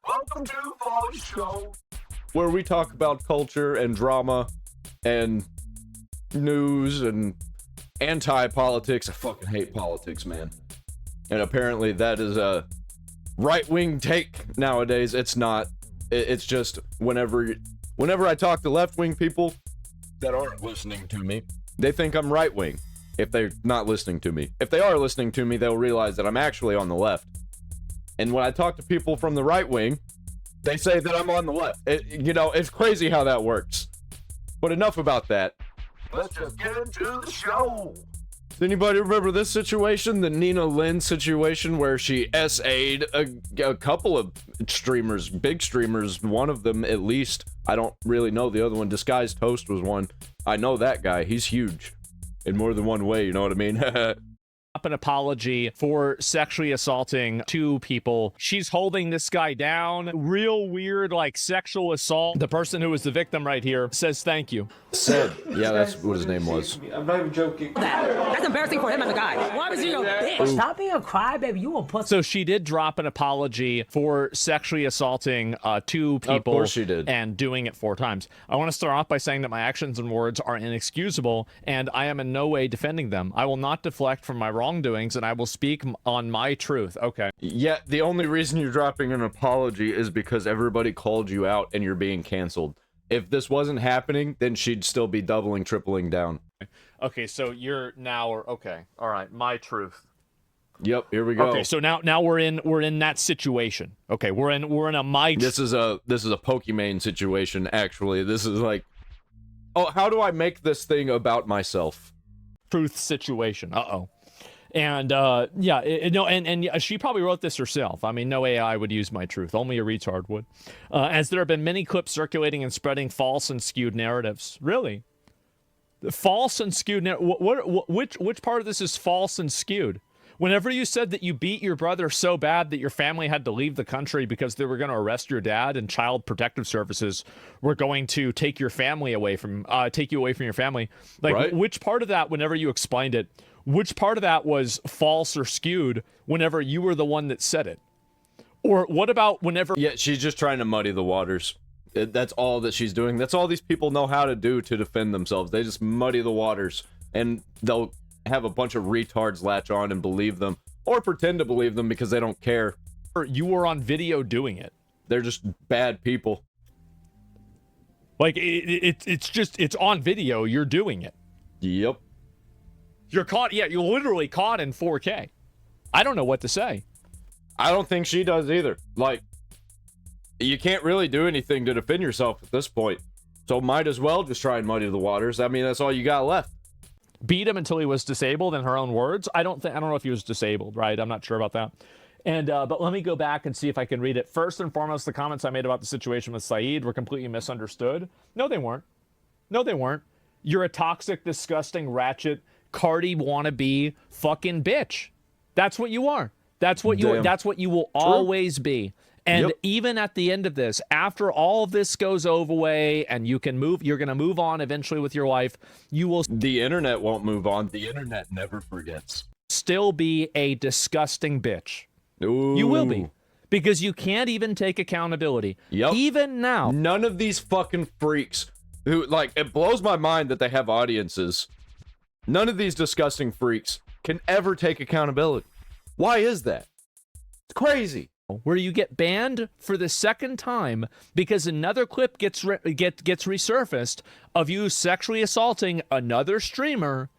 Welcome to the Folly Show, where we talk about culture and drama and news and anti-politics. I fucking hate politics, man. And apparently that is a right-wing take nowadays. It's not. It's just whenever I talk to left-wing people that aren't listening to me, they think I'm right-wing if they're not listening to me. If they are listening to me, they'll realize that I'm actually on the left. And when I talk to people from the right wing, they say that I'm on the left. It's crazy how that works. But enough about that. let's just get into the show. Does anybody remember this situation? The Nina Lynn situation where she SA'd a couple of streamers, big streamers, one of them at least. I don't really know the other one. Disguised Toast was one. I know that guy. He's huge in more than one way, you know what I mean? An apology for sexually assaulting two people. She's holding this guy down. Real weird, like, sexual assault. The person who was the victim right here says thank you. Said. Yeah, that's what his name was. I'm not even joking. That's embarrassing for him as a guy. Why was you a bitch? Stop being a crybaby. You a pussy. So she did drop an apology for sexually assaulting two people. Of course she did. And doing it 4 times. I want to start off by saying that my actions and words are inexcusable, and I am in no way defending them. I will not deflect from my wrongdoings, and I will speak on my truth. Okay. Yeah, the only reason you're dropping an apology is because everybody called you out and you're being canceled. If this wasn't happening, then she'd still be doubling, tripling down. Okay, so you're now, okay, all right, my truth. Yep, here we go. Okay, so now we're in that situation. Okay, we're in a my. This is a Pokemon situation. Actually, this is like, oh, how do I make this thing about myself? Truth situation. And yeah, and she probably wrote this herself. I mean, no AI would use my truth. Only a retard would. As there have been many clips circulating and spreading false and skewed narratives. Really? False and skewed which part of this is false and skewed? Whenever you said that you beat your brother so bad that your family had to leave the country because they were going to arrest your dad, and Child Protective Services were going to take you away from your family, like, right? Which part of that, whenever you explained it, which part of that was false or skewed whenever you were the one that said it? Or what about whenever... Yeah, she's just trying to muddy the waters. That's all that she's doing. That's all these people know how to do to defend themselves. They just muddy the waters, and they'll have a bunch of retards latch on and believe them, or pretend to believe them because they don't care. You were on video doing it. They're just bad people. Like, it's on video, you're doing it. Yep. You're caught, yeah, you're literally caught in 4K. I don't know what to say. I don't think she does either. Like, you can't really do anything to defend yourself at this point. So might as well just try and muddy the waters. I mean, that's all you got left. Beat him until he was disabled, in her own words. I don't know if he was disabled, right? I'm not sure about that. And but let me go back and see if I can read it. First and foremost, the comments I made about the situation with Saeed were completely misunderstood. No, they weren't. No, they weren't. You're a toxic, disgusting, ratchet, Cardi wannabe fucking bitch. That's what you are. That's what you. That's what you will always be. And even at the end of this, after all of this goes away and you can move, you're going to move on eventually with your life, you will... The internet won't move on. The internet never forgets. Still be a disgusting bitch. Ooh. You will be. Because you can't even take accountability. Yep. Even now. None of these fucking freaks who, like, it blows my mind that they have audiences. None of these disgusting freaks can ever take accountability. Why is that? It's crazy. Where you get banned for the second time because another clip gets resurfaced of you sexually assaulting another streamer,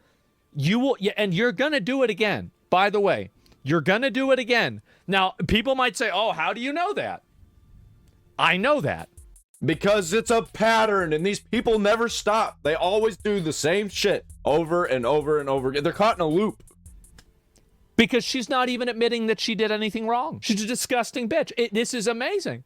you will, and you're gonna do it again. By the way, you're gonna do it again. Now, people might say, "Oh, how do you know that?" I know that because it's a pattern, and these people never stop. They always do the same shit over and over and over again. They're caught in a loop. Because she's not even admitting that she did anything wrong. She's a disgusting bitch. This is amazing.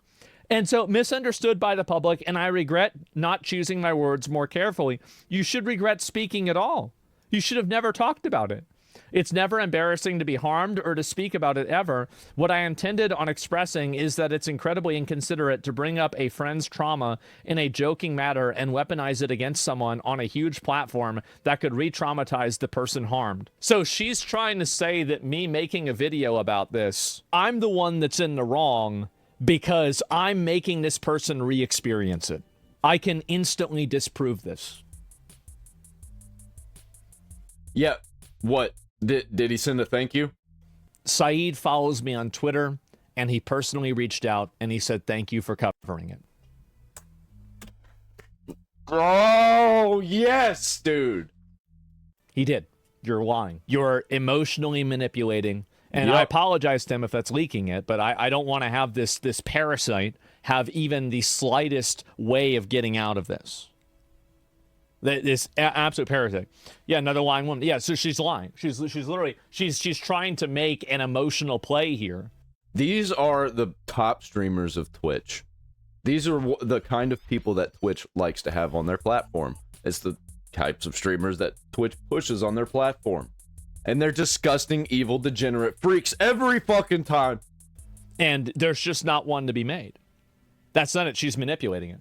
And so, misunderstood by the public, and I regret not choosing my words more carefully. You should regret speaking at all. You should have never talked about it. It's never embarrassing to be harmed or to speak about it ever. What I intended on expressing is that it's incredibly inconsiderate to bring up a friend's trauma in a joking manner and weaponize it against someone on a huge platform that could re-traumatize the person harmed. So she's trying to say that me making a video about this, I'm the one that's in the wrong because I'm making this person re-experience it. I can instantly disprove this. Yeah, what? Did he send a thank you? Saeed follows me on Twitter, and he personally reached out, and he said thank you for covering it. Oh, yes, dude. He did. You're lying. You're emotionally manipulating. And Yep. I apologize to him if that's leaking it, but I don't want to have this parasite have even the slightest way of getting out of this. This absolute parasite. Yeah, another lying woman. Yeah, so she's lying. She's literally she's trying to make an emotional play here. These are the top streamers of Twitch. These are the kind of people that Twitch likes to have on their platform. It's the types of streamers that Twitch pushes on their platform. And they're disgusting, evil, degenerate freaks every fucking time. And there's just not one to be made. That's not it. She's manipulating it.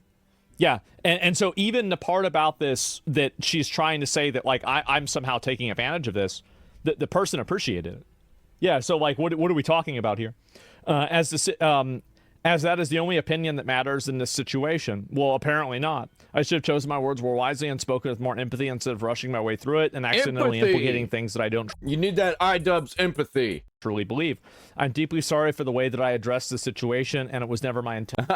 Yeah, and so even the part about this that she's trying to say that like I'm somehow taking advantage of this, the person appreciated it. Yeah, so like what are we talking about here? As that is the only opinion that matters in this situation. Well, apparently not. I should have chosen my words more wisely and spoken with more empathy instead of rushing my way through it and accidentally implicating things that I don't You need that iDubbbz empathy. truly believe. I'm deeply sorry for the way that I addressed the situation, and it was never my intent.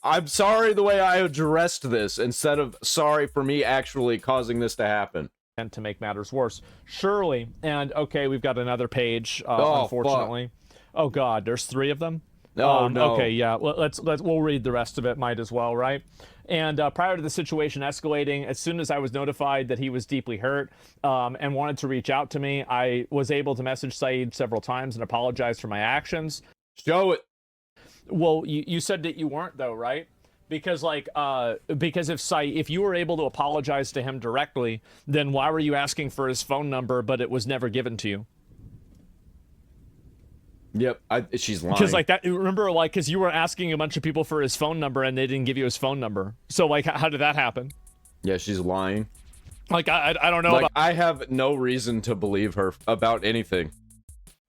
I'm sorry the way I addressed this instead of sorry for me actually causing this to happen. And to make matters worse. Surely, and okay, we've got another page, Oh, unfortunately. Oh God, there's 3 of them? No, no. Okay, yeah, we'll read the rest of it, might as well, right? And prior to the situation escalating, as soon as I was notified that he was deeply hurt and wanted to reach out to me, I was able to message Saeed several times and apologize for my actions. Show it. Well, you said that you weren't though, right? Because if you were able to apologize to him directly, then why were you asking for his phone number, but it was never given to you? Yep, she's lying. Because like that, remember, like, because you were asking a bunch of people for his phone number and they didn't give you his phone number. So like, how did that happen? Yeah, she's lying. Like, I don't know Like, I have no reason to believe her about anything.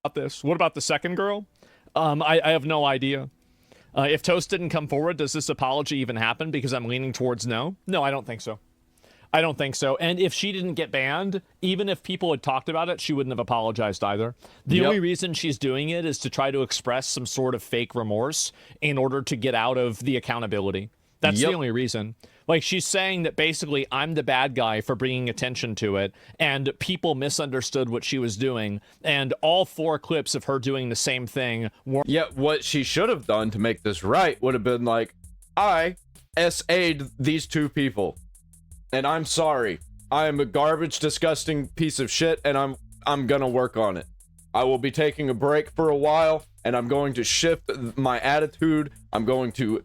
about this. What about the second girl? I have no idea. If Toast didn't come forward, does this apology even happen? Because I'm leaning towards no. No, I don't think so. I don't think so. And if she didn't get banned, even if people had talked about it, she wouldn't have apologized either. The only reason she's doing it is to try to express some sort of fake remorse in order to get out of the accountability. That's the only reason. Like, she's saying that basically I'm the bad guy for bringing attention to it, and people misunderstood what she was doing, and all 4 clips of her doing the same thing were— Yet what she should have done to make this right would have been like, I SA'd these 2 people. And I'm sorry. I am a garbage, disgusting piece of shit, and I'm gonna work on it. I will be taking a break for a while, and I'm going to shift my attitude. I'm going to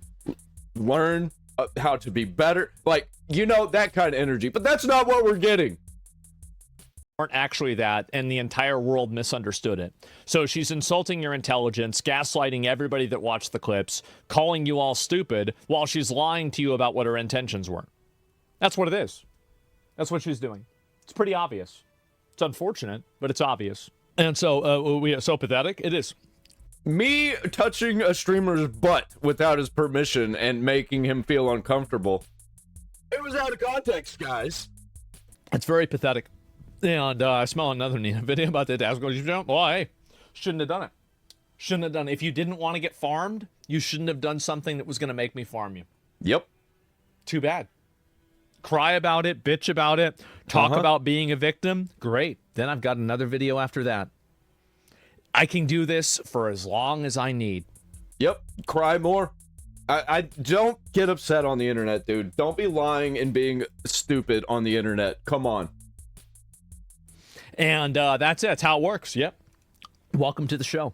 learn how to be better. Like, you know, that kind of energy. But that's not what we're getting. weren't actually that, and the entire world misunderstood it. So she's insulting your intelligence, gaslighting everybody that watched the clips, calling you all stupid, while she's lying to you about what her intentions were. That's what it is. That's what she's doing. It's pretty obvious. It's unfortunate, but it's obvious. And so, so pathetic. It is. Me touching a streamer's butt without his permission and making him feel uncomfortable. It was out of context, guys. It's very pathetic. And I smell another video about that. Well, hey, shouldn't have done it. Shouldn't have done it. If you didn't want to get farmed, you shouldn't have done something that was going to make me farm you. Yep. Too bad. Cry about it, bitch about it, talk about being a victim. Great. Then I've got another video after that. I can do this for as long as I need. Yep. Cry more. I don't get upset on the internet, dude. Don't be lying and being stupid on the internet. Come on. And that's it. That's how it works. Yep. Welcome to the show.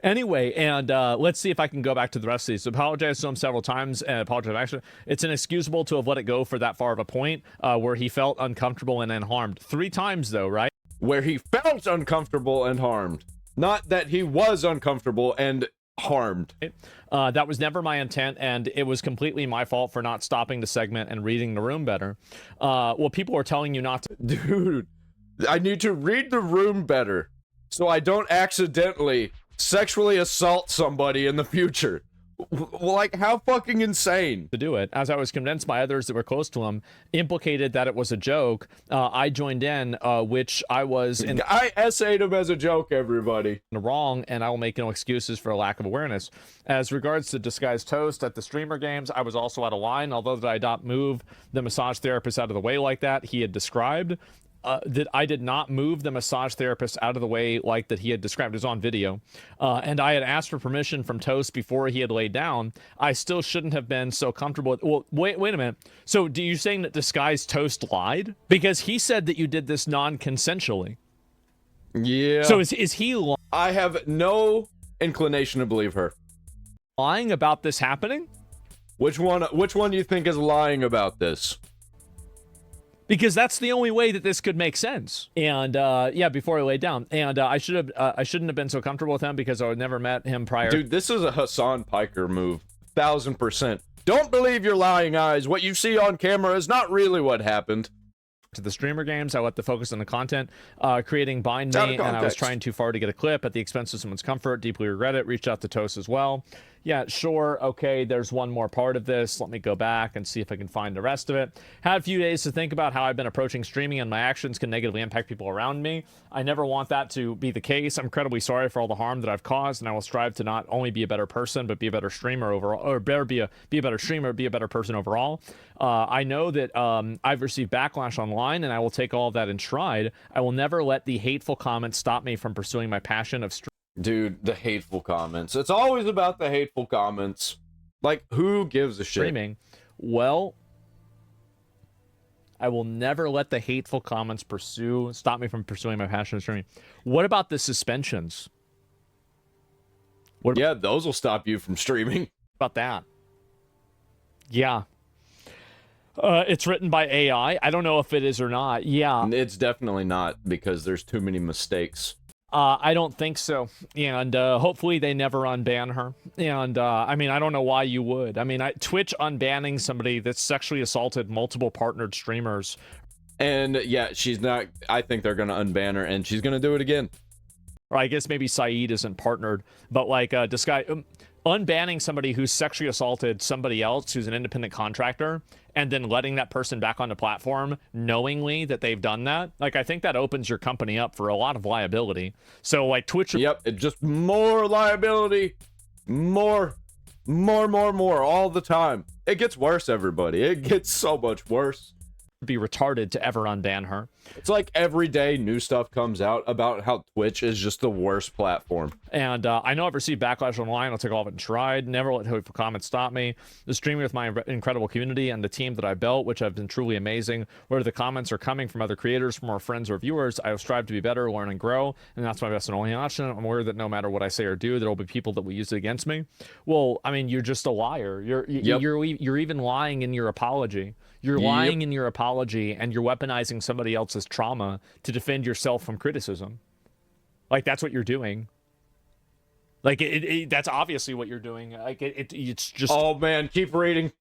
Anyway, and let's see if I can go back to the rest of these. So apologize to him several times, and apologize. Actually, it's inexcusable to have let it go for that far of a point where he felt uncomfortable and then harmed. 3 times, though, right? where he felt uncomfortable and harmed, not that he was uncomfortable and harmed. That was never my intent, and it was completely my fault for not stopping the segment and reading the room better. Well, people are telling you not to. Dude, I need to read the room better so I don't accidentally sexually assault somebody in the future. Like, how fucking insane. To do it, as I was convinced by others that were close to him, implicated that it was a joke. I joined in, which I was in. I essayed him as a joke, everybody. Wrong, and I will make no excuses for a lack of awareness. As regards to disguised toast at the streamer games, I was also out of line, although that I did not move the massage therapist out of the way like that he had described. That I did not move the massage therapist out of the way like that he had described. It was on video. And I had asked for permission from Toast before he had laid down. I still shouldn't have been so comfortable with... Well, wait a minute. So do you saying that disguised Toast lied? Because he said that you did this non-consensually. Yeah. So is he I have no inclination to believe her. lying about this happening? Which one do you think is lying about this? Because that's the only way that this could make sense. And yeah, before I laid down, and I shouldn't have been so comfortable with him because I had never met him prior. Dude, this is a Hasan Piker move, 1000%. Don't believe your lying eyes. What you see on camera is not really what happened. To the streamer games, I let the focus on the content creating bind Out me, of and I was context. trying too far to get a clip at the expense of someone's comfort. Deeply regret it. Reached out to Toast as well. Yeah, sure. Okay, there's one more part of this. Let me go back and see if I can find the rest of it. Had a few days to think about how I've been approaching streaming, and my actions can negatively impact people around me. I never want that to be the case. I'm incredibly sorry for all the harm that I've caused, and I will strive to not only be a better person, but be a better streamer overall, or better be a better streamer, be a better person overall. I know that I've received backlash online, and I will take all of that in stride. I will never let the hateful comments stop me from pursuing my passion of streaming. Dude, the hateful comments. It's always about the hateful comments. Like, who gives a shit? Well, I will never let the hateful comments stop me from pursuing my passion of streaming. What about the suspensions? Yeah, those will stop you from streaming. About that? Yeah. It's written by AI. I don't know if it is or not. Yeah. It's definitely not, because there's too many mistakes. I don't think so. And hopefully they never unban her. And I mean, I don't know why you would. I mean, Twitch unbanning somebody that's sexually assaulted multiple partnered streamers. And yeah, she's not. I think they're going to unban her, and she's going to do it again. Or I guess maybe Saeed isn't partnered, but like this guy unbanning somebody who's sexually assaulted somebody else who's an independent contractor, and then letting that person back on the platform knowingly that they've done that. Like, I think that opens your company up for a lot of liability. So like Twitch. Yep. It just more liability, more all the time. It gets worse, everybody. It gets so much worse. Be retarded to ever unban her. It's like every day new stuff comes out about how Twitch is just the worst platform. And I know I've received backlash online. I'll take all of it in stride. Never let hateful comments stop me. The streaming with my incredible community and the team that I built, which have been truly amazing. Whether the comments are coming from other creators, from our friends or viewers, I will strive to be better, learn and grow, and that's my best and only option. I'm aware that no matter what I say or do, there will be people that will use it against me. Well, I mean, you're just a liar. You're even lying in your apology. You're lying in your apology, and you're weaponizing somebody else's trauma to defend yourself from criticism. Like, that's what you're doing. Like, that's obviously what you're doing. Like, it's just... Oh, man, keep reading.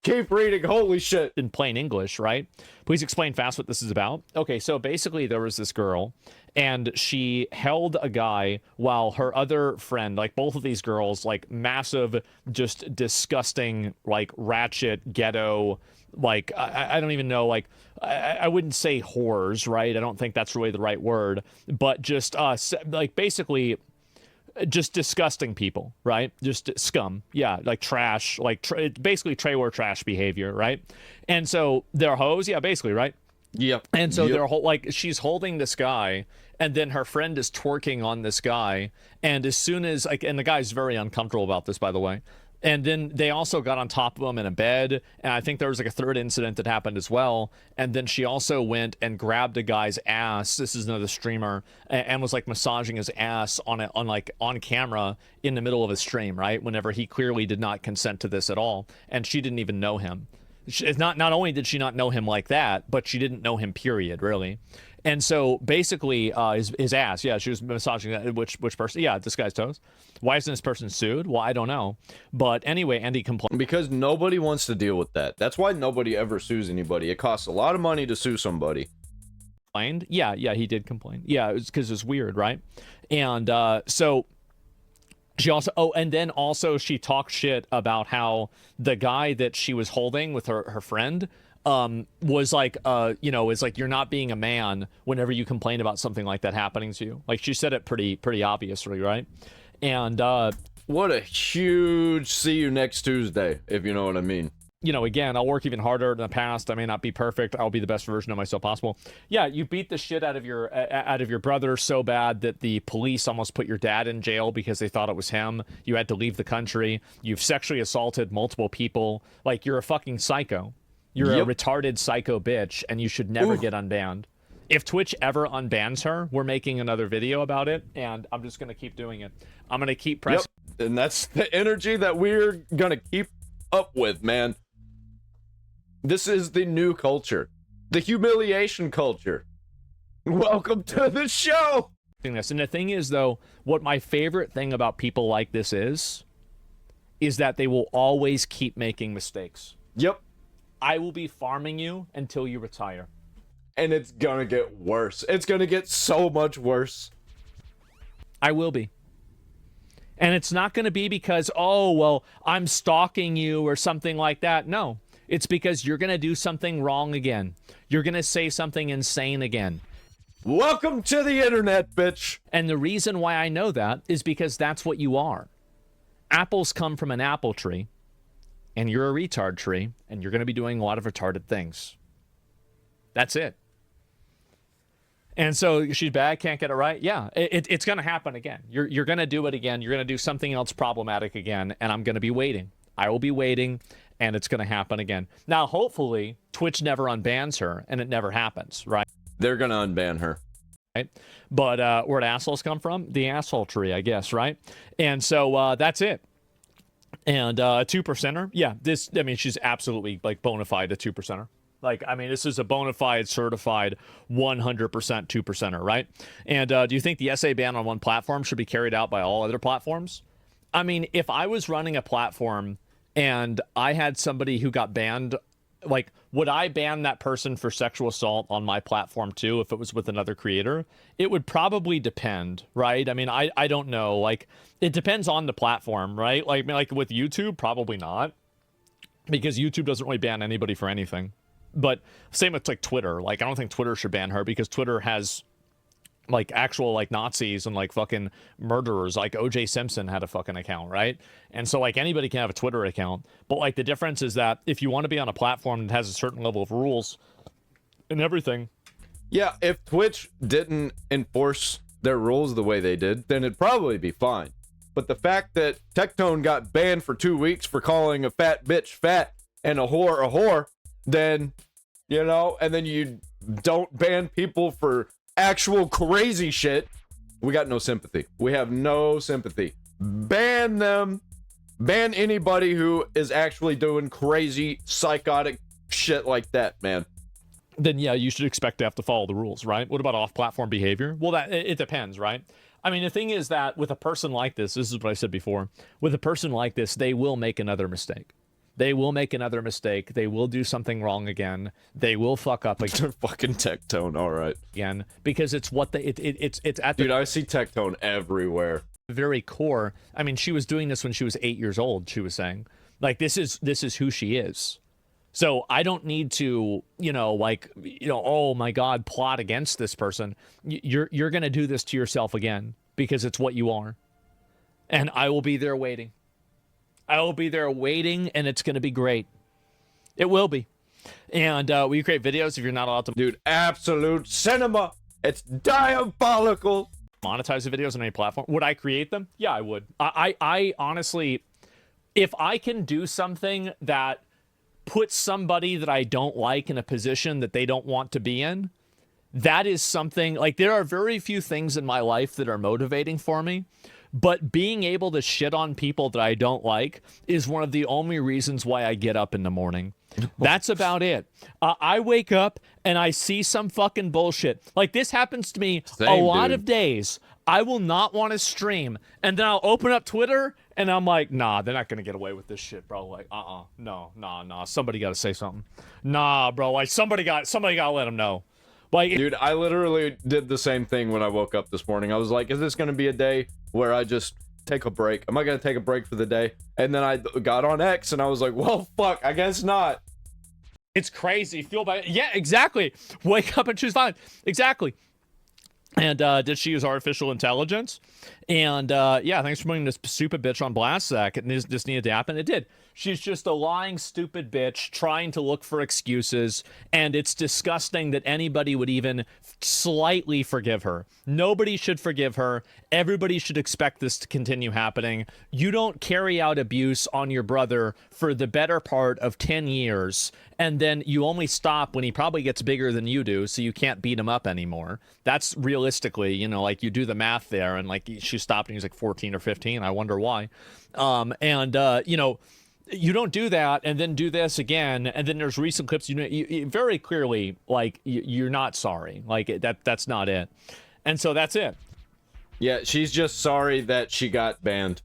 Holy shit. In plain English, right? Please explain fast what this is about. Okay, so basically there was this girl, and she held a guy while her other friend, like both of these girls, like massive, just disgusting, like ratchet, ghetto... Like, I don't even know, like, I wouldn't say whores, right? I don't think that's really the right word, but just, like, basically, just disgusting people, right? Just scum. Yeah, like trash, like, basically trailer trash behavior, right? And so they're hoes, yeah, basically, right? Yep. And so they're, like, she's holding this guy, and then her friend is twerking on this guy, and as soon as, like, and the guy's very uncomfortable about this, by the way. And then they also got on top of him in a bed. And I think there was like a third incident that happened as well. And then she also went and grabbed a guy's ass. This is another streamer, and was like massaging his ass on camera in the middle of a stream, right? Whenever he clearly did not consent to this at all. And she didn't even know him. Not only did she not know him like that, but she didn't know him, period, really. And so basically, his ass, yeah, she was massaging that. Which person? Yeah, this guy's toes. Why isn't this person sued? Well, I don't know. But anyway, Andy complained. Because nobody wants to deal with that. That's why nobody ever sues anybody. It costs a lot of money to sue somebody. Yeah, he did complain. Yeah, it was because it's weird, right? And so she also, and then also she talked shit about how the guy that she was holding with her friend was like, it's like, you're not being a man whenever you complain about something like that happening to you. Like, she said it pretty obviously, right? And what a huge see you next Tuesday, if you know what I mean. Again, I'll work even harder in the past. I may not be perfect. I'll be the best version of myself possible. Yeah, you beat the shit out of your brother so bad that the police almost put your dad in jail because they thought it was him. You had to leave the country. You've sexually assaulted multiple people. Like, you're a fucking psycho. You're a retarded psycho bitch, and you should never get unbanned. If Twitch ever unbans her, we're making another video about it, and I'm just going to keep doing it. I'm going to keep pressing. Yep. And that's the energy that we're going to keep up with, man. This is the new culture. The humiliation culture. Welcome to the show! And the thing is, though, what my favorite thing about people like this is that they will always keep making mistakes. Yep. I will be farming you until you retire. And it's gonna get worse. It's gonna get so much worse. I will be. And it's not gonna be because, oh, well, I'm stalking you or something like that. No. It's because you're gonna do something wrong again. You're gonna say something insane again. Welcome to the internet, bitch. And the reason why I know that is because that's what you are. Apples come from an apple tree. And you're a retard tree, and you're going to be doing a lot of retarded things. That's it. And so she's bad, can't get it right. Yeah, it's going to happen again. You're going to do it again. You're going to do something else problematic again, and I'm going to be waiting. I will be waiting, and it's going to happen again. Now, hopefully, Twitch never unbans her, and it never happens, right? They're going to unban her. Right? But where'd assholes come from? The asshole tree, I guess, right? And so that's it. And a 2%er, yeah, she's absolutely like bona fide a 2%er. Like, this is a bona fide, certified 100% 2%er, right? And do you think the SA ban on one platform should be carried out by all other platforms? If I was running a platform and I had somebody who got banned, like, would I ban that person for sexual assault on my platform too if it was with another creator? It would probably depend, right? I don't know. Like, it depends on the platform, right? Like with YouTube, probably not, because YouTube doesn't really ban anybody for anything. But same with like Twitter. Like, I don't think Twitter should ban her because Twitter has like actual like Nazis and like fucking murderers. Like OJ Simpson had a fucking account, right? And so like anybody can have a Twitter account. But like the difference is that if you want to be on a platform that has a certain level of rules and everything. Yeah, if Twitch didn't enforce their rules the way they did, then it'd probably be fine. But the fact that Tectone got banned for 2 weeks for calling a fat bitch fat and a whore, then, and then you don't ban people for actual crazy shit, we got no sympathy. We have no sympathy. Ban them. Ban anybody who is actually doing crazy, psychotic shit like that, man. Then yeah, you should expect to have to follow the rules, right? What about off-platform behavior? Well, it depends, right? The thing is that with a person like this is what I said before, with a person like this, they will make another mistake. They will make another mistake. They will do something wrong again. They will fuck up again. Fucking Tectone, all right. Again, because it's what it's at the... Dude, I see Tectone everywhere. Very core. She was doing this when she was 8 years old, she was saying. Like, this is who she is. So I don't need to, oh my God, plot against this person. You're going to do this to yourself again because it's what you are. And I will be there waiting. I will be there waiting, and it's going to be great. It will be. And will you create videos if you're not allowed to? Dude, absolute cinema. It's diabolical. Monetize the videos on any platform. Would I create them? Yeah, I would. I honestly, if I can do something that puts somebody that I don't like in a position that they don't want to be in, that is something, like, there are very few things in my life that are motivating for me. But being able to shit on people that I don't like is one of the only reasons why I get up in the morning. That's about it. I wake up and I see some fucking bullshit. Like, this happens to me a lot of days. I will not want to stream, and then I'll open up Twitter and I'm like, nah, they're not gonna get away with this shit, bro. Like, no, nah. Somebody got to say something. Nah, bro. Like, somebody got to let them know. Like, dude, I literally did the same thing when I woke up this morning. I was like, is this gonna be a day where I just take a break? Am I gonna take a break for the day? And then I got on X and I was like, well, fuck, I guess not. It's crazy. Feel bad. Yeah, exactly. Wake up and choose violence. Exactly. And did she use artificial intelligence? And yeah, thanks for putting this stupid bitch on blast, Zach. This needed to happen. It did. She's just a lying, stupid bitch trying to look for excuses. And it's disgusting that anybody would even slightly forgive her. Nobody should forgive her. Everybody should expect this to continue happening. You don't carry out abuse on your brother for the better part of 10 years. And then you only stop when he probably gets bigger than you do, so you can't beat him up anymore. That's realistically, you know, like, you do the math there, and like, she stopped when he was like 14 or 15. I wonder why. You know, you don't do that and then do this again, and then there's recent clips, you know, you very clearly, like, you're not sorry. Like, that's not it. And so that's it. Yeah, she's just sorry that she got banned.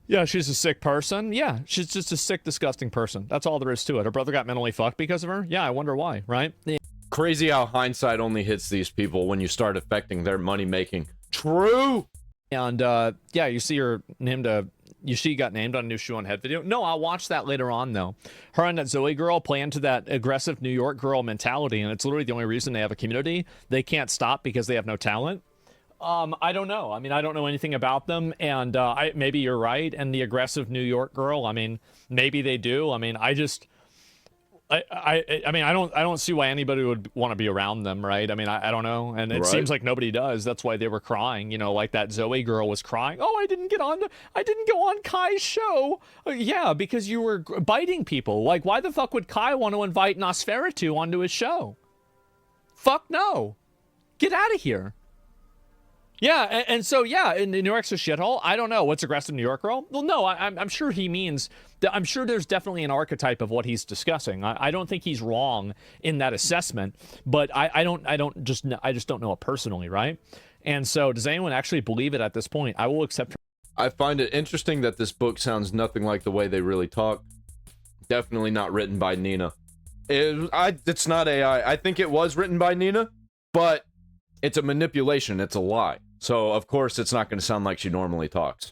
Yeah, she's a sick person. Yeah, she's just a sick, disgusting person. That's all there is to it. Her brother got mentally fucked because of her. Yeah, I wonder why, right? Yeah. Crazy how hindsight only hits these people when you start affecting their money making. True. And yeah, you see she got named on a new Shoe on Head video. No, I'll watch that later on though. Her and that Zoe girl play into that aggressive New York girl mentality, and it's literally the only reason they have a community. They can't stop because they have no talent. I don't know. I mean, I don't know anything about them, and maybe you're right. And the aggressive New York girl, I mean, maybe they do. I mean, I mean, I don't see why anybody would want to be around them, right? I mean, I don't know, and it seems like nobody does. That's why they were crying, you know, like that Zoe girl was crying. Oh, I didn't go on Kai's show. Yeah, because you were biting people. Like, why the fuck would Kai want to invite Nosferatu onto his show? Fuck no. Get out of here. Yeah, and so, yeah, in New York's a shithole. I don't know. What's aggressive New York girl? Well, no, I'm sure he means that. I'm sure there's definitely an archetype of what he's discussing. I don't think he's wrong in that assessment, but I just don't know it personally, right? And so, does anyone actually believe it at this point? I will accept. I find it interesting that this book sounds nothing like the way they really talk. Definitely not written by Nina. It's not AI. I think it was written by Nina, but it's a manipulation. It's a lie. So, of course, it's not going to sound like she normally talks.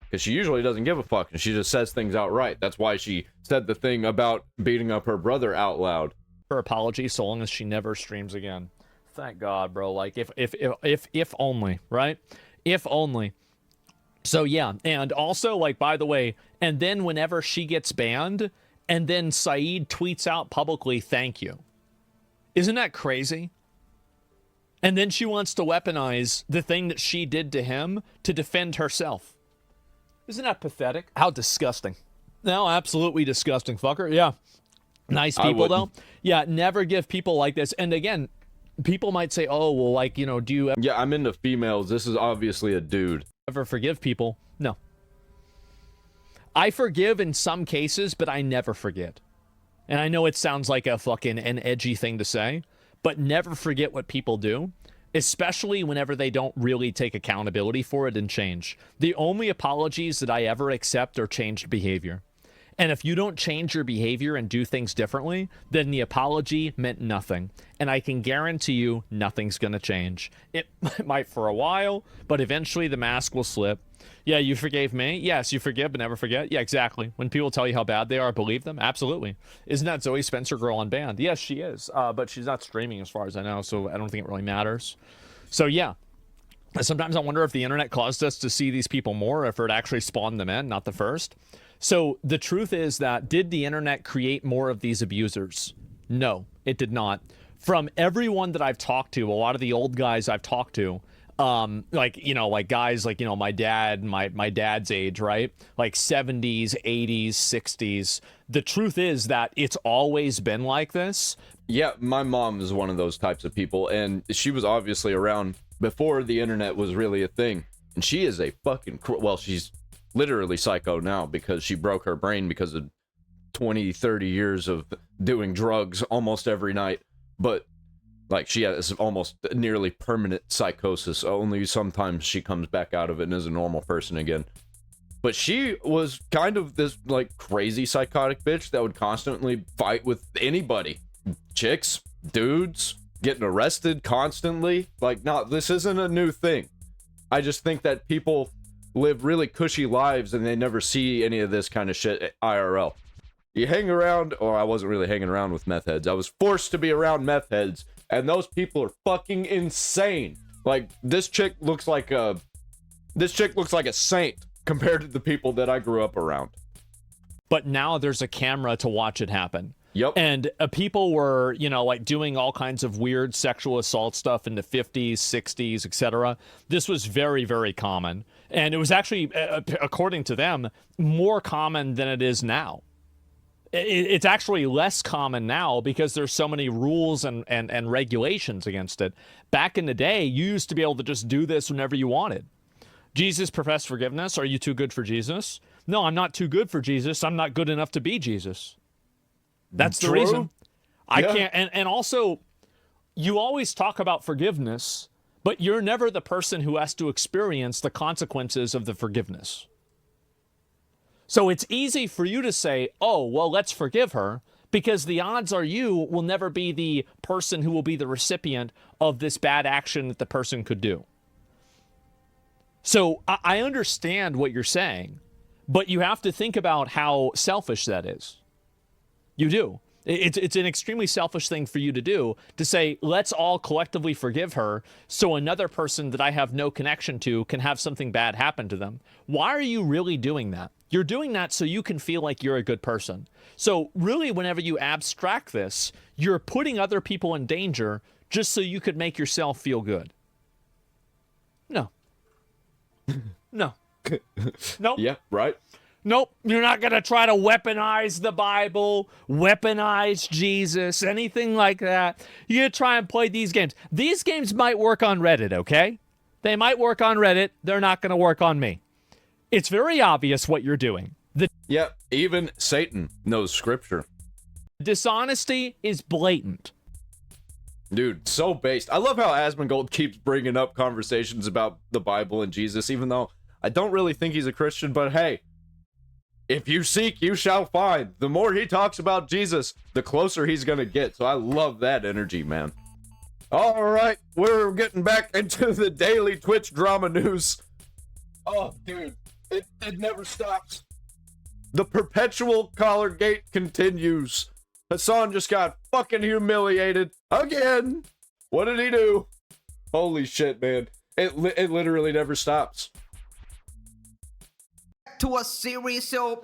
Because she usually doesn't give a fuck, and she just says things outright. That's why she said the thing about beating up her brother out loud. Her apology, so long as she never streams again. Thank God, bro. Like, if only, right? If only. So, yeah. And also, like, by the way, and then whenever she gets banned, and then Saeed tweets out publicly, thank you. Isn't that crazy? And then she wants to weaponize the thing that she did to him to defend herself. Isn't that pathetic? How disgusting. No, absolutely disgusting, fucker. Yeah. Nice people, though. Yeah, never give people like this. And again, people might say, oh, well, like, you know, do you Yeah, I'm into females. This is obviously a dude. ever forgive people? No. I forgive in some cases, but I never forget. And I know it sounds like an edgy thing to say, but never forget what people do, especially whenever they don't really take accountability for it and change. The only apologies that I ever accept are changed behavior. And if you don't change your behavior and do things differently, then the apology meant nothing. And I can guarantee you nothing's going to change. It might for a while, but eventually the mask will slip. Yeah, you forgave me? Yes, you forgive but never forget? Yeah, exactly. When people tell you how bad they are, believe them? Absolutely. Isn't that Zoe Spencer girl unbanned? Yes, she is. But she's not streaming as far as I know, so I don't think it really matters. So, yeah. Sometimes I wonder if the internet caused us to see these people more, or if it actually spawned them in, not the first. So the truth is that, did the internet create more of these abusers? No, it did not. From everyone that I've talked to, a lot of the old guys I've talked to, like, you know, like guys like, you know, my dad, my dad's age, right? Like 70s, 80s, 60s. The truth is that it's always been like this. Yeah, my mom is one of those types of people, and she was obviously around before the internet was really a thing. And she is a fucking, well, she's literally psycho now because she broke her brain because of 20, 30 years of doing drugs almost every night, but like she has almost nearly permanent psychosis. Only sometimes she comes back out of it and is a normal person again. But she was kind of this like crazy psychotic bitch that would constantly fight with anybody. Chicks, dudes, getting arrested constantly. Like, no, this isn't a new thing. I just think that people live really cushy lives and they never see any of this kind of shit at IRL. You hang around, or I wasn't really hanging around with meth heads. I was forced to be around meth heads, and those people are fucking insane. Like, this chick looks like a saint compared to the people that I grew up around. But now there's a camera to watch it happen. Yep. And people were, you know, like doing all kinds of weird sexual assault stuff in the 50s, 60s, etc. This was very, very common. And it was actually, according to them, more common than it is now. It's actually less common now because there's so many rules and regulations against it. Back in the day, you used to be able to just do this whenever you wanted. Jesus professed forgiveness. Are you too good for Jesus? No, I'm not too good for Jesus. I'm not good enough to be Jesus. That's the reason. I can't. And also, you always talk about forgiveness, but you're never the person who has to experience the consequences of the forgiveness. So it's easy for you to say, oh, well, let's forgive her, because the odds are you will never be the person who will be the recipient of this bad action that the person could do. So I understand what you're saying, but you have to think about how selfish that is. You do. It's an extremely selfish thing for you to do, to say, let's all collectively forgive her so another person that I have no connection to can have something bad happen to them. Why are you really doing that? You're doing that so you can feel like you're a good person. So really, whenever you abstract this, you're putting other people in danger just so you could make yourself feel good. No. No. Nope. Yeah, right. Nope, you're not going to try to weaponize the Bible, weaponize Jesus, anything like that. You're going to try and play these games. These games might work on Reddit, okay? They might work on Reddit. They're not going to work on me. It's very obvious what you're doing. The even Satan knows scripture. dishonesty is blatant. Dude, so based. I love how Asmongold keeps bringing up conversations about the Bible and Jesus, even though I don't really think he's a Christian, but hey, if you seek, you shall find. The more he talks about Jesus, the closer he's gonna get. So I love that energy, man. All right, we're getting back into the daily Twitch drama news. Oh, dude, it never stops. The perpetual collar gate continues. Hasan just got fucking humiliated again. What did he do? Holy shit, man. It literally never stops. To a series so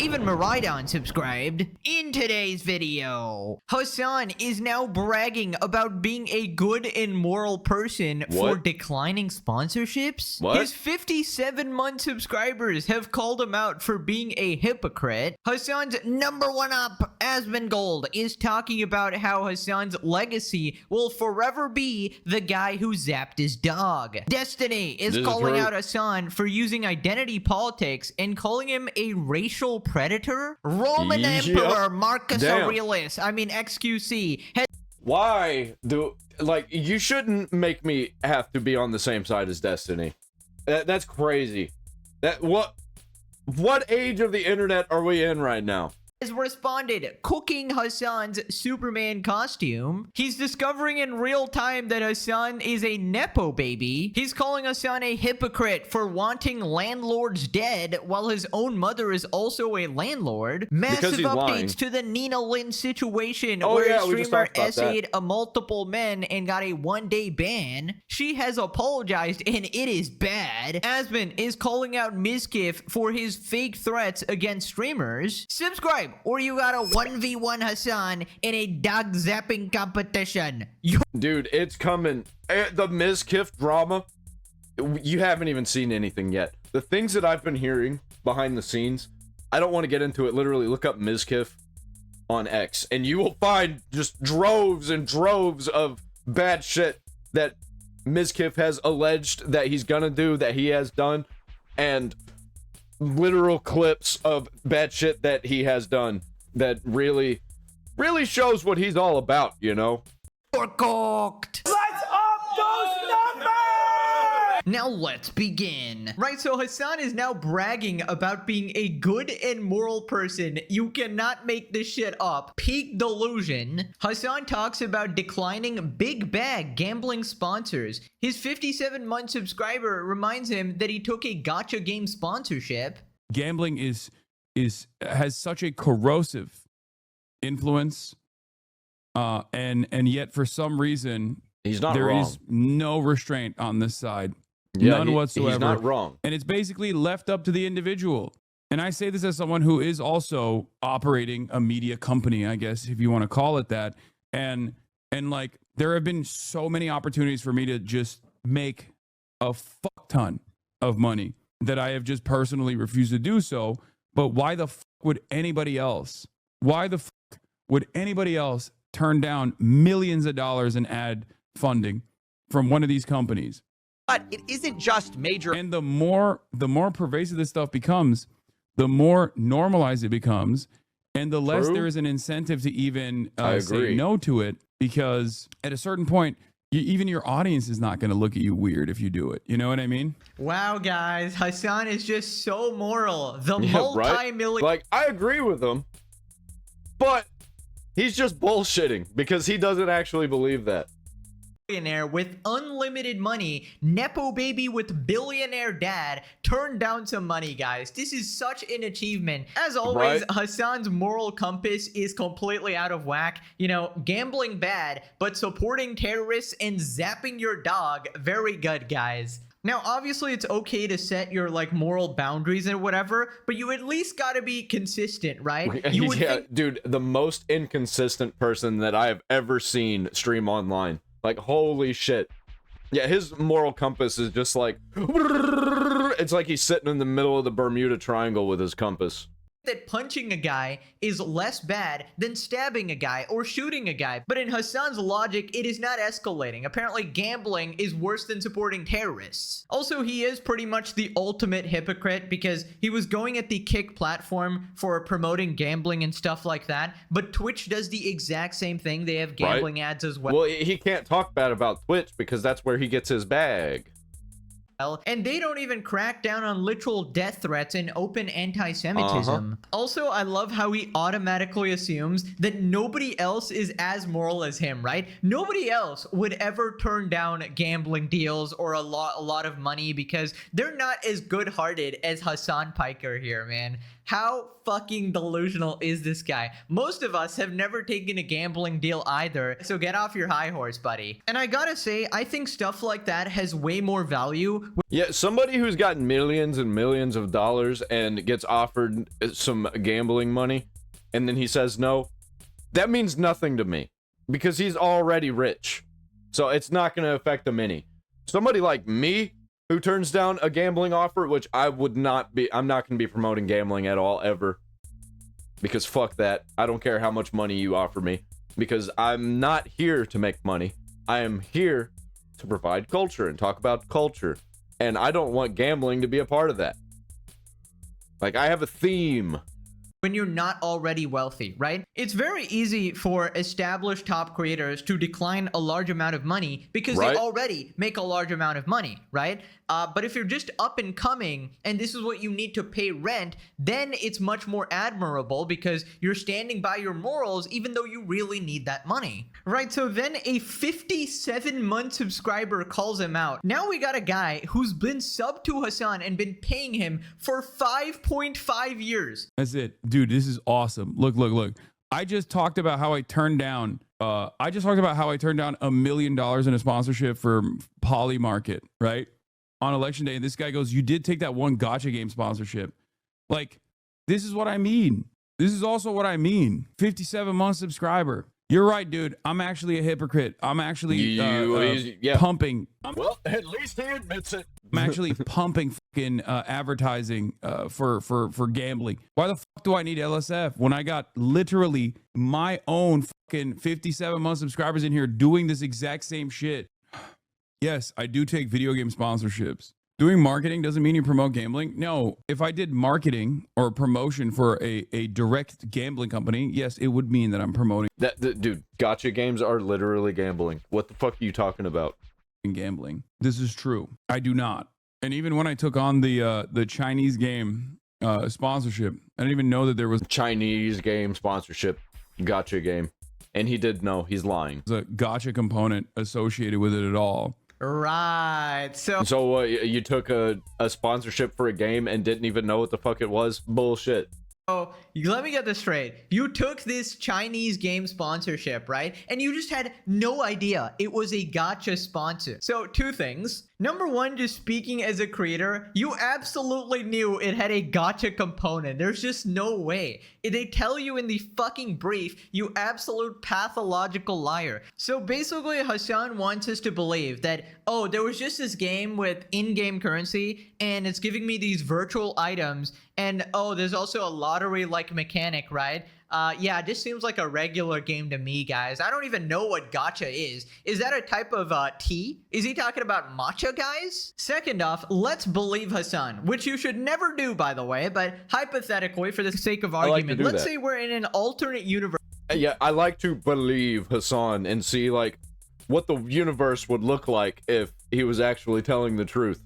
even Maridon subscribed. In today's video, Hasan is now bragging about being a good and moral person for declining sponsorships. What? His 57-month subscribers have called him out for being a hypocrite. Hasan's number one up, Asmongold, is talking about how Hasan's legacy will forever be the guy who zapped his dog. Destiny is calling out Hasan for using identity politics and calling him a racial predator. Roman Emperor Marcus Aurelius, XQC. Why do, you shouldn't make me have to be on the same side as Destiny. That's crazy. What age of the internet are we in right now? Has responded, cooking Hasan's Superman costume. He's discovering in real time that Hasan is a Nepo baby. He's calling Hasan a hypocrite for wanting landlords dead while his own mother is also a landlord. Massive updates to the Nina Lynn situation where a streamer essayed a multiple men and got a one-day ban. She has apologized and it is bad. Asmon is calling out Mizkif for his fake threats against streamers. Subscribe or you got a 1v1 Hasan in a dog zapping competition. Dude, it's coming. The Mizkif drama, you haven't even seen anything yet. The things that I've been hearing behind the scenes, I don't want to get into it. Literally, look up Mizkif on X, and you will find just droves and droves of bad shit that Mizkif has alleged that he's gonna do, that he has done, and literal clips of bad shit that he has done that really shows what he's all about, you know? You're cooked. Let's up those numbers! Now let's begin. Right, so Hasan is now bragging about being a good and moral person. You cannot make this shit up. Peak delusion. Hasan talks about declining big bag gambling sponsors. His 57-month subscriber reminds him that he took a gacha game sponsorship. Gambling has such a corrosive influence, and yet for some reason He's not there wrong. is no restraint on this side. Yeah, None whatsoever. He's not wrong. And it's basically left up to the individual. And I say this as someone who is also operating a media company, I guess, if you want to call it that. And like, there have been so many opportunities for me to just make a fuck ton of money that I have just personally refused to do so. But why the fuck would anybody else? Why the fuck would anybody else turn down millions of dollars in ad funding from one of these companies? But it isn't just major. And the more pervasive this stuff becomes, the more normalized it becomes, and the less True. there is an incentive to even I say agree. no to it, because at a certain point, even your audience is not going to look at you weird if you do it. You know what I mean? Wow, guys, Hasan is just so moral. The Yeah, right? multi-million... Like, I agree with him, but he's just bullshitting because he doesn't actually believe that. Billionaire with unlimited money, nepo baby with billionaire dad, turned down some money, guys. This is such an achievement. As always, Right. Hasan's moral compass is completely out of whack. You know, gambling bad, but supporting terrorists and zapping your dog, very good, guys. Now, obviously, it's okay to set your, like, moral boundaries and whatever, but you at least gotta be consistent, right? You would Yeah, think- dude, the most inconsistent person that I have ever seen stream online. Like, holy shit. Yeah, his moral compass is just like... It's like he's sitting in the middle of the Bermuda Triangle with his compass. that punching a guy is less bad than stabbing a guy or shooting a guy. But in Hasan's logic, it is not escalating. Apparently, gambling is worse than supporting terrorists. Also, he is pretty much the ultimate hypocrite because he was going at the Kick platform for promoting gambling and stuff like that. But Twitch does the exact same thing. They have gambling ads as well. Well, he can't talk bad about Twitch because that's where he gets his bag. And they don't even crack down on literal death threats and open anti-Semitism. Also, I love how he automatically assumes that nobody else is as moral as him, right? Nobody else would ever turn down gambling deals or a lot of money because they're not as good-hearted as Hasan Piker here, man. How fucking delusional is this guy? Most of us have never taken a gambling deal either, so get off your high horse, buddy. And I gotta say, I think stuff like that has way more value. Yeah, somebody who's gotten millions and millions of dollars and gets offered some gambling money, and then he says no, that means nothing to me because he's already rich. So it's not going to affect him any. Somebody like me who turns down a gambling offer, which I would not be, I'm not going to be promoting gambling at all ever because fuck that. I don't care how much money you offer me because I'm not here to make money. I am here to provide culture and talk about culture. And I don't want gambling to be a part of that. Like, I have a theme. When you're not already wealthy, right? It's very easy for established top creators to decline a large amount of money because Right. they already make a large amount of money, right? But if you're just up and coming and this is what you need to pay rent, then it's much more admirable because you're standing by your morals even though you really need that money. Right, so then a 57-month subscriber calls him out. Now we got a guy who's been subbed to Hasan and been paying him for 5.5 years. That's it. Dude, this is awesome. Look. I just talked about how I turned down $1 million in a sponsorship for Folly Market, right? On election day. And this guy goes, "You did take that one gacha game sponsorship." Like, this is what I mean. This is also what I mean. 57-month subscriber. You're right, dude. I'm actually a hypocrite. I'm actually pumping. Well, at least he admits it. I'm actually pumping fucking advertising for gambling. Why the fuck do I need LSF when I got literally my own fucking 57-month subscribers in here doing this exact same shit? Yes, I do take video game sponsorships. Doing marketing doesn't mean you promote gambling. No, if I did marketing or promotion for a direct gambling company, yes, it would mean that I'm promoting Dude, gotcha games are literally gambling. What the fuck are you talking about? gambling. This is true. I do not. And even when I took on the Chinese game sponsorship, I didn't even know that there was Chinese game sponsorship, gotcha game. And he did know, he's lying. a gotcha component associated with it at all. Right. So you took a sponsorship for a game and didn't even know what the fuck it was? Bullshit. So let me get this straight. You took this Chinese game sponsorship, right? And you just had no idea it was a gotcha sponsor. So 2 things. Number 1, just speaking as a creator, you absolutely knew it had a gotcha component. There's just no way. They tell you in the fucking brief, you absolute pathological liar. So basically, Hasan wants us to believe that, oh, there was just this game with in-game currency, and it's giving me these virtual items, and oh, there's also a lottery-like mechanic, right? Yeah, it just seems like a regular game to me, guys. I don't even know what gacha is. Is that a type of tea? Is he talking about matcha, guys? Second off, let's believe Hasan, which you should never do, by the way, but hypothetically, for the sake of argument, let's say we're in an alternate universe. Yeah, I like to believe Hasan and see, like, what the universe would look like if he was actually telling the truth.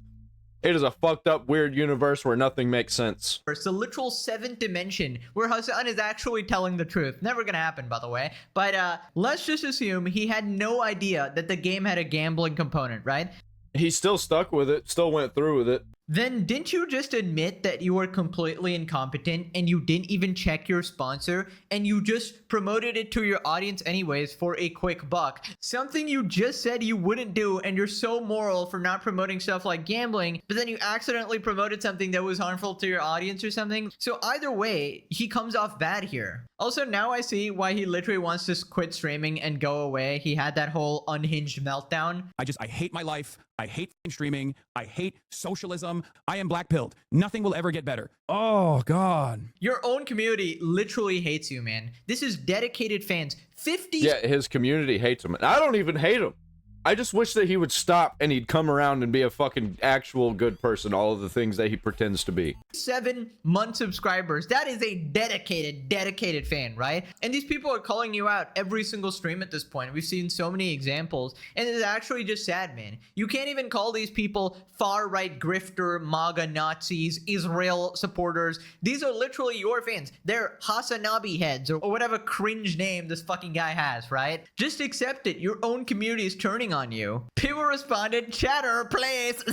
It is a fucked up, weird universe where nothing makes sense. It's a literal 7th dimension where Hasan is actually telling the truth. Never gonna happen, by the way. But let's just assume he had no idea that the game had a gambling component, right? He still stuck with it, still went through with it. Then didn't you just admit that you were completely incompetent and you didn't even check your sponsor and you just promoted it to your audience anyways for a quick buck? Something you just said you wouldn't do, and you're so moral for not promoting stuff like gambling, but then you accidentally promoted something that was harmful to your audience or something. So either way, he comes off bad here. Also, now I see why he literally wants to quit streaming and go away. He had that whole unhinged meltdown. I hate my life. I hate streaming. I hate socialism. I am black-pilled. Nothing will ever get better. Oh, God. Your own community literally hates you, man. This is dedicated fans. 50. Yeah, his community hates him. And I don't even hate him. I just wish that he would stop and he'd come around and be a fucking actual good person, all of the things that he pretends to be. 7-month subscribers. That is a dedicated fan, right? And these people are calling you out every single stream at this point. We've seen so many examples, and it's actually just sad, man. You can't even call these people far-right grifter, MAGA Nazis, Israel supporters. These are literally your fans. They're Hasanabi heads, or whatever cringe name this fucking guy has, right? Just accept it. Your own community is turning on you. People responded, chatter, place,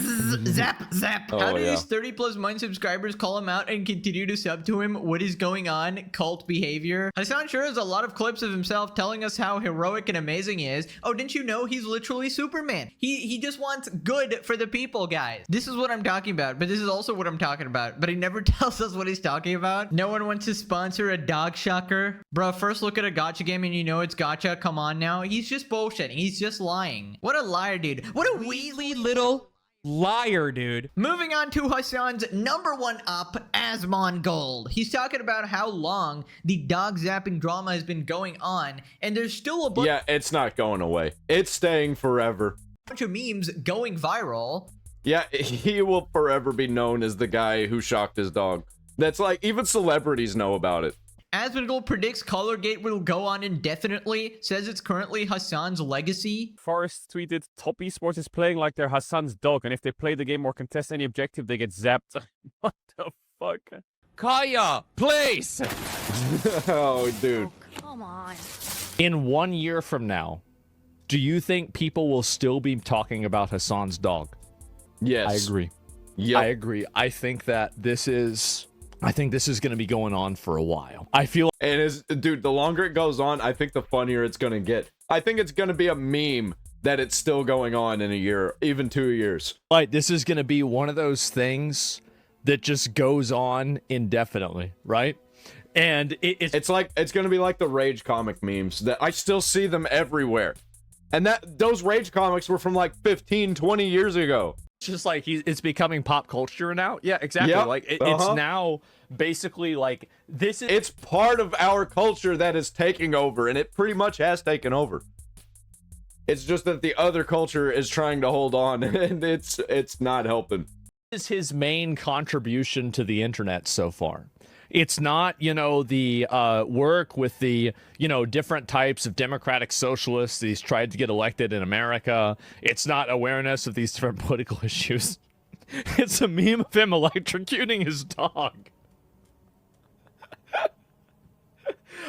zap. How do these 30+ month subscribers call him out and continue to sub to him? What is going on? Cult behavior. Hasan sure has a lot of clips of himself telling us how heroic and amazing he is. Oh, didn't you know he's literally Superman? He just wants good for the people, guys. This is what I'm talking about, but this is also what I'm talking about. But he never tells us what he's talking about. No one wants to sponsor a dog shocker. Bro, first look at a gacha game and you know it's gacha. Come on now. He's just bullshitting. He's just lying. What a liar, dude. What a wheezy little liar, dude. Moving on to Hasan's number 1 up, Asmon Gold. He's talking about how long the dog zapping drama has been going on, and there's still a bunch. Yeah, it's not going away. It's staying forever. Of memes going viral. Yeah, he will forever be known as the guy who shocked his dog. That's like, even celebrities know about it. Asmongold predicts Colorgate will go on indefinitely, says it's currently Hasan's legacy. Forrest tweeted, top esports is playing like they're Hasan's dog, and if they play the game or contest any objective, they get zapped. What the fuck? Kaya, please! Oh, dude. Oh, come on. In 1 year from now, do you think people will still be talking about Hasan's dog? Yes. I agree. Yep. I agree. I think this is going to be going on for a while. I feel. And dude, the longer it goes on, I think the funnier it's going to get. I think it's going to be a meme that it's still going on in a year, even 2 years. Like, this is going to be one of those things that just goes on indefinitely, right? And it's like, it's going to be like the Rage comic memes that I still see them everywhere. And those Rage comics were from like 15, 20 years ago. just like it's becoming pop culture now. Yeah, exactly. Yep. Like it's now basically like this is. It's part of our culture that is taking over, and it pretty much has taken over. It's just that the other culture is trying to hold on, and it's not helping. is his main contribution to the internet so far. It's not, you know, the work with the, you know, different types of democratic socialists that he's tried to get elected in America. It's not awareness of these different political issues. It's a meme of him electrocuting his dog.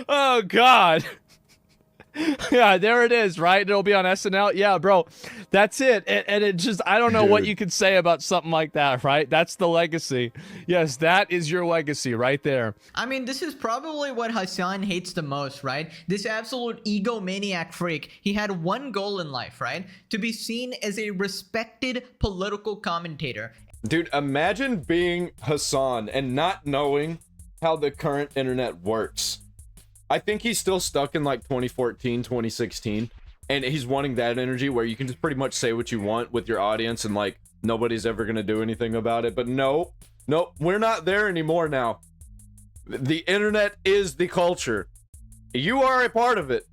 Oh, God. Yeah, there it is, right? It'll be on SNL. Yeah, bro, that's it. And it just, I don't know what you could say about something like that, right? That's the legacy. Yes, that is your legacy right there. I mean, this is probably what Hasan hates the most, right? This absolute egomaniac freak. He had one goal in life, right? To be seen as a respected political commentator. Dude, imagine being Hasan and not knowing how the current internet works. I think he's still stuck in like 2014, 2016, and he's wanting that energy where you can just pretty much say what you want with your audience and like nobody's ever gonna do anything about it. But no, we're not there anymore now. The internet is the culture. You are a part of it.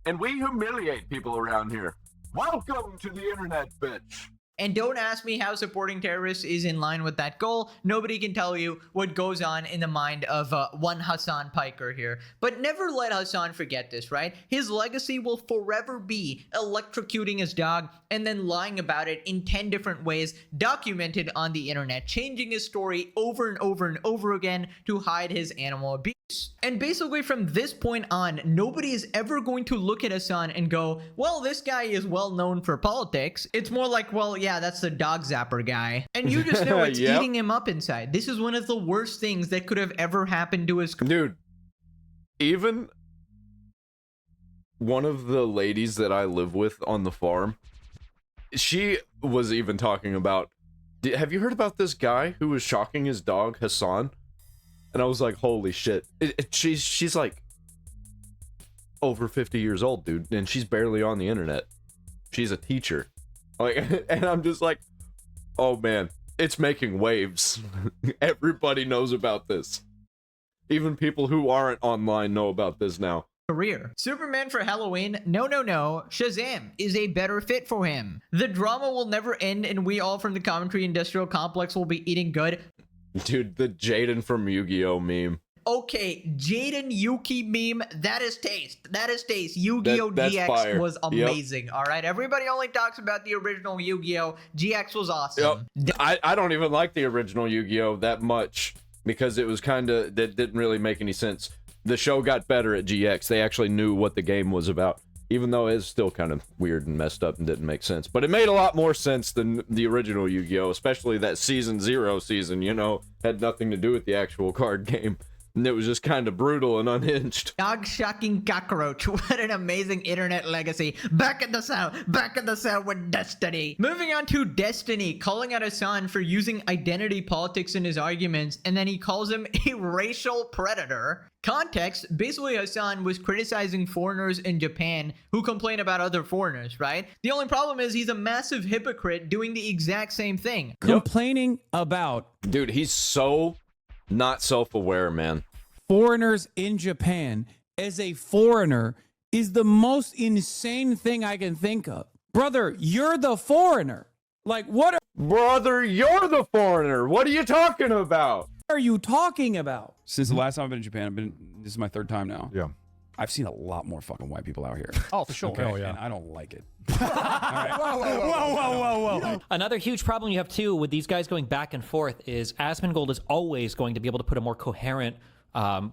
And we humiliate people around here. Welcome to the internet, bitch. And don't ask me how supporting terrorists is in line with that goal. Nobody can tell you what goes on in the mind of one Hasan Piker here. But never let Hasan forget this, right? His legacy will forever be electrocuting his dog and then lying about it in 10 different ways, documented on the internet, changing his story over and over and over again to hide his animal abuse. And basically from this point on, nobody is ever going to look at Hasan and go, well, this guy is well known for politics. It's more like, well, yeah, that's the dog zapper guy. And you just know it's eating him up inside. This is one of the worst things that could have ever happened to his... Dude, even one of the ladies that I live with on the farm, she was even talking about, have you heard about this guy who was shocking his dog, Hasan? And I was like, holy shit. She's like over 50 years old, dude, and she's barely on the internet. She's a teacher. Like, and I'm just like, oh man, it's making waves. Everybody knows about this. Even people who aren't online know about this now. Career. Superman for Halloween? No. Shazam is a better fit for him. The drama will never end, and we all from the commentary industrial complex will be eating good. Dude, the Jaden from Yu-Gi-Oh meme. Okay, Jaden Yuki meme, that is taste. That is taste. Yu-Gi-Oh! GX fire. was amazing, all right? Everybody only talks about the original Yu-Gi-Oh! GX was awesome. Yep. I don't even like the original Yu-Gi-Oh! That much because it was kind of, that didn't really make any sense. The show got better at GX. They actually knew what the game was about, even though it's still kind of weird and messed up and didn't make sense. But it made a lot more sense than the original Yu-Gi-Oh! Especially that Season 0 season, you know, had nothing to do with the actual card game. And it was just kind of brutal and unhinged. Dog shocking cockroach. What an amazing internet legacy. Back in the cell with Destiny. Moving on to Destiny, calling out Hasan for using identity politics in his arguments, and then he calls him a racial predator. Context, basically Hasan was criticizing foreigners in Japan who complain about other foreigners, right? The only problem is he's a massive hypocrite doing the exact same thing. Complaining about... Dude, he's so not self-aware, man. Foreigners in Japan as a foreigner is the most insane thing I can think of. Brother, you're the foreigner. Like, what Brother, you're the foreigner. What are you talking about? are you talking about? Since the last time I've been in Japan, this is my third time now. Yeah. I've seen a lot more fucking white people out here. Oh, for sure. Okay? Oh, yeah. And I don't like it. Whoa. Another huge problem you have too with these guys going back and forth is Asmongold is always going to be able to put a more coherent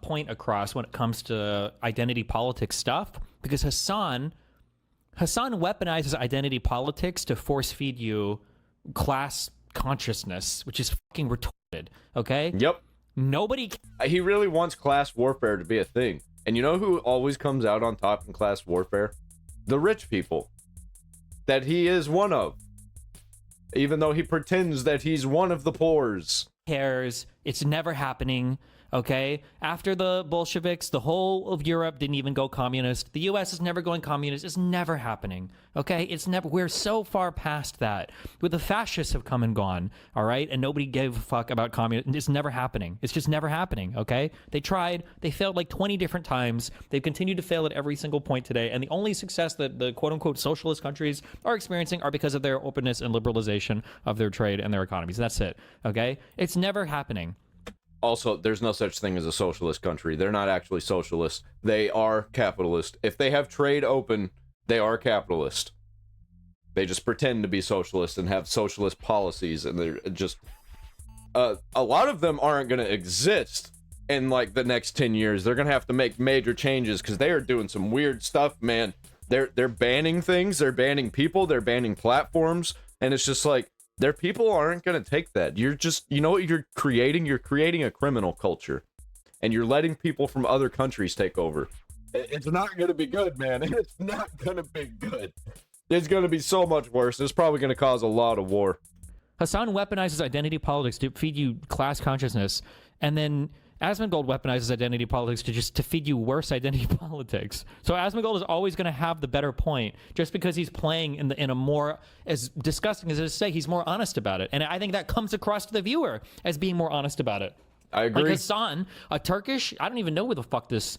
point across when it comes to identity politics stuff, because Hasan weaponizes identity politics to force feed you class consciousness, which is fucking retarded. Okay. Yep. Nobody. He really wants class warfare to be a thing. And you know who always comes out on top in class warfare? The rich people. That he is one of. Even though he pretends that he's one of the poors. Cares. It's never happening. Okay, after the Bolsheviks, the whole of Europe didn't even go communist. The U.S. is never going communist. It's never happening. Okay, it's never. We're so far past that. With the fascists have come and gone. All right, and nobody gave a fuck about communism. It's never happening. It's just never happening. Okay, they tried. They failed like 20 different times. They've continued to fail at every single point today. And the only success that the quote unquote socialist countries are experiencing are because of their openness and liberalization of their trade and their economies. That's it. Okay, it's never happening. Also, there's no such thing as a socialist country. They're not actually socialist. They are capitalist. If they have trade open, they are capitalist. They just pretend to be socialist and have socialist policies, and they're just... a lot of them aren't going to exist in, like, the next 10 years. They're going to have to make major changes, because they are doing some weird stuff, man. They're banning things, they're banning people, they're banning platforms, and it's just like... Their people aren't going to take that. You're just, you know what you're creating? You're creating a criminal culture. And you're letting people from other countries take over. It's not going to be good, man. It's not going to be good. It's going to be so much worse. It's probably going to cause a lot of war. Hasan weaponizes identity politics to feed you class consciousness. And then Asmongold weaponizes identity politics to feed you worse identity politics. So Asmongold is always going to have the better point, just because he's playing in a more, as disgusting as it is to say, he's more honest about it. And I think that comes across to the viewer as being more honest about it. I agree. Like Hasan, a Turkish, I don't even know where the fuck this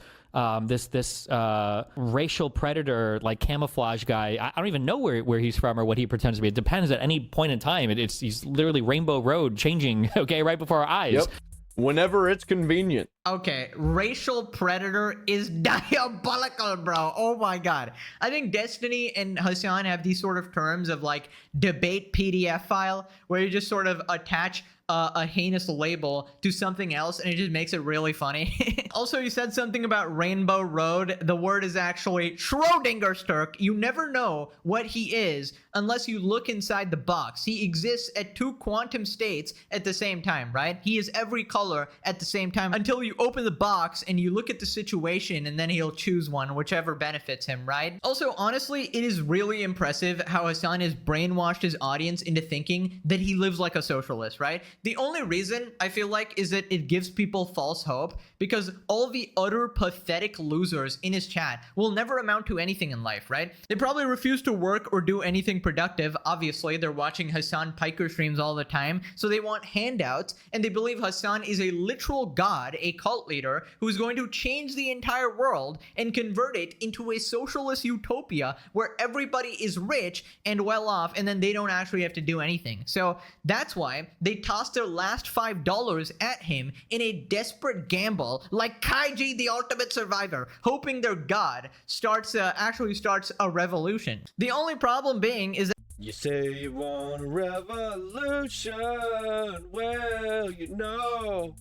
racial predator, like camouflage guy, I don't even know where he's from or what he pretends to be. It depends at any point in time. He's literally Rainbow Road changing, okay, right before our eyes. Yep. Whenever it's convenient. Okay, racial predator is diabolical, bro. Oh my god. I think Destiny and Hasan have these sort of terms of like debate PDF file where you just sort of attach a heinous label to something else and it just makes it really funny. Also, you said something about Rainbow Road. The word is actually Schrodinger's Turk. You never know what he is unless you look inside the box. He exists at 2 quantum states at the same time, right? He is every color at the same time until you open the box and you look at the situation and then he'll choose one, whichever benefits him, right? Also, honestly, it is really impressive how Hasan has brainwashed his audience into thinking that he lives like a socialist, right? The only reason I feel like is that it gives people false hope because all the utter pathetic losers in his chat will never amount to anything in life, right? They probably refuse to work or do anything productive. Obviously, they're watching Hasan Piker streams all the time, so they want handouts, and they believe Hasan is a literal god, a cult leader, who's going to change the entire world and convert it into a socialist utopia where everybody is rich and well off, and then they don't actually have to do anything. So that's why they tossed their last $5 at him in a desperate gamble, like Kaiji the Ultimate Survivor, hoping their god actually starts a revolution. The only problem being is that you say you want a revolution, well, you know,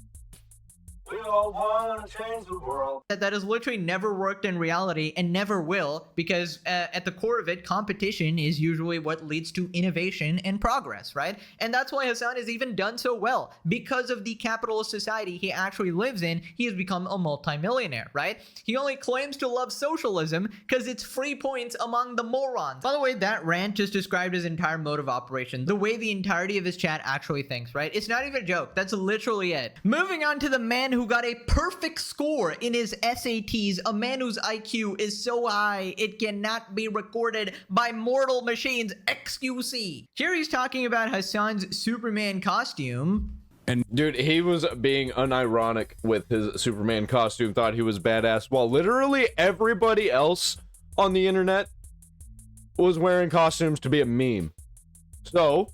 we all want to change the world. That has literally never worked in reality and never will, because at the core of it, competition is usually what leads to innovation and progress, right? And that's why Hasan has even done so well. Because of the capitalist society he actually lives in, he has become a multimillionaire, right? He only claims to love socialism because it's free points among the morons. By the way, that rant just described his entire mode of operation, the way the entirety of his chat actually thinks, right? It's not even a joke. That's literally it. Moving on to the man who got a perfect score in his SATs, a man whose IQ is so high it cannot be recorded by mortal machines, XQC. Here he's talking about Hasan's Superman costume. And dude, he was being unironic with his Superman costume, thought he was badass, while literally everybody else on the internet was wearing costumes to be a meme. So,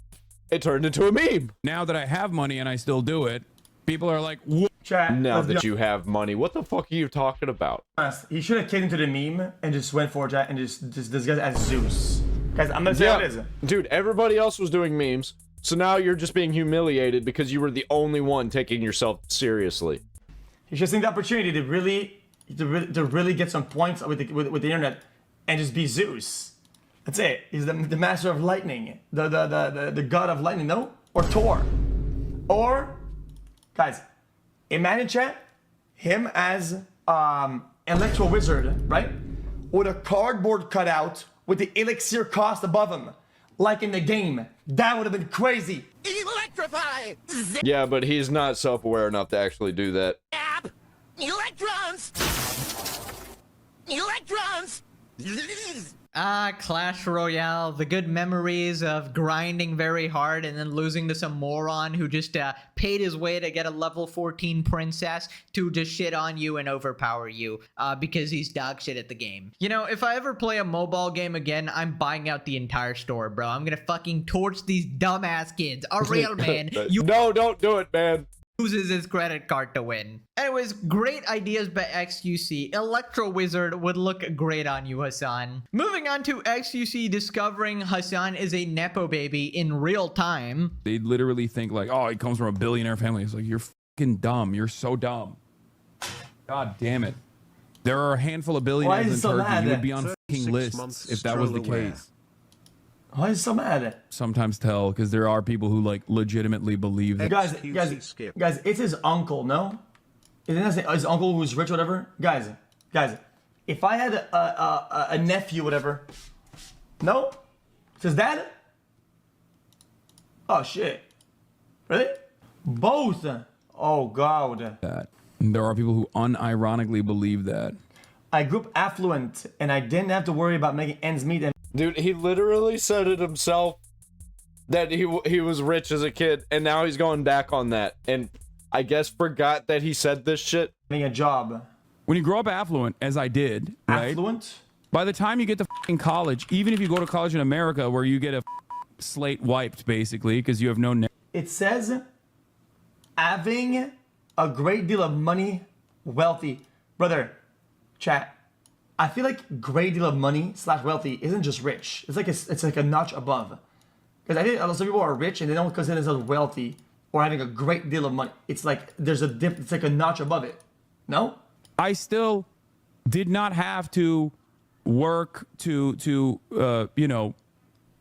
it turned into a meme. Now that I have money and I still do it, people are like, chat. Now that you have money, what the fuck are you talking about? He should have kicked into the meme and just went for chat and just disguised as Zeus. Guys, I'm gonna say what it is. Dude, everybody else was doing memes, so now you're just being humiliated because you were the only one taking yourself seriously. He should take the opportunity to really get some points with the internet and just be Zeus. That's it. He's the master of lightning, the god of lightning, no? Or Thor, or guys. Imagine chat, him as electro wizard, right? With a cardboard cutout with the elixir cost above him, like in the game. That would have been crazy. Electrify! Yeah, but he's not self-aware enough to actually do that. Electrons! Electrons! Ah, Clash Royale, the good memories of grinding very hard and then losing to some moron who just paid his way to get a level 14 princess to just shit on you and overpower you because he's dog shit at the game. You know, if I ever play a mobile game again, I'm buying out the entire store, bro. I'm gonna fucking torch these dumbass kids. A real man. No, don't do it, man. Uses his credit card to win. Anyways, great ideas by XUC. Electro Wizard would look great on you, Hasan. Moving on to XUC discovering Hasan is a Nepo baby in real time. They literally think like, oh, he comes from a billionaire family. It's like, you're fucking dumb. You're so dumb. God damn it. There are a handful of billionaires in Turkey. You would be on fucking lists if that was the case. Why is he so mad at it? Sometimes tell, because there are people who like legitimately believe that. Guys, it's his uncle, no? Isn't that his uncle who's rich, whatever? Guys, if I had a nephew, whatever, no? It's his dad? Oh shit! Really? Both? Oh god. That. And there are people who unironically believe that. I grew up affluent, and I didn't have to worry about making ends meet. And dude, he literally said it himself that he was rich as a kid, and now he's going back on that, and I guess forgot that he said this shit. Getting a job. When you grow up affluent, as I did, right? Affluent? By the time you get to fucking college, even if you go to college in America where you get a slate wiped, basically, because you have no... It says, having a great deal of money, wealthy. Brother, chat, I feel like great deal of money / wealthy isn't just rich. It's like a notch above. Because I think some people are rich and they don't consider themselves wealthy or having a great deal of money. It's like there's a dip. It's like a notch above it. No? I still did not have to work to you know,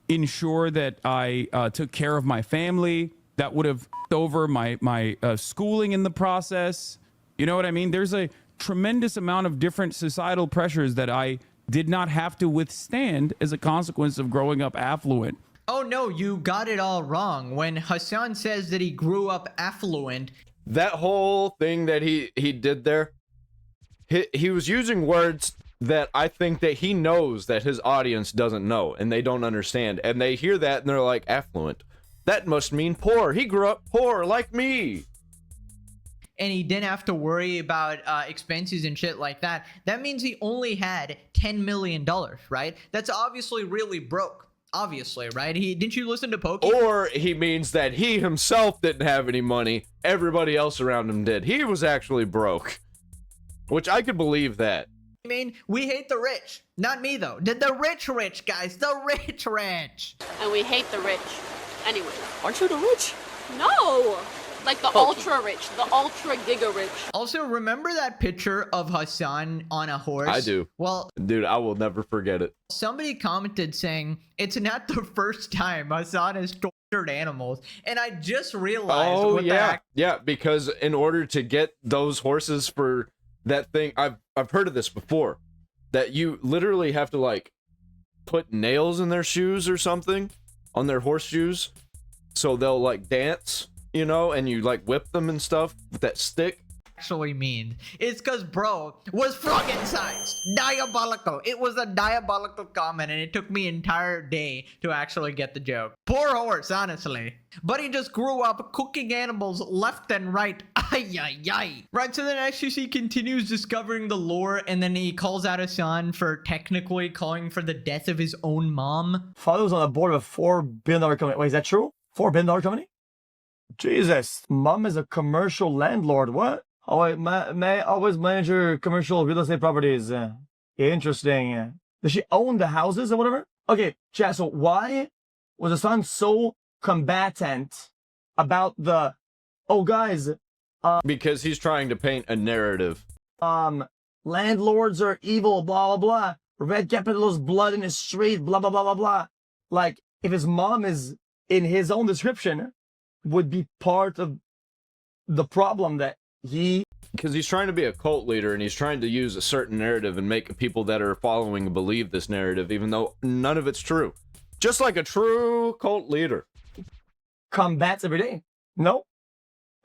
ensure that I took care of my family. That would have f***ed over my schooling in the process. You know what I mean? There's a tremendous amount of different societal pressures that I did not have to withstand as a consequence of growing up affluent. Oh no, you got it all wrong. When Hasan says that he grew up affluent, that whole thing that he did there, he was using words that I think that he knows that his audience doesn't know and they don't understand, and they hear that and they're like, affluent, that must mean poor. He grew up poor like me. And he didn't have to worry about expenses and shit like that. That means he only had $10 million, right? That's obviously really broke. Obviously, right? Didn't you listen to Pokey? Or he means that he himself didn't have any money. Everybody else around him did. He was actually broke. Which I could believe that. I mean, we hate the rich. Not me, though. The rich, guys. The rich. And we hate the rich. Anyway. Aren't you the rich? No! Like the ultra rich, the ultra giga rich. Also, remember that picture of Hasan on a horse? I do. Well, dude, I will never forget it. Somebody commented saying, it's not the first time Hasan has tortured animals. And I just realized what the heck. Yeah, because in order to get those horses for that thing, I've heard of this before. That you literally have to like put nails in their shoes or something, on their horseshoes, so they'll like dance. You know, and you like whip them and stuff with that stick. Actually mean it's because bro was fucking sized diabolical. It was a diabolical comment and it took me an entire day to actually get the joke. Poor horse, honestly. But he just grew up cooking animals left and right. Ay, ay, ay. Right, so then XQC continues discovering the lore, and then he calls out Hasan for technically calling for the death of his own mom. Folly was on the board of a $4 billion company. Wait, is that true? $4 billion company? Jesus, mom is a commercial landlord. What? Oh, wait, may always manage your commercial real estate properties. Interesting. Does she own the houses or whatever? Okay, chat. So why was Hasan so combatant about the? Oh, guys. Because he's trying to paint a narrative. Landlords are evil. Blah blah blah. Red capitalist blood in the street. Blah blah blah blah blah. Like if his mom is in his own description, would be part of the problem that because he's trying to be a cult leader and he's trying to use a certain narrative and make people that are following believe this narrative, even though none of it's true. Just like a true cult leader. Combats every day. No.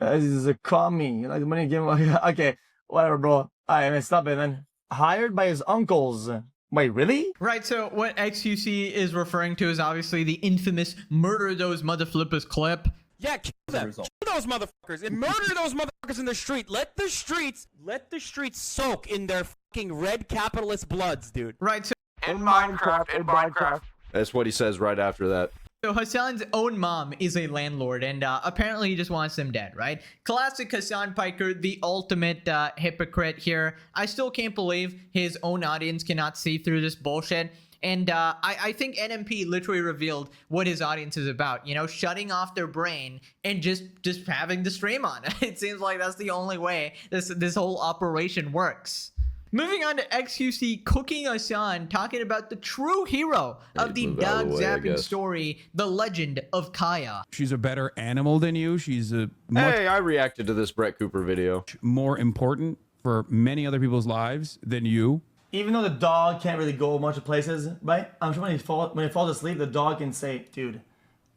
This is a commie. Like the money game. Okay. Whatever, bro. I mean, stop it, man. Hired by his uncles. Wait, really? Right, so what XQC is referring to is obviously the infamous murder those motherflippers clip. Yeah, kill them. Kill those motherfuckers and murder those motherfuckers in the street. Let the streets soak in their fucking red capitalist bloods, dude. Right, so In Minecraft. That's what he says right after that. So Hasan's own mom is a landlord, and apparently he just wants them dead, right? Classic Hasan Piker, the ultimate hypocrite here. I still can't believe his own audience cannot see through this bullshit. And I think NMP literally revealed what his audience is about. You know, shutting off their brain and just having the stream on. It seems like that's the only way this whole operation works. Moving on to XQC cooking Hasan, talking about the true hero of the dog zapping story, the legend of Kaya. She's a better animal than you. She's a Hey, I reacted to this Brett Cooper video. More important for many other people's lives than you. Even though the dog can't really go a bunch of places, right? I'm sure when he falls asleep, the dog can say, dude,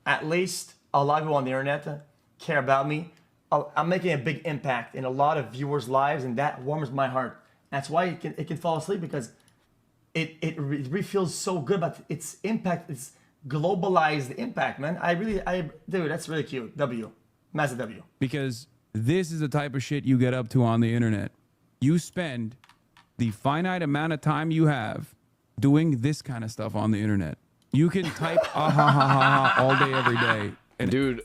at least a lot of people on the internet care about me. I'm making a big impact in a lot of viewers' lives, and that warms my heart. That's why it can fall asleep, because it really feels so good about its impact. It's globalized impact, man. Dude, that's really cute. W. Massive W. Because this is the type of shit you get up to on the internet. You spend the finite amount of time you have doing this kind of stuff on the internet. You can type ah ha ha ha ha all day, every day. And dude,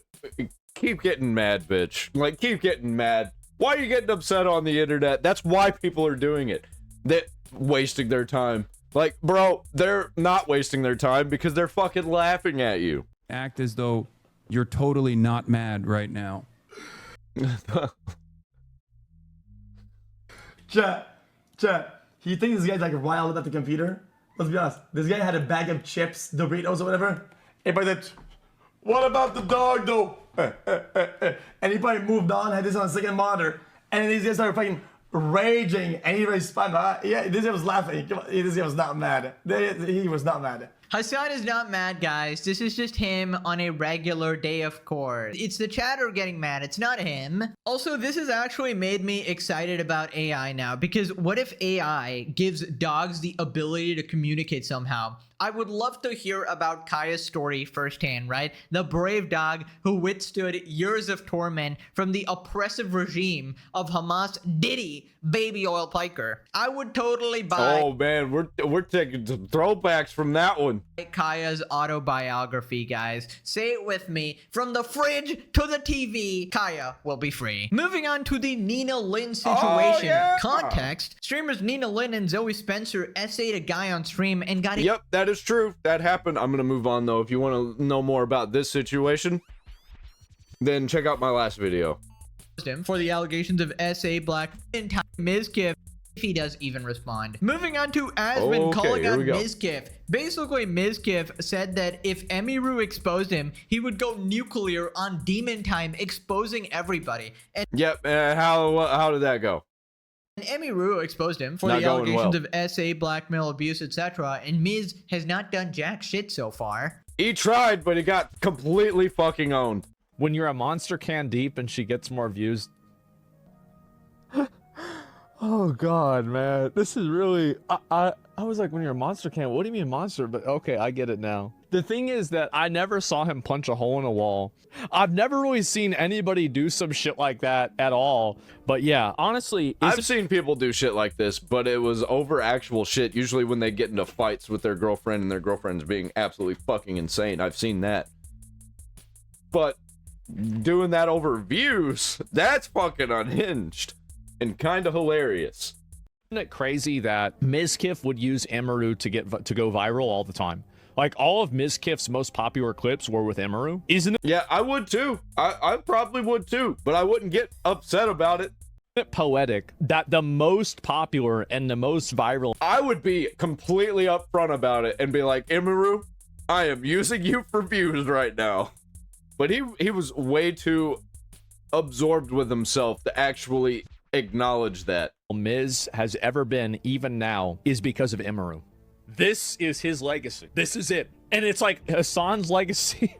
keep getting mad, bitch. Like, keep getting mad. Why are you getting upset on the internet? That's why people are doing it. They're wasting their time. Like, bro, they're not wasting their time because they're fucking laughing at you. Act as though you're totally not mad right now. Chat. You think this guy's like wild at the computer? Let's be honest. This guy had a bag of chips, Doritos or whatever. Everybody said, what about the dog though? And he probably moved on, had this on a second monitor, and then these guys started fucking raging, and he responded. Yeah, this guy was laughing. This guy was not mad. He was not mad. Hasan is not mad, guys. This is just him on a regular day, of course. It's the chatter getting mad. It's not him. Also, this has actually made me excited about AI now, because what if AI gives dogs the ability to communicate somehow? I would love to hear about Kaya's story firsthand, right? The brave dog who withstood years of torment from the oppressive regime of Hamas Diddy Baby Oil Piker. I would totally buy... Oh man, we're taking some throwbacks from that one. Kaya's autobiography, guys. Say it with me. From the fridge to the TV, Kaya will be free. Moving on to the Nina Lynn situation. Context. Streamers Nina Lynn and Zoe Spencer essayed a guy on stream and got... Yep, that is true. That happened. I'm gonna move on though. If you want to know more about this situation, then check out my last video. For the allegations of SA Black and Mizkif, if he does even respond. Moving on to Asmon calling out Mizkif. Basically, Mizkif said that if Emiru exposed him, he would go nuclear on Demon Time, exposing everybody. And yep, how did that go? And Emiru exposed him for the allegations of SA, blackmail, abuse, etc. And Miz has not done jack shit so far. He tried, but he got completely fucking owned. When you're a monster can deep and she gets more views. Oh god, man, this is really I was like, when you're a monster can, what do you mean monster? But okay, I get it now. The thing is that I never saw him punch a hole in a wall. I've never really seen anybody do some shit like that at all. But yeah, honestly, I've seen people do shit like this, but it was over actual shit. Usually when they get into fights with their girlfriend and their girlfriend's being absolutely fucking insane. I've seen that. But doing that over views, that's fucking unhinged and kind of hilarious. Isn't it crazy that Mizkif would use Emiru to go viral all the time? Like, all of Mizkif's most popular clips were with Emiru, isn't it? Yeah, I would too. I probably would too, but I wouldn't get upset about it. Isn't it poetic that the most popular and the most viral... I would be completely upfront about it and be like, Emiru, I am using you for views right now. But he was way too absorbed with himself to actually acknowledge that. Miz has ever been, even now, is because of Emiru. This is his legacy. This is it. And it's like Hasan's legacy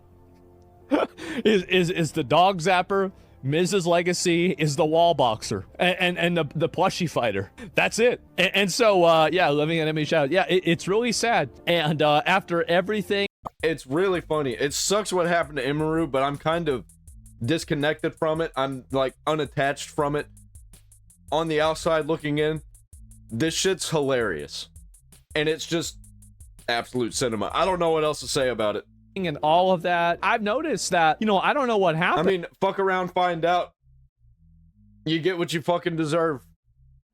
is the dog zapper, Miz's legacy is the wall boxer and the plushie fighter. That's it. And so, yeah, living in enemy shadow. Yeah, it's really sad. And after everything, it's really funny. It sucks what happened to Imaru, but I'm kind of disconnected from it. I'm like unattached from it. On the outside looking in, this shit's hilarious. And it's just absolute cinema. I don't know what else to say about it. And all of that, I've noticed that, you know, I don't know what happened. I mean, fuck around, find out. You get what you fucking deserve.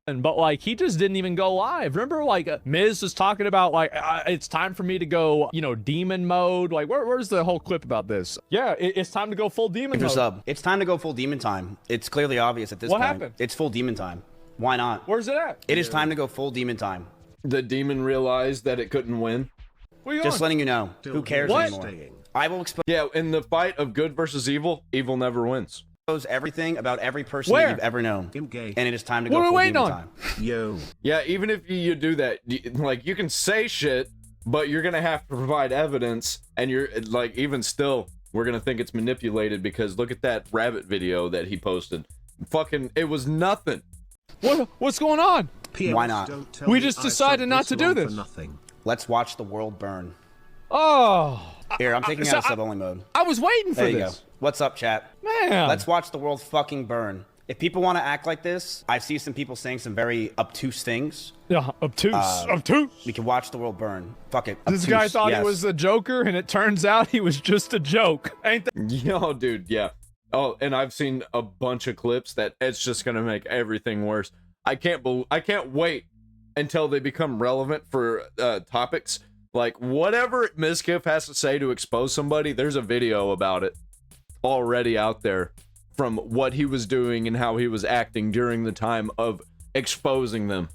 But like, he just didn't even go live. Remember, like, Miz was talking about like, it's time for me to go, you know, demon mode. Like, where's the whole clip about this? Yeah, it's time to go full demon mode. Sub. It's time to go full demon time. It's clearly obvious at this point. What happened? It's full demon time. Why not? Where's it at? It is time to go full demon time. The demon realized that it couldn't win. Just letting you know. Who cares anymore? I will expose. Yeah, in the fight of good versus evil, evil never wins. Everything about every person that you've ever known. And it is time to go full demon time. Yo. Yeah, even if you do that, like, you can say shit, but you're gonna have to provide evidence, and you're like, even still, we're gonna think it's manipulated because look at that rabbit video that he posted. Fucking, it was nothing. What's going on? Why not? We just decided not to do this. Let's watch the world burn. Oh. Here, I'm taking out of sub-only mode. I was waiting for this. There you this. go. What's up, chat? Man. Let's watch the world fucking burn. If people want to act like this, I see some people saying some very obtuse things. Yeah, obtuse. We can watch the world burn. Fuck it. This guy thought he was the Joker, and it turns out he was just a joke. Ain't that? Yo, dude, yeah. Oh, and I've seen a bunch of clips that it's just gonna make everything worse. I can't wait until they become relevant for topics. Like, whatever Mizkif has to say to expose somebody, there's a video about it already out there from what he was doing and how he was acting during the time of exposing them.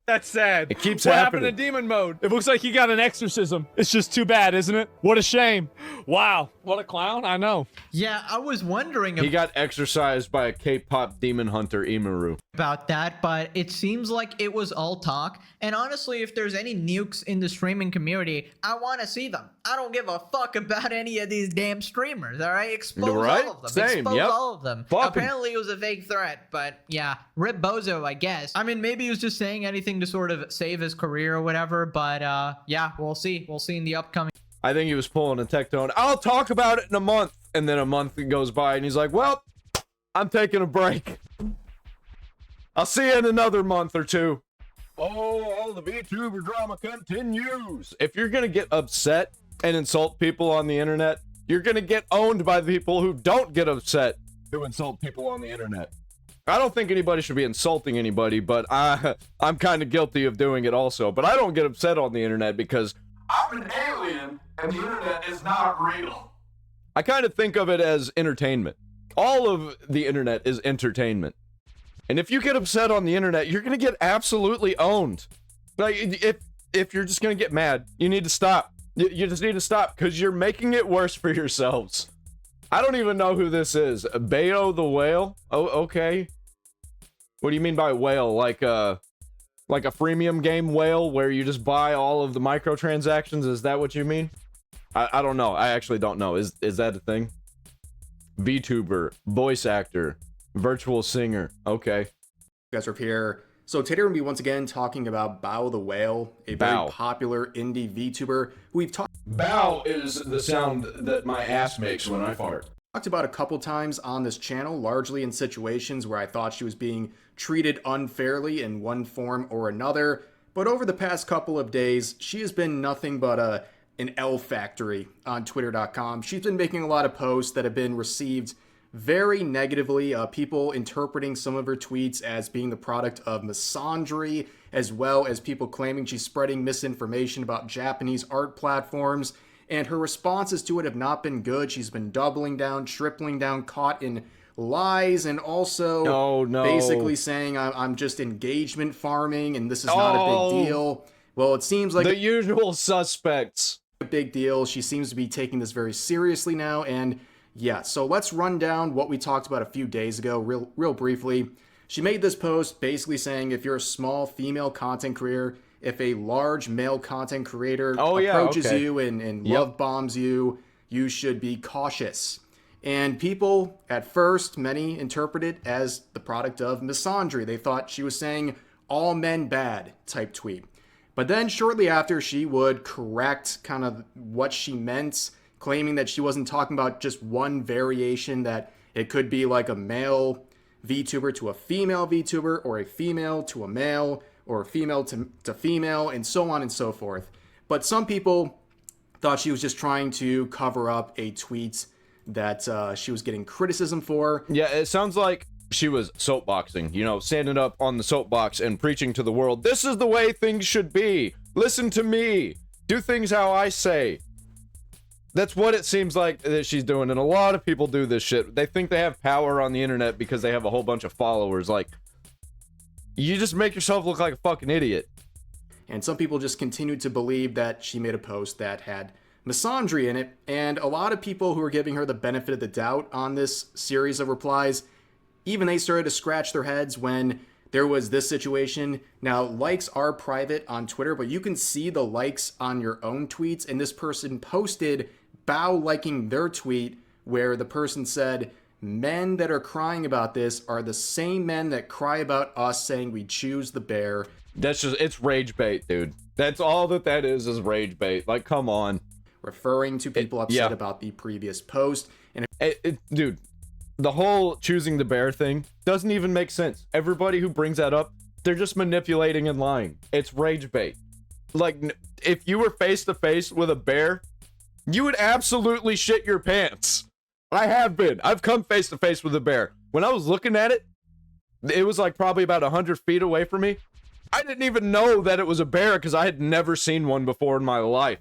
That's sad. It keeps what happening. Happened to demon mode? It looks like he got an exorcism. It's just too bad, isn't it? What a shame. Wow. What a clown. I know. Yeah, I was wondering He got exorcised by a K-pop demon hunter, Imaru. about that, but it seems like it was all talk. And honestly, if there's any nukes in the streaming community, I want to see them. I don't give a fuck about any of these damn streamers, all right? Expose all of them. Same. Expose Yep. all of them. Apparently it was a fake threat, but yeah, rip Bozo, I guess. I mean, maybe he was just saying anything to sort of save his career or whatever, but yeah, we'll see. We'll see in the upcoming. I think he was pulling a Tectone. I'll talk about it in a month. And then a month goes by and he's like, well, I'm taking a break. I'll see you in another month or two. Oh, all the VTuber drama continues. If you're going to get upset and insult people on the internet, you're going to get owned by the people who don't get upset who insult people on the internet. I don't think anybody should be insulting anybody, but I'm kind of guilty of doing it also. But I don't get upset on the internet because I'm an alien and the internet is not real. I kind of think of it as entertainment. All of the internet is entertainment. And if you get upset on the internet, you're going to get absolutely owned. Like, if you're just going to get mad, you need to stop. You just need to stop because you're making it worse for yourselves. I don't even know who this is. Bayo the whale? Oh, okay. What do you mean by whale? Like a freemium game whale where you just buy all of the microtransactions? Is that what you mean? I don't know. I actually don't know. Is that a thing? VTuber, voice actor, virtual singer. Okay. You guys are up here. So today we're going to be once again talking about Bao the Whale, a very popular indie VTuber who we've talked. Bao is the sound that my ass makes when I fart. Talked about a couple times on this channel, largely in situations where I thought she was being treated unfairly in one form or another. But over the past couple of days, she has been nothing but an L factory on Twitter.com. She's been making a lot of posts that have been received very negatively. People interpreting some of her tweets as being the product of misandry, as well as people claiming she's spreading misinformation about Japanese art platforms. And her responses to it have not been good. She's been doubling down, tripling down, caught in lies, and also basically saying I'm just engagement farming and this is not a big deal. Well, it seems like the usual suspects. A big deal. She seems to be taking this very seriously now, and yeah, so let's run down what we talked about a few days ago real briefly. She made this post basically saying if you're a small female content creator, if a large male content creator approaches you and love bombs you, you should be cautious. And people, at first, many interpret it as the product of misandry. They thought she was saying all men bad type tweet. But then shortly after, she would correct kind of what she meant, claiming that she wasn't talking about just one variation, that it could be like a male VTuber to a female VTuber, or a female to a male, or a female to female, and so on and so forth. But some people thought she was just trying to cover up a tweet that she was getting criticism for. Yeah, it sounds like she was soapboxing, you know, standing up on the soapbox and preaching to the world, this is the way things should be. Listen to me. Do things how I say. That's what it seems like that she's doing, and a lot of people do this shit. They think they have power on the internet because they have a whole bunch of followers. Like, you just make yourself look like a fucking idiot. And some people just continued to believe that she made a post that had misandry in it, and a lot of people who were giving her the benefit of the doubt on this series of replies, even they started to scratch their heads when there was this situation. Now, likes are private on Twitter, but you can see the likes on your own tweets, and this person posted bow liking their tweet where the person said, men that are crying about this are the same men that cry about us saying we choose the bear. That's just, it's rage bait, dude. That's all that is rage bait. Like, come on. Referring to people upset about the previous post. And dude, the whole choosing the bear thing doesn't even make sense. Everybody who brings that up, they're just manipulating and lying. It's rage bait. Like, if you were face to face with a bear, you would absolutely shit your pants. I have been. I've come face to face with a bear. When I was looking at it, it was like probably about 100 feet away from me. I didn't even know that it was a bear because I had never seen one before in my life.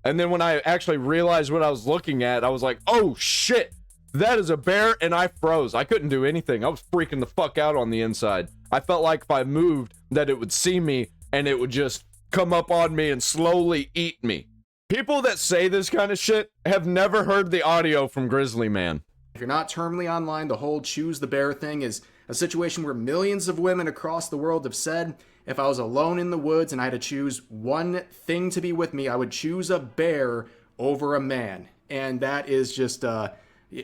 And then when I actually realized what I was looking at, I was like, oh shit, that is a bear, and I froze. I couldn't do anything. I was freaking the fuck out on the inside. I felt like if I moved, that it would see me and it would just come up on me and slowly eat me. People that say this kind of shit have never heard the audio from Grizzly Man. If you're not terminally online, the whole choose the bear thing is a situation where millions of women across the world have said, if I was alone in the woods and I had to choose one thing to be with me, I would choose a bear over a man. And that is just a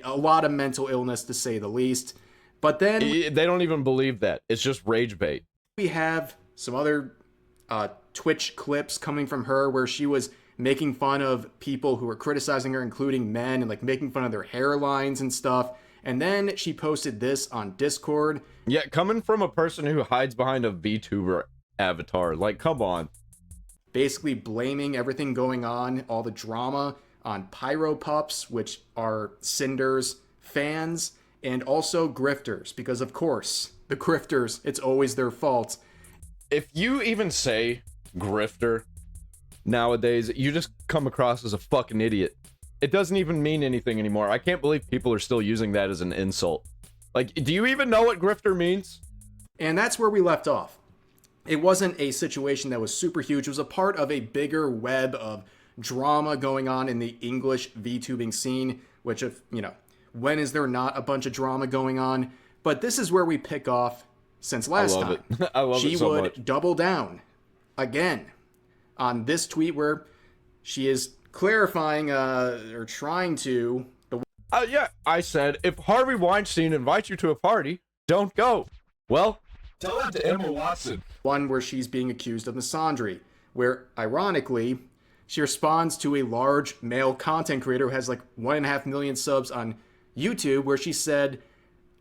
lot of mental illness, to say the least. But then they don't even believe that. It's just rage bait. We have some other Twitch clips coming from her where she was making fun of people who were criticizing her, including men, and like making fun of their hairlines and stuff. And then she posted this on Discord. Yeah, coming from a person who hides behind a VTuber avatar. Like, come on. Basically blaming everything going on, all the drama, on Pyro Pups, which are Cinder's fans, and also grifters. Because, of course, the grifters, it's always their fault. If you even say grifter nowadays, you just come across as a fucking idiot. It doesn't even mean anything anymore. I can't believe people are still using that as an insult. Like, do you even know what grifter means? And that's where we left off. It wasn't a situation that was super huge. It was a part of a bigger web of drama going on in the English VTubing scene, which, if, you know, when is there not a bunch of drama going on? But this is where we pick off since last time. I love she it so would much. double down again on this tweet where she is clarifying or trying to. Yeah, I said, if Harvey Weinstein invites you to a party, don't go. Well, tell that to Emma Watson. One where she's being accused of misandry, where ironically, she responds to a large male content creator who has like 1.5 million subs on YouTube, where she said,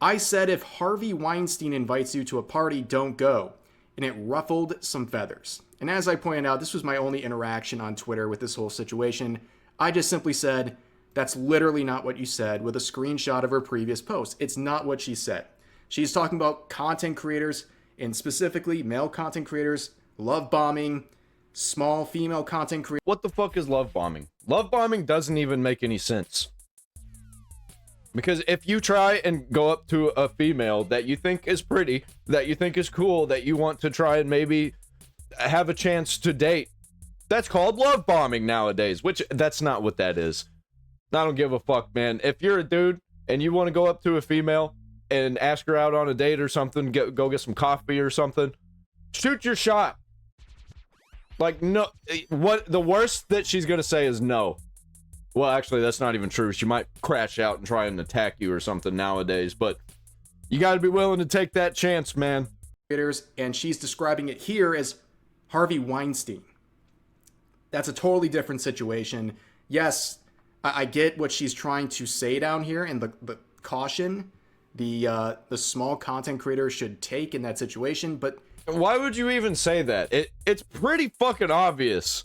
I said if Harvey Weinstein invites you to a party, don't go. And it ruffled some feathers. And as I pointed out, this was my only interaction on Twitter with this whole situation. I just simply said, that's literally not what you said, with a screenshot of her previous post. It's not what she said. She's talking about content creators, and specifically male content creators, love bombing, small female content creators. What the fuck is love bombing? Love bombing doesn't even make any sense. Because if you try and go up to a female that you think is pretty, that you think is cool, that you want to try and maybe have a chance to date, that's called love bombing nowadays, which that's not what that is. I don't give a fuck, man. If you're a dude and you want to go up to a female and ask her out on a date or something, go get some coffee or something, shoot your shot. Like, no, what the worst that she's gonna say is no. Well, actually, that's not even true. She might crash out and try and attack you or something nowadays, but you got to be willing to take that chance, man. And she's describing it here as Harvey Weinstein. That's a totally different situation. Yes, I get what she's trying to say down here and the caution the small content creator should take in that situation, but why would you even say that? It's pretty fucking obvious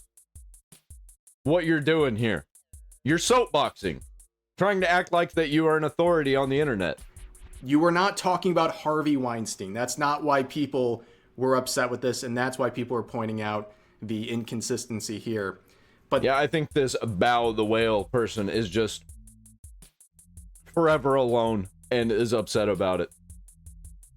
what you're doing here. You're soapboxing, trying to act like that you are an authority on the internet. You were not talking about Harvey Weinstein. That's not why people were upset with this, and that's why people are pointing out the inconsistency here. But yeah, I think this Bow the Whale person is just forever alone and is upset about it.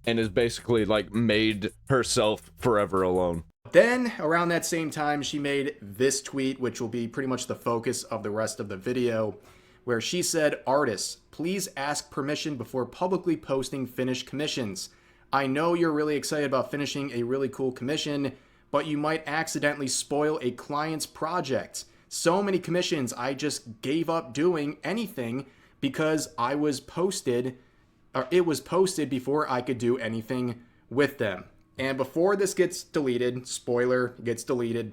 And is basically like made herself forever alone. Then, around that same time, she made this tweet, which will be pretty much the focus of the rest of the video, where she said, "Artists, please ask permission before publicly posting finished commissions. I know you're really excited about finishing a really cool commission, but you might accidentally spoil a client's project. So many commissions I just gave up doing anything because it was posted before I could do anything with them." And before this gets deleted, spoiler, gets deleted,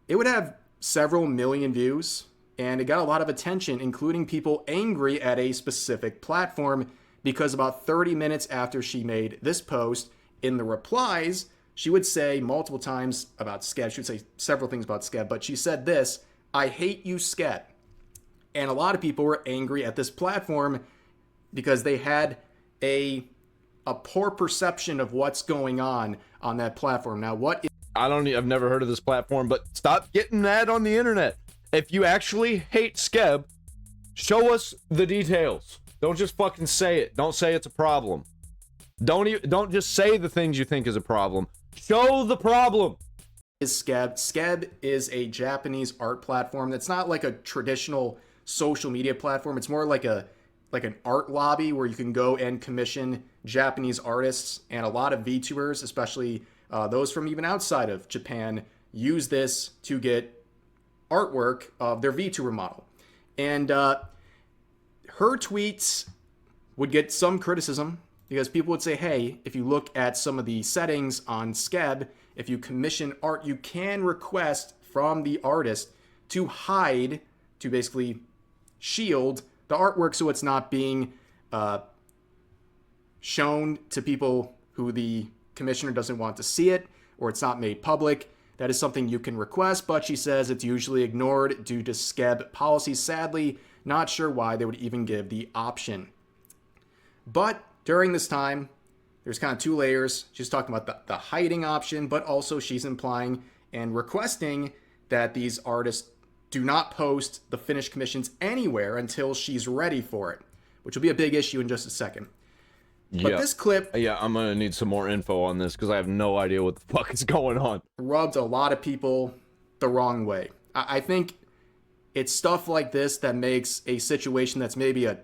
it would have several million views, and it got a lot of attention, including people angry at a specific platform, because about 30 minutes after she made this post, in the replies, she would say multiple times about Skeb. She would say several things about Skeb, but she said this: "I hate you, Skeb." And a lot of people were angry at this platform because they had a poor perception of what's going on that platform. Now, I've never heard of this platform, but stop getting mad on the internet. If you actually hate Skeb, show us the details. Don't just fucking say it. Don't say it's a problem. Don't just say the things you think is a problem. Show the problem. Is Skeb. Skeb is a Japanese art platform that's not like a traditional social media platform. It's more like an art lobby where you can go and commission Japanese artists, and a lot of VTubers, especially those from even outside of Japan, use this to get artwork of their VTuber model. And her tweets would get some criticism because people would say, hey, if you look at some of the settings on Skeb, if you commission art, you can request from the artist to hide, to basically shield the artwork so it's not being shown to people who the commissioner doesn't want to see it, or it's not made public. That is something you can request, but she says it's usually ignored due to Skeb policies. Sadly, not sure why they would even give the option. But during this time, there's kind of two layers. She's talking about the hiding option, but also she's implying and requesting that these artists do not post the finished commissions anywhere until she's ready for it, which will be a big issue in just a second. But this clip... Yeah, I'm going to need some more info on this because I have no idea what the fuck is going on. Rubbed a lot of people the wrong way. I think it's stuff like this that makes a situation that's maybe a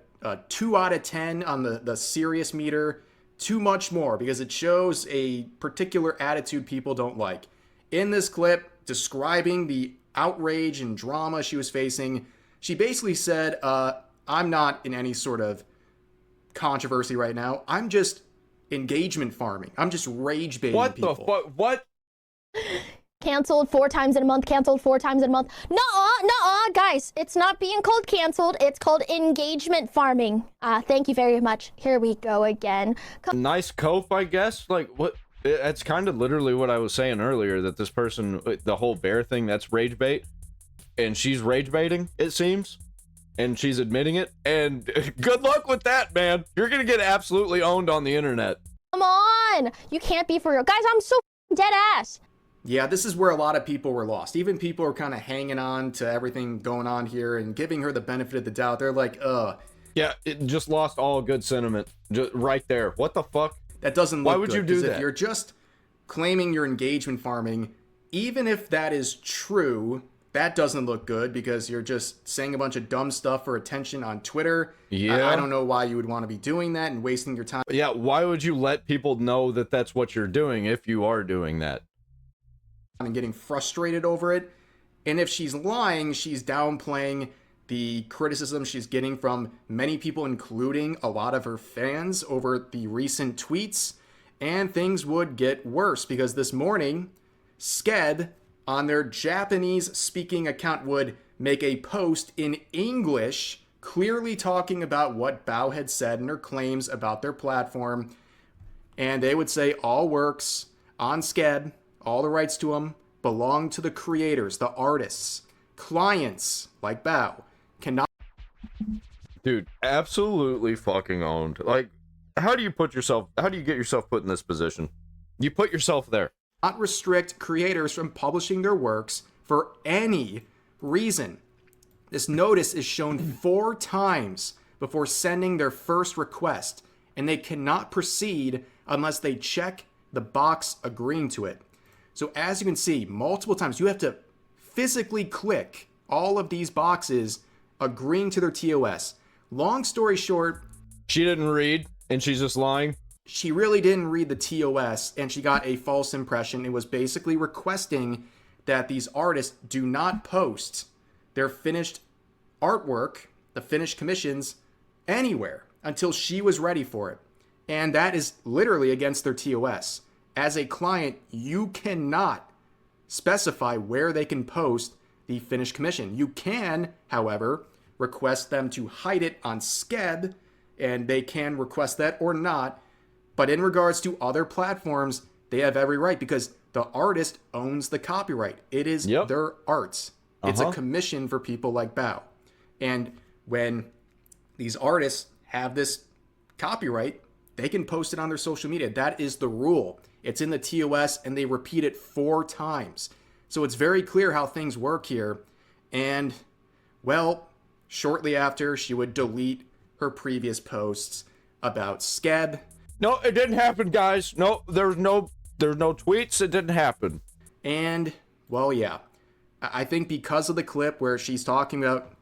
2 out of 10 on the serious meter too much more, because it shows a particular attitude people don't like. In this clip, describing the outrage and drama she was facing, she basically said, I'm not in any sort of controversy right now. I'm just engagement farming. I'm just rage baiting people. What the fuck? What? Canceled 4 times in a month, canceled 4 times in a month. Nuh-uh, guys. It's not being called canceled. It's called engagement farming. Thank you very much. Here we go again. Nice cope, I guess. Like, what? That's kind of literally what I was saying earlier, that this person, the whole bear thing, that's rage bait. And she's rage baiting, it seems. And she's admitting it. And good luck with that, man. You're going to get absolutely owned on the internet. Come on. You can't be for real. Guys, I'm so dead ass. Yeah, this is where a lot of people were lost. Even people are kind of hanging on to everything going on here and giving her the benefit of the doubt. They're like, Yeah, it just lost all good sentiment. Just right there. What the fuck? That doesn't look Why would good, you do 'cause that? If you're just claiming you're engagement farming, even if that is true, that doesn't look good because you're just saying a bunch of dumb stuff for attention on Twitter. Yeah. I don't know why you would want to be doing that and wasting your time. Yeah, why would you let people know that that's what you're doing if you are doing that? And getting frustrated over it. And if she's lying, she's downplaying the criticism she's getting from many people, including a lot of her fans, over the recent tweets. And things would get worse because this morning, Sked on their Japanese-speaking account would make a post in English clearly talking about what Bao had said in her claims about their platform. And they would say all works on Sked, all the rights to them belong to the creators, the artists. Clients, like Bao, cannot... Dude, absolutely fucking owned. Like, how do you get yourself put in this position? You put yourself there. Not restrict creators from publishing their works for any reason. This notice is shown 4 times before sending their first request, and they cannot proceed unless they check the box agreeing to it. So as you can see, multiple times, you have to physically click all of these boxes agreeing to their TOS. Long story short, she didn't read, and she's just lying. She really didn't read the TOS, and she got a false impression. It was basically requesting that these artists do not post their finished artwork, the finished commissions, anywhere until she was ready for it. And that is literally against their TOS. As a client, you cannot specify where they can post the finished commission. You can, however, request them to hide it on Sked, and they can request that or not. But in regards to other platforms, they have every right because the artist owns the copyright. It is their art. It's a commission for people like Bao. And when these artists have this copyright, they can post it on their social media. That is the rule. It's in the TOS, and they repeat it 4 times. So it's very clear how things work here. And, well, shortly after, she would delete her previous posts about Sked. No, it didn't happen, guys. No, there's no tweets. It didn't happen. And, well, yeah. I think because of the clip where she's talking about...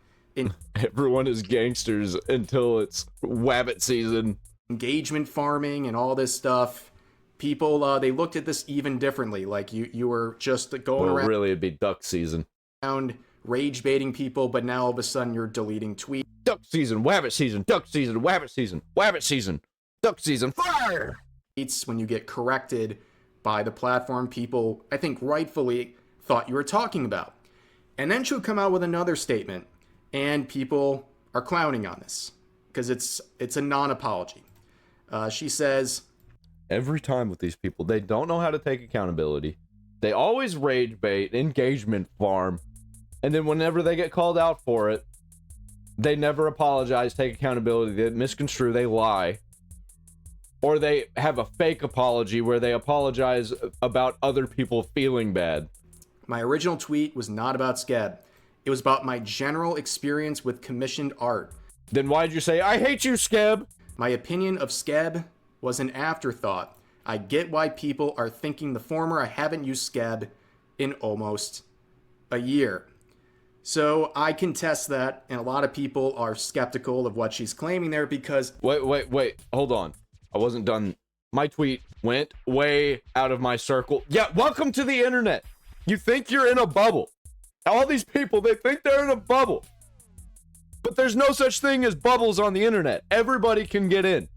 Everyone is gangsters until it's Wabbit season. Engagement farming and all this stuff. People, they looked at this even differently. Like, you were just going around... really, it'd be duck season. Rage baiting people, but now all of a sudden you're deleting tweets. Duck season, Wabbit season, duck season, Wabbit season, Wabbit season, duck season, fire! It's when you get corrected by the platform people, I think rightfully, thought you were talking about. And then she'll come out with another statement, and people are clowning on this because it's a non-apology. She says, every time with these people, they don't know how to take accountability. They always rage bait, engagement farm, and then whenever they get called out for it, they never apologize, take accountability, they misconstrue, they lie. Or they have a fake apology where they apologize about other people feeling bad. My original tweet was not about Sked. It was about my general experience with commissioned art. Then why'd you say, I hate you, Skeb? My opinion of Sked was an afterthought. I get why people are thinking the former. I haven't used Sked in almost a year. So I contest that, and a lot of people are skeptical of what she's claiming there because... Wait, hold on. I wasn't done. My tweet went way out of my circle. Yeah, welcome to the internet. You think you're in a bubble. All these people, they think they're in a bubble. But there's no such thing as bubbles on the internet. Everybody can get in.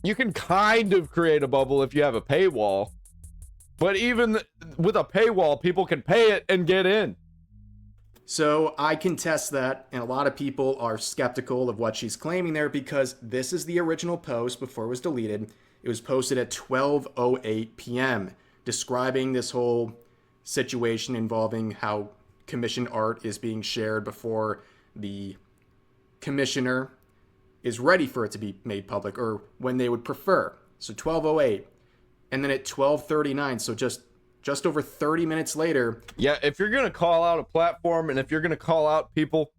You can kind of create a bubble if you have a paywall. But even with a paywall, people can pay it and get in. So I contest that, and a lot of people are skeptical of what she's claiming there because this is the original post before it was deleted. It was posted at 12:08 p.m. describing this whole situation involving how commissioned art is being shared before the commissioner is ready for it to be made public, or when they would prefer. So 12:08, and then at 12:39, so just over 30 minutes later. Yeah, if you're gonna call out a platform and if you're gonna call out people,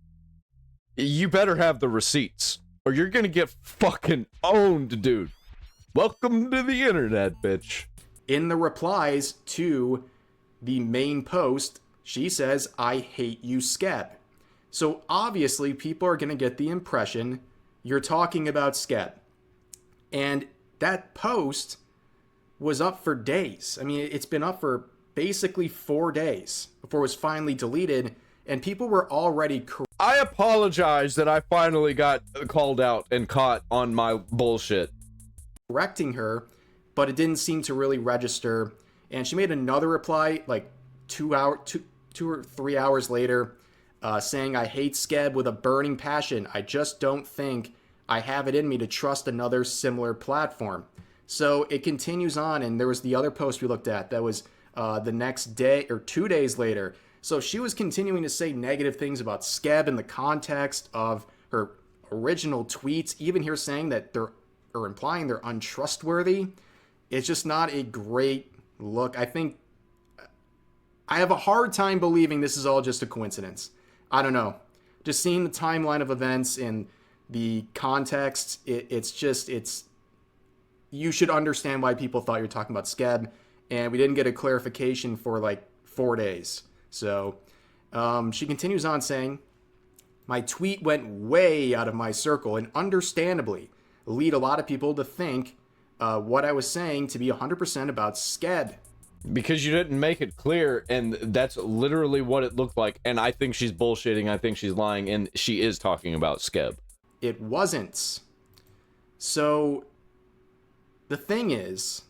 you better have the receipts, or you're gonna get fucking owned, dude. Welcome to the internet, bitch. In the replies to the main post, she says, I hate you, Sked. So obviously people are gonna get the impression you're talking about Sked. And that post was up for days. I mean, it's been up for basically 4 days before it was finally deleted. and people were already I apologize that I finally got called out and caught on my bullshit. correcting her, but it didn't seem to really register. And she made another reply like 2 or 3 hours later, saying, "I hate Skeb with a burning passion. I just don't think I have it in me to trust another similar platform." So it continues on, and there was the other post we looked at that was the next day or 2 days later. So she was continuing to say negative things about Skeb in the context of her original tweets, even here saying that or implying they're untrustworthy. It's just not a great look. I think I have a hard time believing this is all just a coincidence. I don't know. Just seeing the timeline of events and the context, it's you should understand why people thought you were talking about Skeb, and we didn't get a clarification for like 4 days. So she continues on saying, "My tweet went way out of my circle and understandably lead a lot of people to think what I was saying to be 100% about Skeb." Because you didn't make it clear, and that's literally what it looked like. And I think she's bullshitting, I think she's lying, and she is talking about Skeb. It wasn't. So the thing is,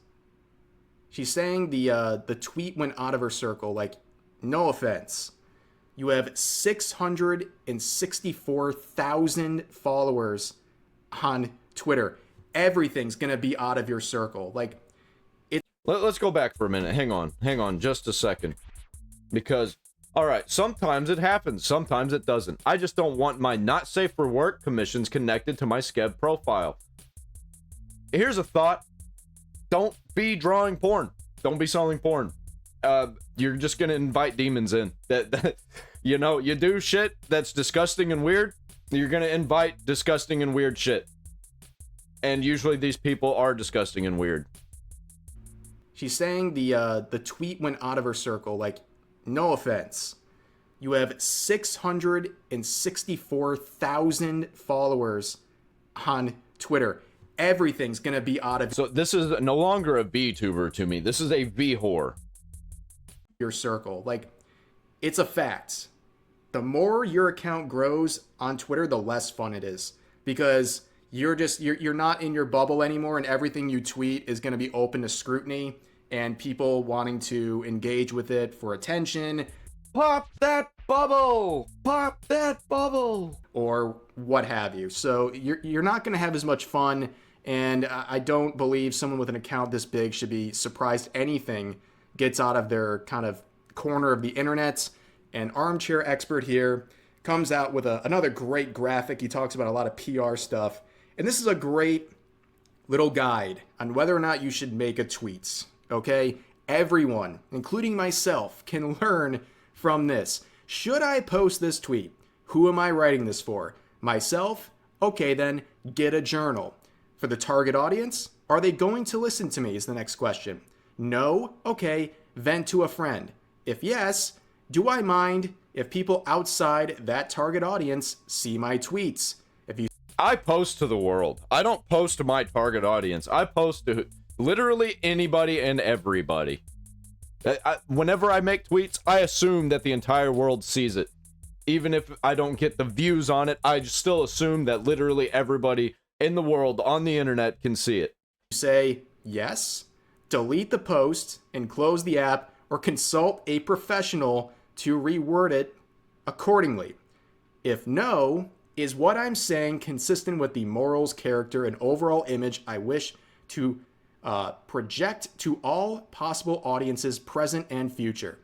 she's saying the tweet went out of her circle. Like, no offense, you have 664,000 followers on Twitter. Everything's gonna be out of your circle. Like, let's go back for a minute. Hang on just a second. Because, all right, sometimes it happens, sometimes it doesn't. I just don't want my not safe for work commissions connected to my Skeb profile. Here's a thought. Don't be drawing porn. Don't be selling porn. You're just gonna invite demons in. That you know, you do shit that's disgusting and weird, you're gonna invite disgusting and weird shit. And usually these people are disgusting and weird. She's saying the tweet went out of her circle. Like, no offense, you have 664,000 followers on Twitter. Everything's gonna be out of So this is no longer a Vtuber to me. This is a V-whore. Your circle. Like, it's a fact. The more your account grows on Twitter, the less fun it is, because you're not in your bubble anymore, and everything you tweet is going to be open to scrutiny and people wanting to engage with it for attention. Pop that bubble! Pop that bubble! Or what have you. So you're not going to have as much fun, and I don't believe someone with an account this big should be surprised anything gets out of their kind of corner of the internet. And Armchair Expert here comes out with another great graphic. He talks about a lot of PR stuff. And this is a great little guide on whether or not you should make a tweet, okay? Everyone, including myself, can learn from this. Should I post this tweet? Who am I writing this for? Myself? Okay, then get a journal. For the target audience, are they going to listen to me is the next question. No? Okay, vent to a friend. If yes, do I mind if people outside that target audience see my tweets? I post to the world. I don't post to my target audience. I post to literally anybody and everybody. Whenever I make tweets, I assume that the entire world sees it. Even if I don't get the views on it, I still assume that literally everybody in the world on the internet can see it. Say yes, delete the post and close the app, or consult a professional to reword it accordingly. If no, is what I'm saying consistent with the morals, character, and overall image I wish to project to all possible audiences, present and future?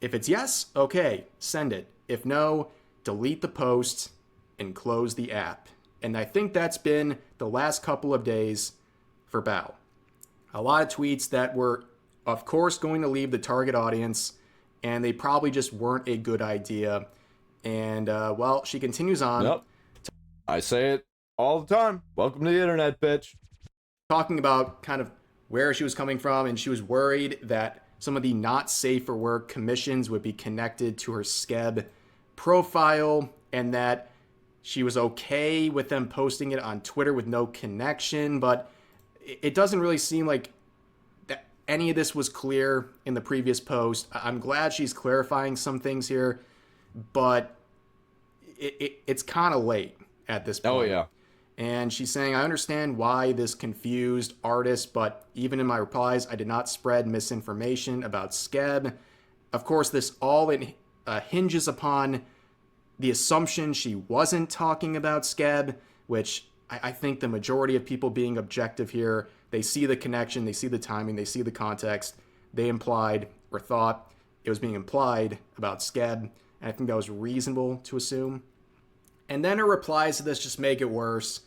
If it's yes, okay, send it. If no, delete the post and close the app. And I think that's been the last couple of days for Bao. A lot of tweets that were, of course, going to leave the target audience, and they probably just weren't a good idea. And, well, she continues on. Yep. I say it all the time. Welcome to the internet, bitch. Talking about kind of where she was coming from, and she was worried that some of the not safe for work commissions would be connected to her Skeb profile, and that she was okay with them posting it on Twitter with no connection. But it doesn't really seem like that any of this was clear in the previous post. I'm glad she's clarifying some things here, but it's kind of late at this point. Oh, yeah. And she's saying, I understand why this confused artist, but even in my replies, I did not spread misinformation about Skeb. Of course, this all hinges upon the assumption she wasn't talking about Skeb, which I think the majority of people being objective here, they see the connection, they see the timing, they see the context. They implied or thought it was being implied about Skeb, and I think that was reasonable to assume. And then her replies to this just make it worse.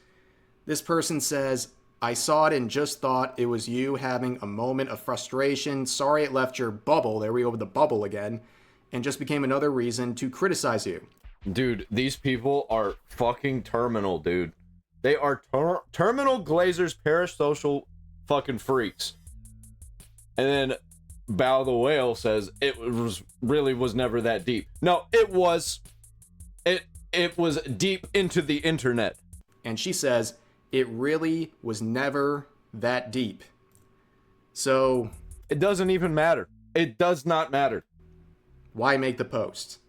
This person says, I saw it and just thought it was you having a moment of frustration. Sorry it left your bubble. There we go with the bubble again. And just became another reason to criticize you. Dude, these people are fucking terminal, dude. They are terminal glazers, parasocial fucking freaks. And then Bow the Whale says it was never that deep. No, it was. It was deep into the internet. And she says it really was never that deep. So it doesn't even matter. It does not matter. Why make the post?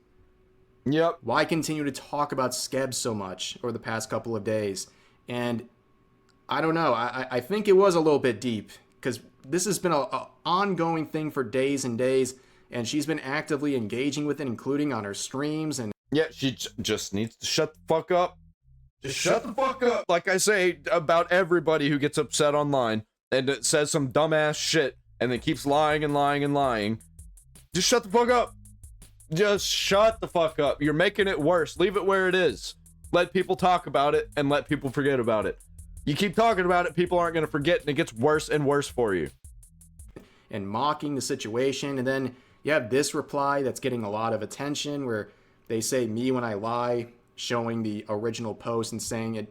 Yep. Why continue to talk about Skeb so much over the past couple of days? And I don't know. I think it was a little bit deep because this has been an ongoing thing for days and days, and she's been actively engaging with it, including on her streams. And yeah, she just needs to shut the fuck up. Just shut the fuck up. Like I say about everybody who gets upset online and it says some dumbass shit and then keeps lying and lying and lying. Just shut the fuck up. Just shut the fuck up. You're making it worse. Leave it where it is. Let people talk about it and let people forget about it. You keep talking about it, people aren't going to forget, and it gets worse and worse for you. And mocking the situation. And then you have this reply that's getting a lot of attention where they say me when I lie, showing the original post and saying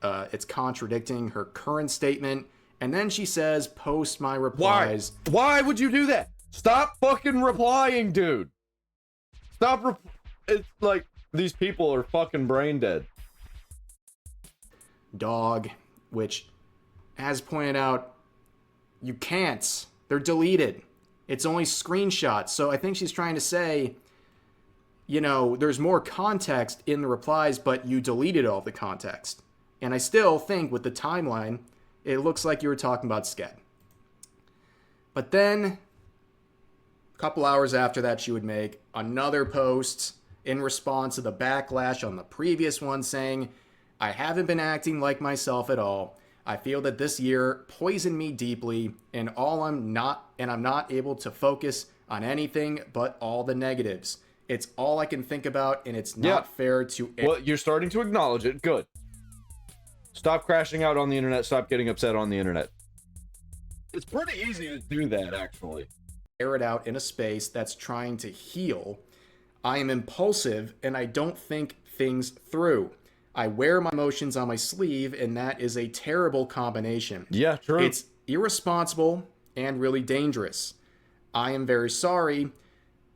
it's contradicting her current statement. And then she says, post my replies. Why would you do that? Stop fucking replying, dude. Stop. It's like these people are fucking brain dead. Dog, which, as pointed out, you can't. They're deleted. It's only screenshots. So I think she's trying to say, you know, there's more context in the replies, but you deleted all the context. And I still think with the timeline, it looks like you were talking about Skeb. But then, a couple hours after that, she would make another post in response to the backlash on the previous one saying, I haven't been acting like myself at all. I feel that this year poisoned me deeply, and I'm not able to focus on anything but all the negatives. It's all I can think about, and it's not fair to... Well, you're starting to acknowledge it. Good. Stop crashing out on the internet. Stop getting upset on the internet. It's pretty easy to do that, actually. Air it out in a space that's trying to heal. I am impulsive, and I don't think things through. I wear my emotions on my sleeve, and that is a terrible combination. Yeah, true. It's irresponsible and really dangerous. I am very sorry.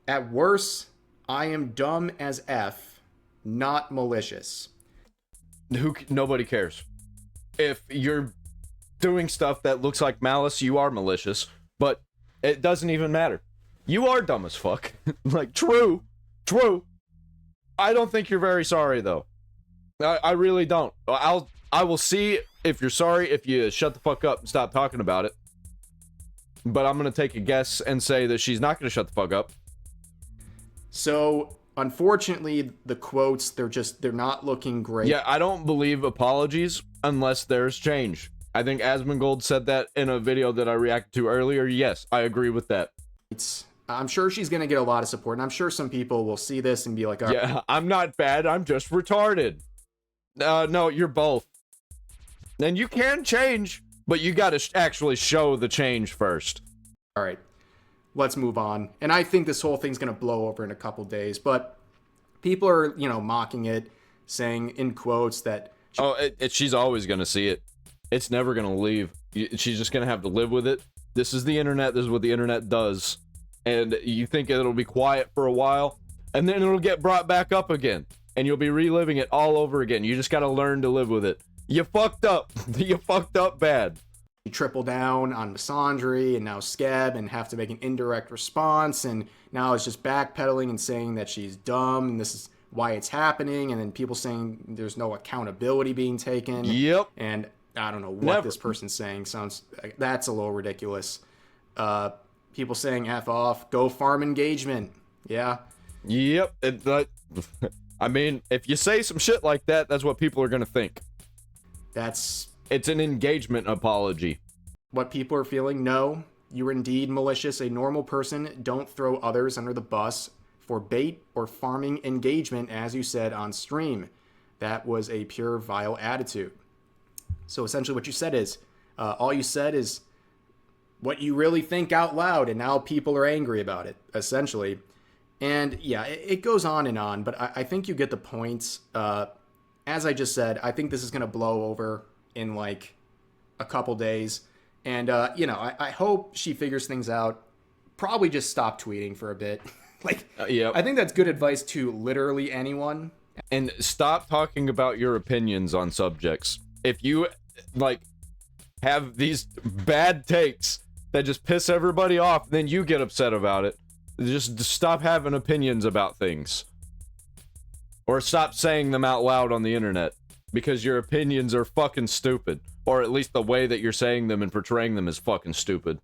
At worst, I am dumb as F, not malicious. Nobody cares. If you're doing stuff that looks like malice, you are malicious, but it doesn't even matter. You are dumb as fuck. Like, true. I don't think you're very sorry, though. I really don't. I will see if you're sorry if you shut the fuck up and stop talking about it. But I'm gonna take a guess and say that she's not gonna shut the fuck up. So, unfortunately, the quotes, they're not looking great. Yeah, I don't believe apologies unless there's change. I think Asmongold said that in a video that I reacted to earlier. Yes, I agree with that. I'm sure she's gonna get a lot of support, and I'm sure some people will see this and be like, all yeah, I'm not bad, I'm just retarded. No, you're both. And you can change, but you gotta actually show the change first. All right, let's move on. And I think this whole thing's gonna blow over in a couple days, but people are, mocking it, saying in quotes that... she's always gonna see it. It's never gonna leave. She's just gonna have to live with it. This is the internet, this is what the internet does. And you think it'll be quiet for a while, and then it'll get brought back up again. And you'll be reliving it all over again. You just gotta learn to live with it. You fucked up. You fucked up bad. triple down on misandry and now scab and have to make an indirect response, and now it's just backpedaling and saying that she's dumb and this is why it's happening, and then people saying there's no accountability being taken. Yep. And I don't know what this person's saying. That's a little ridiculous. People saying F off, go farm engagement. Yeah. Yep. I mean, if you say some shit like that, that's what people are going to think. It's an engagement apology. What people are feeling, no, you are indeed malicious. A normal person don't throw others under the bus for bait or farming engagement, as you said on stream. That was a pure vile attitude. So essentially what you said is, all you said is what you really think out loud, and now people are angry about it, essentially. And yeah, it goes on, but I think you get the point. As I just said, I think this is going to blow over in like a couple days. And, I hope she figures things out. Probably just stop tweeting for a bit. I think that's good advice to literally anyone. And stop talking about your opinions on subjects. If you, have these bad takes that just piss everybody off, then you get upset about it. Just stop having opinions about things. Or stop saying them out loud on the internet. Because your opinions are fucking stupid. Or at least the way that you're saying them and portraying them is fucking stupid.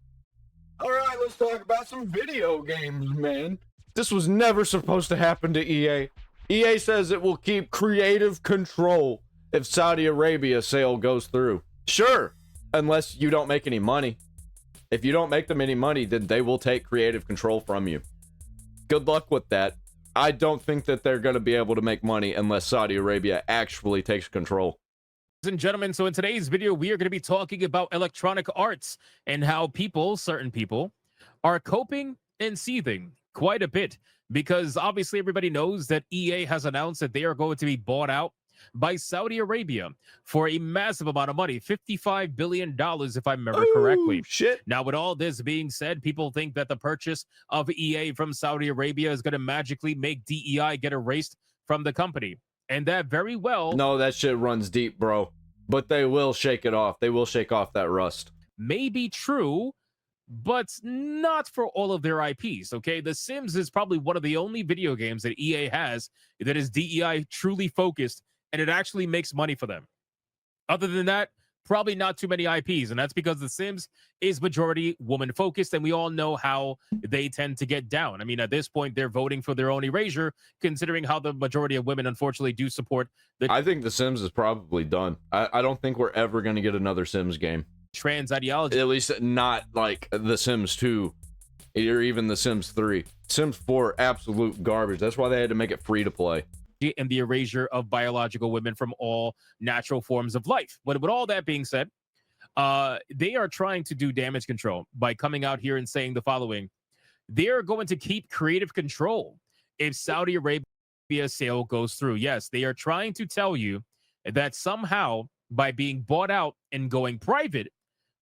Alright, let's talk about some video games, man. This was never supposed to happen to EA. EA says it will keep creative control if Saudi Arabia sale goes through. Sure, unless you don't make any money. If you don't make them any money, then they will take creative control from you. Good luck with that. I don't think that they're going to be able to make money unless Saudi Arabia actually takes control. Ladies and gentlemen, so in today's video, we are going to be talking about electronic arts and how certain people, are coping and seething quite a bit, because obviously everybody knows that EA has announced that they are going to be bought out by Saudi Arabia for a massive amount of money, $55 billion, if I remember correctly. Shit. Now, with all this being said, people think that the purchase of EA from Saudi Arabia is going to magically make DEI get erased from the company. And that very well... No, that shit runs deep, bro. But they will shake it off. They will shake off that rust. May be true, but not for all of their IPs, okay? The Sims is probably one of the only video games that EA has that is DEI truly focused, and it actually makes money for them. Other than that, probably not too many IPs, and that's because The Sims is majority woman-focused, and we all know how they tend to get down. I mean, at this point, they're voting for their own erasure, considering how the majority of women, unfortunately, do support the... I think The Sims is probably done. I don't think we're ever going to get another Sims game. Trans ideology. At least not like The Sims 2 or even The Sims 3. Sims 4, absolute garbage. That's why they had to make it free to play. And the erasure of biological women from all natural forms of life. But with all that being said, they are trying to do damage control by coming out here and saying the following. They are going to keep creative control if Saudi Arabia sale goes through. Yes, they are trying to tell you that somehow by being bought out and going private,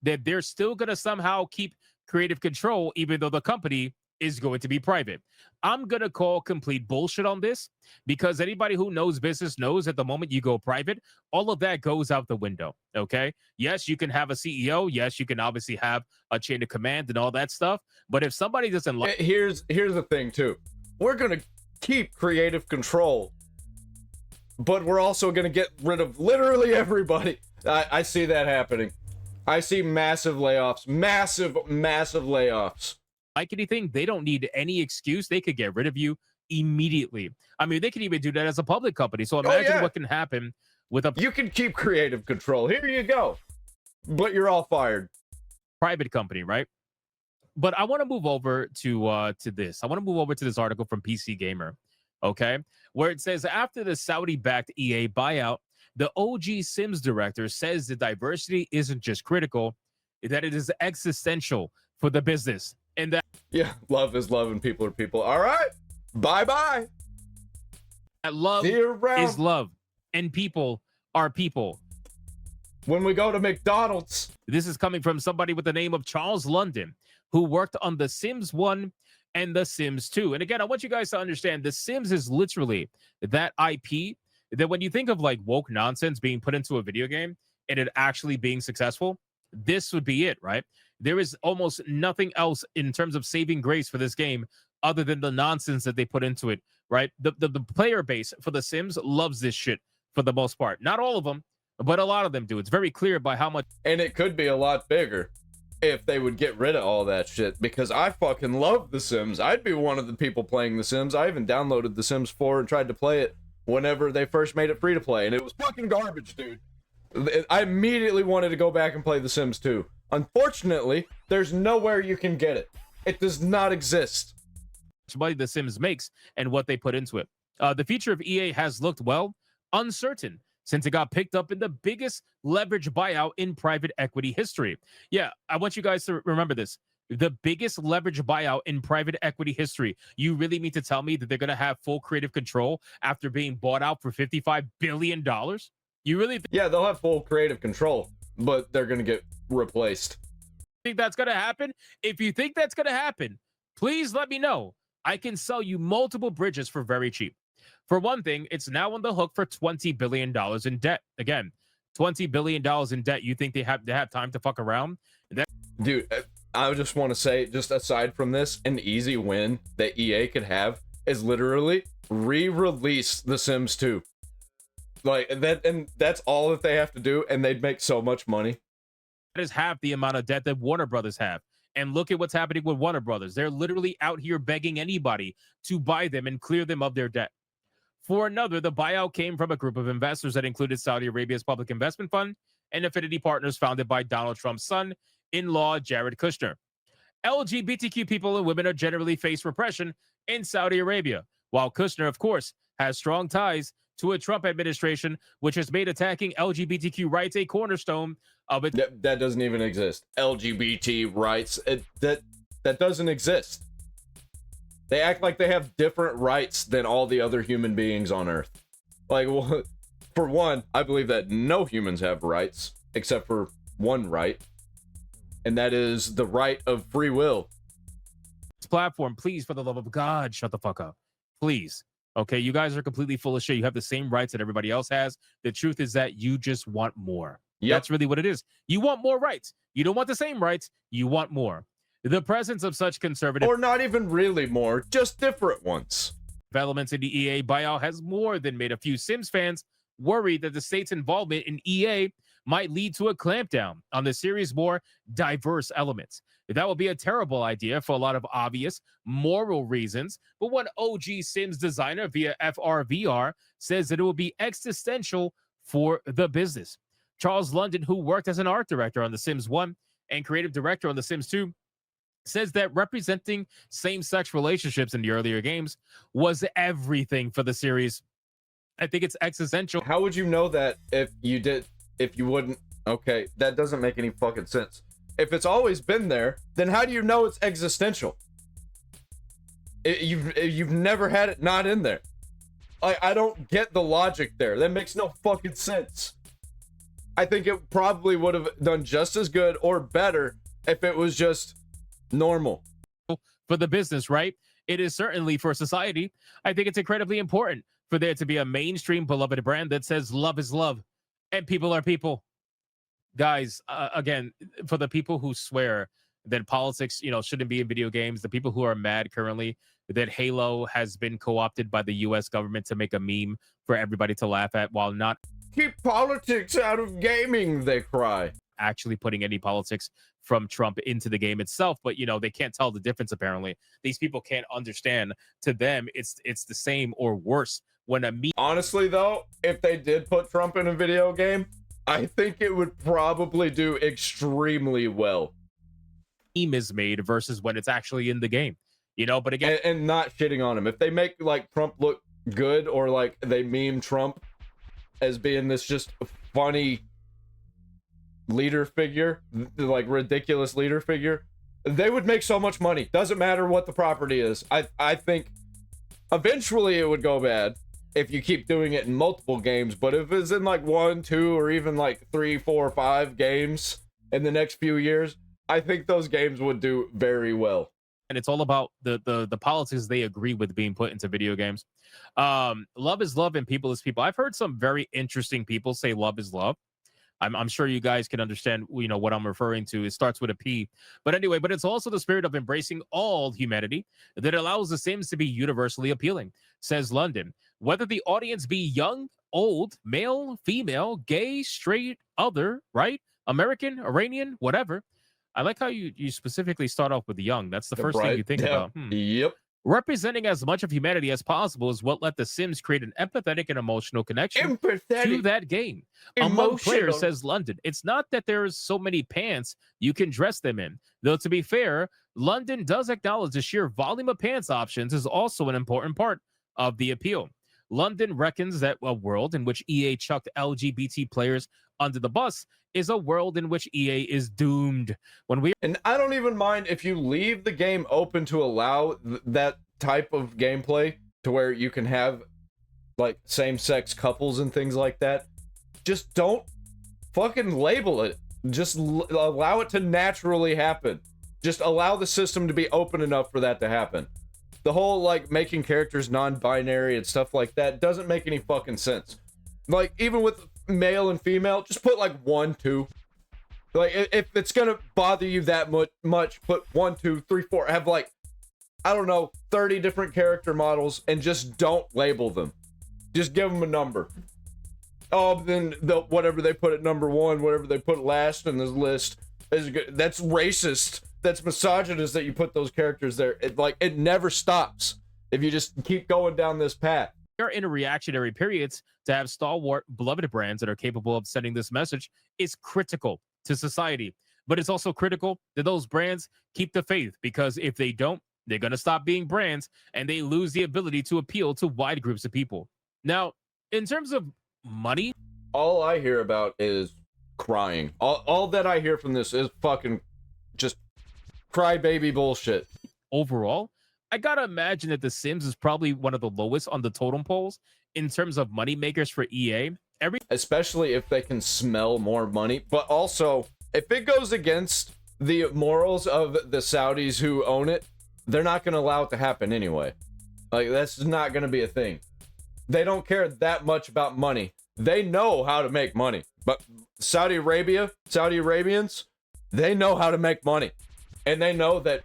that they're still going to somehow keep creative control, even though the company is going to be private. I'm going to call complete bullshit on this, because anybody who knows business knows at the moment you go private, all of that goes out the window, okay? Yes, you can have a CEO. Yes, you can obviously have a chain of command and all that stuff. But if somebody doesn't like... Here's the thing, too. We're going to keep creative control, but we're also going to get rid of literally everybody. I see that happening. I see massive layoffs. Massive layoffs. Like anything, they don't need any excuse. They could get rid of you immediately. I mean, they can even do that as a public company. So imagine what can happen with a... You can keep creative control. Here you go. But you're all fired. Private company, right? But I want to move over to this. I want to move over to this article from PC Gamer, okay? Where it says, after the Saudi-backed EA buyout, the OG Sims director says that diversity isn't just critical, that it is existential for the business. And that... Yeah, love is love and people are people. All right. Bye-bye. That love is love and people are people. When we go to McDonald's. This is coming from somebody with the name of Charles London, who worked on The Sims 1 and The Sims 2. And again, I want you guys to understand, The Sims is literally that IP that when you think of like woke nonsense being put into a video game and it actually being successful, this would be it, right? There is almost nothing else in terms of saving grace for this game other than the nonsense that they put into it, right? The player base for The Sims loves this shit for the most part. Not all of them, but a lot of them do. It's very clear by how much. And it could be a lot bigger if they would get rid of all that shit, because I fucking love The Sims. I'd be one of the people playing The Sims. I even downloaded The Sims 4 and tried to play it whenever they first made it free to play, and it was fucking garbage, dude. I immediately wanted to go back and play The Sims 2. Unfortunately, there's nowhere you can get it. It does not exist. Money The Sims makes and what they put into it. The future of EA has looked, well, uncertain since it got picked up in the biggest leverage buyout in private equity history. Yeah, I want you guys to remember this. The biggest leverage buyout in private equity history. You really mean to tell me that they're going to have full creative control after being bought out for $55 billion? You really think? Yeah, they'll have full creative control, but they're going to get replaced. Think that's going to happen? If you think that's going to happen, please let me know. I can sell you multiple bridges for very cheap. For one thing, it's now on the hook for $20 billion in debt. Again, $20 billion in debt. You think they have time to fuck around? Dude, I just want to say, just aside from this, an easy win that EA could have is literally re-release The Sims 2. Like that, and that's all that they have to do, and they'd make so much money. That is half the amount of debt that Warner Brothers have. And look at what's happening with Warner Brothers. They're literally out here begging anybody to buy them and clear them of their debt. For another, the buyout came from a group of investors that included Saudi Arabia's Public Investment Fund and Affinity Partners founded by Donald Trump's son-in-law, Jared Kushner. LGBTQ people and women are generally face repression in Saudi Arabia, while Kushner, of course, has strong ties to a Trump administration, which has made attacking LGBTQ rights a cornerstone of it. That doesn't even exist. LGBT rights, that doesn't exist. They act like they have different rights than all the other human beings on Earth. Like, well, for one, I believe that no humans have rights, except for one right, and that is the right of free will. This platform, please, for the love of God, shut the fuck up. Please. Okay, you guys are completely full of shit. You have the same rights that everybody else has. The truth is that you just want more. Yep. That's really what it is. You want more rights. You don't want the same rights. You want more. The presence of such conservative... Or not even really more, just different ones. ...developments in the EA buyout has more than made a few Sims fans worried that the state's involvement in EA might lead to a clampdown on the series' more diverse elements. That would be a terrible idea for a lot of obvious moral reasons, but one OG Sims designer via FRVR says that it will be existential for the business. Charles London, who worked as an art director on The Sims 1 and creative director on The Sims 2, says that representing same-sex relationships in the earlier games was everything for the series. I think it's existential. How would you know that if you wouldn't? Okay, that doesn't make any fucking sense. If it's always been there, then how do you know it's existential? You've never had it not in there. I don't get the logic there. That makes no fucking sense. I think it probably would have done just as good or better if it was just normal. For the business, right? It is certainly for society. I think it's incredibly important for there to be a mainstream beloved brand that says love is love and people are people. Guys, again, for the people who swear that politics, shouldn't be in video games, the people who are mad currently that Halo has been co-opted by the US government to make a meme for everybody to laugh at while not... Keep politics out of gaming, they cry. Actually putting any politics from Trump into the game itself, but they can't tell the difference. Apparently, these people can't understand. To them, it's the same or worse when a meme. Honestly, though, if they did put Trump in a video game, I think it would probably do extremely well. Meme is made versus when it's actually in the game, But again, and not shitting on him. If they make like Trump look good, or like they meme Trump as being this just funny leader figure, like ridiculous leader figure, they would make so much money. Doesn't matter what the property is. I think eventually it would go bad if you keep doing it in multiple games, but if it's in like 1, 2, or even like 3, 4, 5 games in the next few years, I think those games would do very well. And it's all about the politics they agree with being put into video games. Love is love and people is people. I've heard some very interesting people say love is love. I'm sure you guys can understand, what I'm referring to. It starts with a P. But anyway, but it's also the spirit of embracing all humanity that allows The Sims to be universally appealing, says London. Whether the audience be young, old, male, female, gay, straight, other, right? American, Iranian, whatever. I like how you specifically start off with young. That's the first thing you think about. Yep. Representing as much of humanity as possible is what let The Sims create an empathetic and emotional connection to that game. Among players, says London, it's not that there's so many pants you can dress them in. Though, to be fair, London does acknowledge the sheer volume of pants options is also an important part of the appeal. London reckons that a world in which EA chucked LGBT players under the bus is a world in which EA is doomed. And I don't even mind if you leave the game open to allow that type of gameplay to where you can have like same-sex couples and things like that. Just don't fucking label it. Just allow it to naturally happen. Just allow the system to be open enough for that to happen. The whole like making characters non-binary and stuff like that doesn't make any fucking sense. Like even with male and female, just put like 1, 2. Like if it's gonna bother you that much, put 1, 2, 3, 4. Have like, I don't know, 30 different character models and just don't label them. Just give them a number. Oh, then whatever they put at number 1, whatever they put last in the list is good. That's racist. That's misogynist that you put those characters there. It never stops if you just keep going down this path. We are in a reactionary periods. To have stalwart, beloved brands that are capable of sending this message is critical to society. But it's also critical that those brands keep the faith, because if they don't, they're going to stop being brands and they lose the ability to appeal to wide groups of people. Now, in terms of money, all I hear about is crying. All that I hear from this is fucking just crybaby bullshit. Overall, I gotta imagine that The Sims is probably one of the lowest on the totem poles in terms of money makers for EA. Especially if they can smell more money, but also if it goes against the morals of the Saudis who own it, they're not gonna allow it to happen anyway. Like, that's not gonna be a thing. They don't care that much about money. They know how to make money. But Saudi Arabians, they know how to make money. And they know that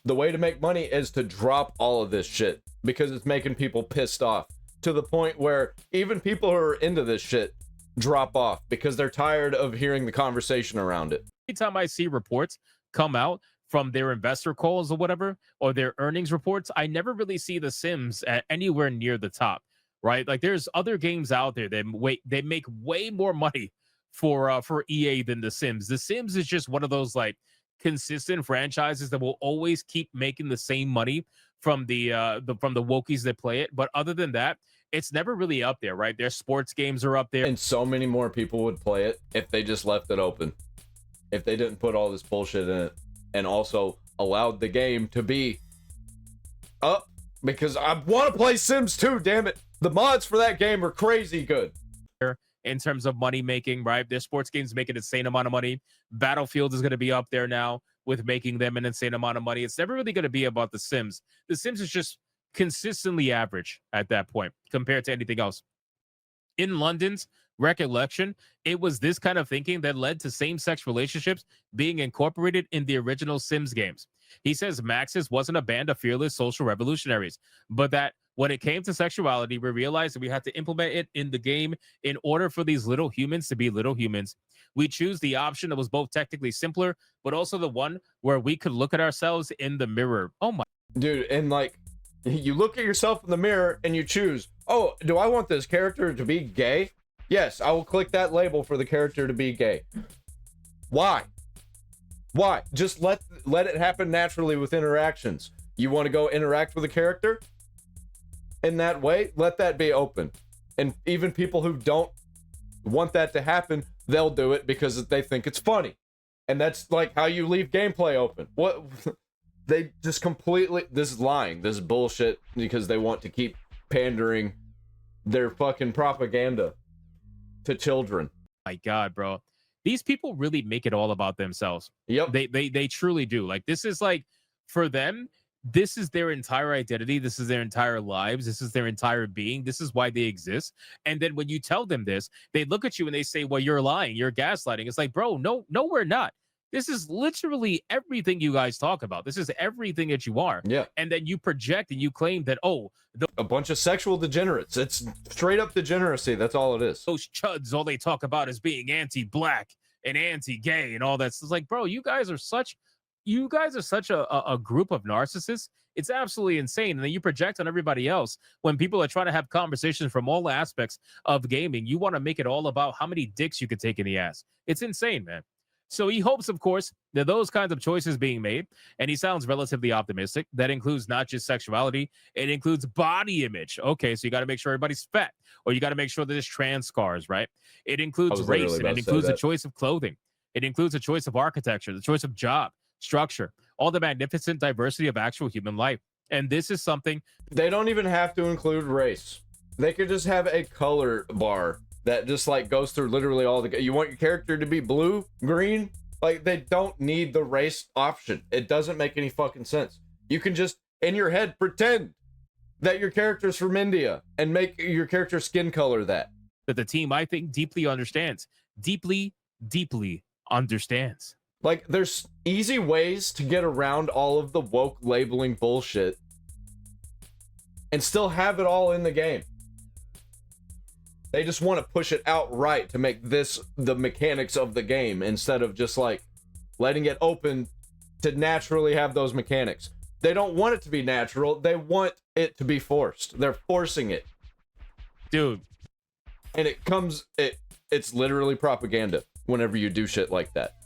the way to make money is to drop all of this shit, because it's making people pissed off to the point where even people who are into this shit drop off because they're tired of hearing the conversation around it. Anytime I see reports come out from their investor calls or whatever, or their earnings reports, I never really see The Sims at anywhere near the top, right? Like, there's other games out there that they make way more money for EA than The Sims. The Sims is just one of those like consistent franchises that will always keep making the same money from the wokies that play it. But other than that, it's never really up there, right? Their sports games are up there. And so many more people would play it if they just left it open. If they didn't put all this bullshit in it and also allowed the game to be up, because I want to play Sims 2, damn it. The mods for that game are crazy good. In terms of money making, right? Their sports games make an insane amount of money. Battlefield is going to be up there now with making them an insane amount of money. It's never really going to be about The Sims. The Sims is just consistently average at that point compared to anything else. In London's recollection, it was this kind of thinking that led to same-sex relationships being incorporated in the original Sims games. He says Maxis wasn't a band of fearless social revolutionaries, but that when it came to sexuality, we realized that we had to implement it in the game in order for these little humans to be little humans. We choose the option that was both technically simpler, but also the one where we could look at ourselves in the mirror. Oh my. Dude, and like, you look at yourself in the mirror and you choose, oh, do I want this character to be gay? Yes, I will click that label for the character to be gay. Why? Why? Just let it happen naturally with interactions. You want to go interact with a character in that way? Let that be open. And even people who don't want that to happen, they'll do it because they think it's funny. And that's like how you leave gameplay open. What? They just completely, this is lying, this is bullshit, because they want to keep pandering their fucking propaganda to children. My God, bro. These people really make it all about themselves. Yep. They truly do. Like, this is like, for them, this is their entire identity. This is their entire lives. This is their entire being. This is why they exist. And then when you tell them this, they look at you and they say, well, you're lying. You're gaslighting. It's like, bro, no, we're not. This is literally everything you guys talk about. This is everything that you are. Yeah. And then you project and you claim that, oh, a bunch of sexual degenerates. It's straight up degeneracy. That's all it is. Those chuds, all they talk about is being anti-black and anti-gay and all that. So it's like, bro, you guys are such a group of narcissists. It's absolutely insane. And then you project on everybody else when people are trying to have conversations from all aspects of gaming. You want to make it all about how many dicks you could take in the ass. It's insane, man. So he hopes, of course, that those kinds of choices being made, and he sounds relatively optimistic. That includes not just sexuality, it includes body image. Okay, so you got to make sure everybody's fat, or you got to make sure that there's trans scars, right? It includes race, and it includes a choice of clothing. It includes a choice of architecture, the choice of job, structure, all the magnificent diversity of actual human life. And this is something... They don't even have to include race. They could just have a color bar that just like goes through literally all the... You want your character to be blue, green? Like, they don't need the race option. It doesn't make any fucking sense. You can just, in your head, pretend that your character's from India and make your character's skin color that. That the team, I think, deeply understands. Deeply understands. Like, there's easy ways to get around all of the woke labeling bullshit and still have it all in the game. They just want to push it outright to make this the mechanics of the game instead of just like letting it open to naturally have those mechanics. They don't want it to be natural. They want it to be forced. They're forcing it. Dude. And it's literally propaganda whenever you do shit like that.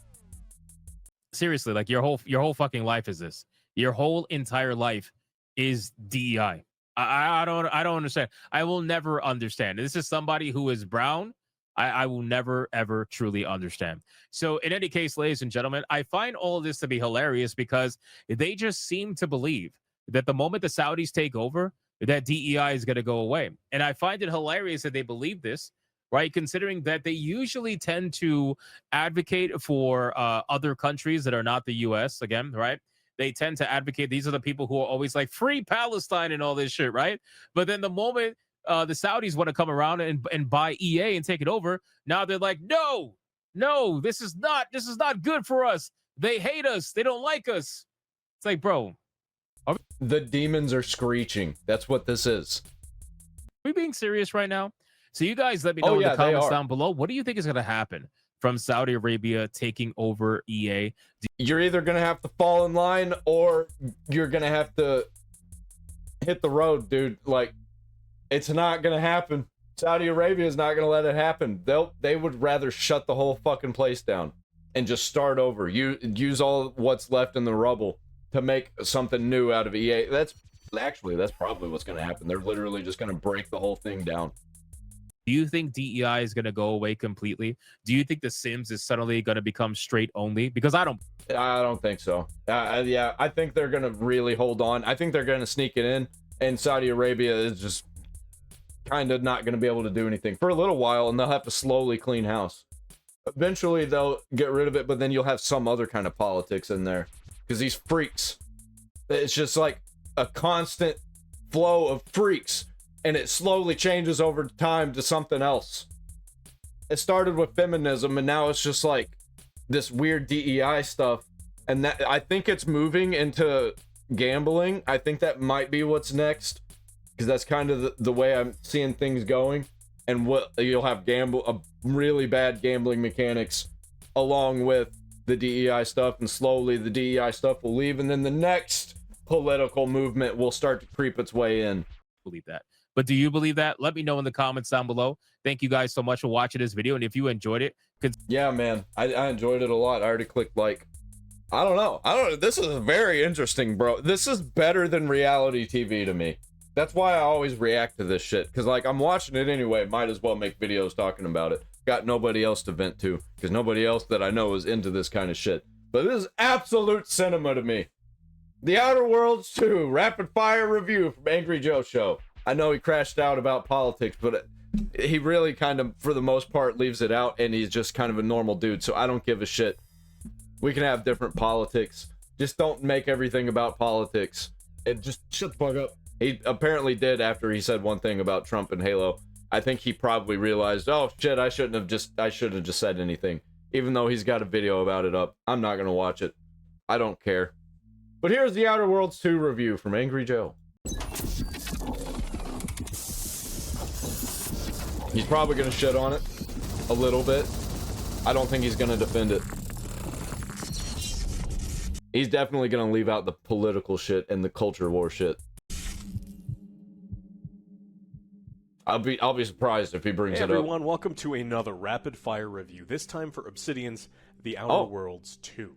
Seriously, like your whole fucking life is this. Your whole entire life is DEI. I don't understand. I will never understand. This is somebody who is brown. I will never, ever truly understand. So in any case, ladies and gentlemen, I find all of this to be hilarious because they just seem to believe that the moment the Saudis take over, that DEI is going to go away. And I find it hilarious that they believe this, right? Considering that they usually tend to advocate for other countries that are not the US, again, right? They tend to advocate. These are the people who are always like free Palestine and all this shit, right? But then the moment the Saudis want to come around and buy EA and take it over, now they're like, no, this is not good for us. They hate us. They don't like us. It's like, bro, the demons are screeching. That's what this is. Are we being serious right now? So you guys let me know in the comments down below. What do you think is going to happen from Saudi Arabia taking over EA? You're either going to have to fall in line or you're going to have to hit the road, dude. Like, it's not going to happen. Saudi Arabia is not going to let it happen. They would rather shut the whole fucking place down and just start over. Use all what's left in the rubble to make something new out of EA. That's probably what's going to happen. They're literally just going to break the whole thing down. Do you think DEI is going to go away completely? Do you think The Sims is suddenly going to become straight only? Because I don't think so. Yeah, I think they're going to really hold on. I think they're going to sneak it in, and Saudi Arabia is just kind of not going to be able to do anything for a little while, and they'll have to slowly clean house. Eventually, they'll get rid of it, but then you'll have some other kind of politics in there. Because these freaks, it's just like a constant flow of freaks. And it slowly changes over time to something else. It started with feminism, and now it's just like this weird DEI stuff. And that I think it's moving into gambling. I think that might be what's next, because that's kind of the way I'm seeing things going. And what you'll have really bad gambling mechanics along with the DEI stuff, and slowly the DEI stuff will leave, and then the next political movement will start to creep its way in. Believe that. But do you believe that? Let me know in the comments down below. Thank you guys so much for watching this video. And if you enjoyed it, yeah, man, I enjoyed it a lot. I already clicked like. I don't know. This is very interesting, bro. This is better than reality TV to me. That's why I always react to this shit. Because, like, I'm watching it anyway. Might as well make videos talking about it. Got nobody else to vent to. Because nobody else that I know is into this kind of shit. But this is absolute cinema to me. The Outer Worlds 2 Rapid Fire Review from Angry Joe Show. I know he crashed out about politics, but he really kind of, for the most part, leaves it out, and he's just kind of a normal dude, so I don't give a shit. We can have different politics. Just don't make everything about politics. It just shut the fuck up. He apparently did after he said one thing about Trump and Halo. I think he probably realized, oh shit, I should have just said anything. Even though he's got a video about it up. I'm not gonna watch it. I don't care. But here's the Outer Worlds 2 review from Angry Joe. He's probably gonna shit on it a little bit. I don't think he's gonna defend it. He's definitely gonna leave out the political shit and the culture war shit. I'll be surprised if he brings Hey it up. everyone, welcome to another rapid fire review. This time for Obsidian's The Outer Worlds 2.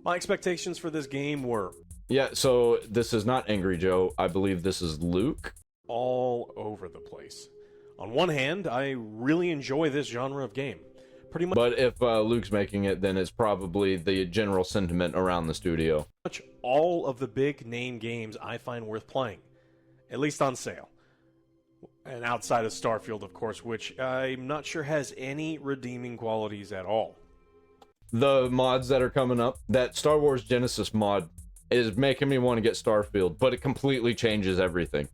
My expectations for this game were Yeah, so this is not Angry Joe. I believe this is Luke. all over the place. On one hand, I really enjoy this genre of game. Pretty But if Luke's making it, then it's probably the general sentiment around the studio. much all of the big name games I find worth playing, at least on sale. And outside of Starfield, of course, which I'm not sure has any redeeming qualities at all. The mods that are coming up, that Star Wars Genesis mod is making me want to get Starfield, but it completely changes everything.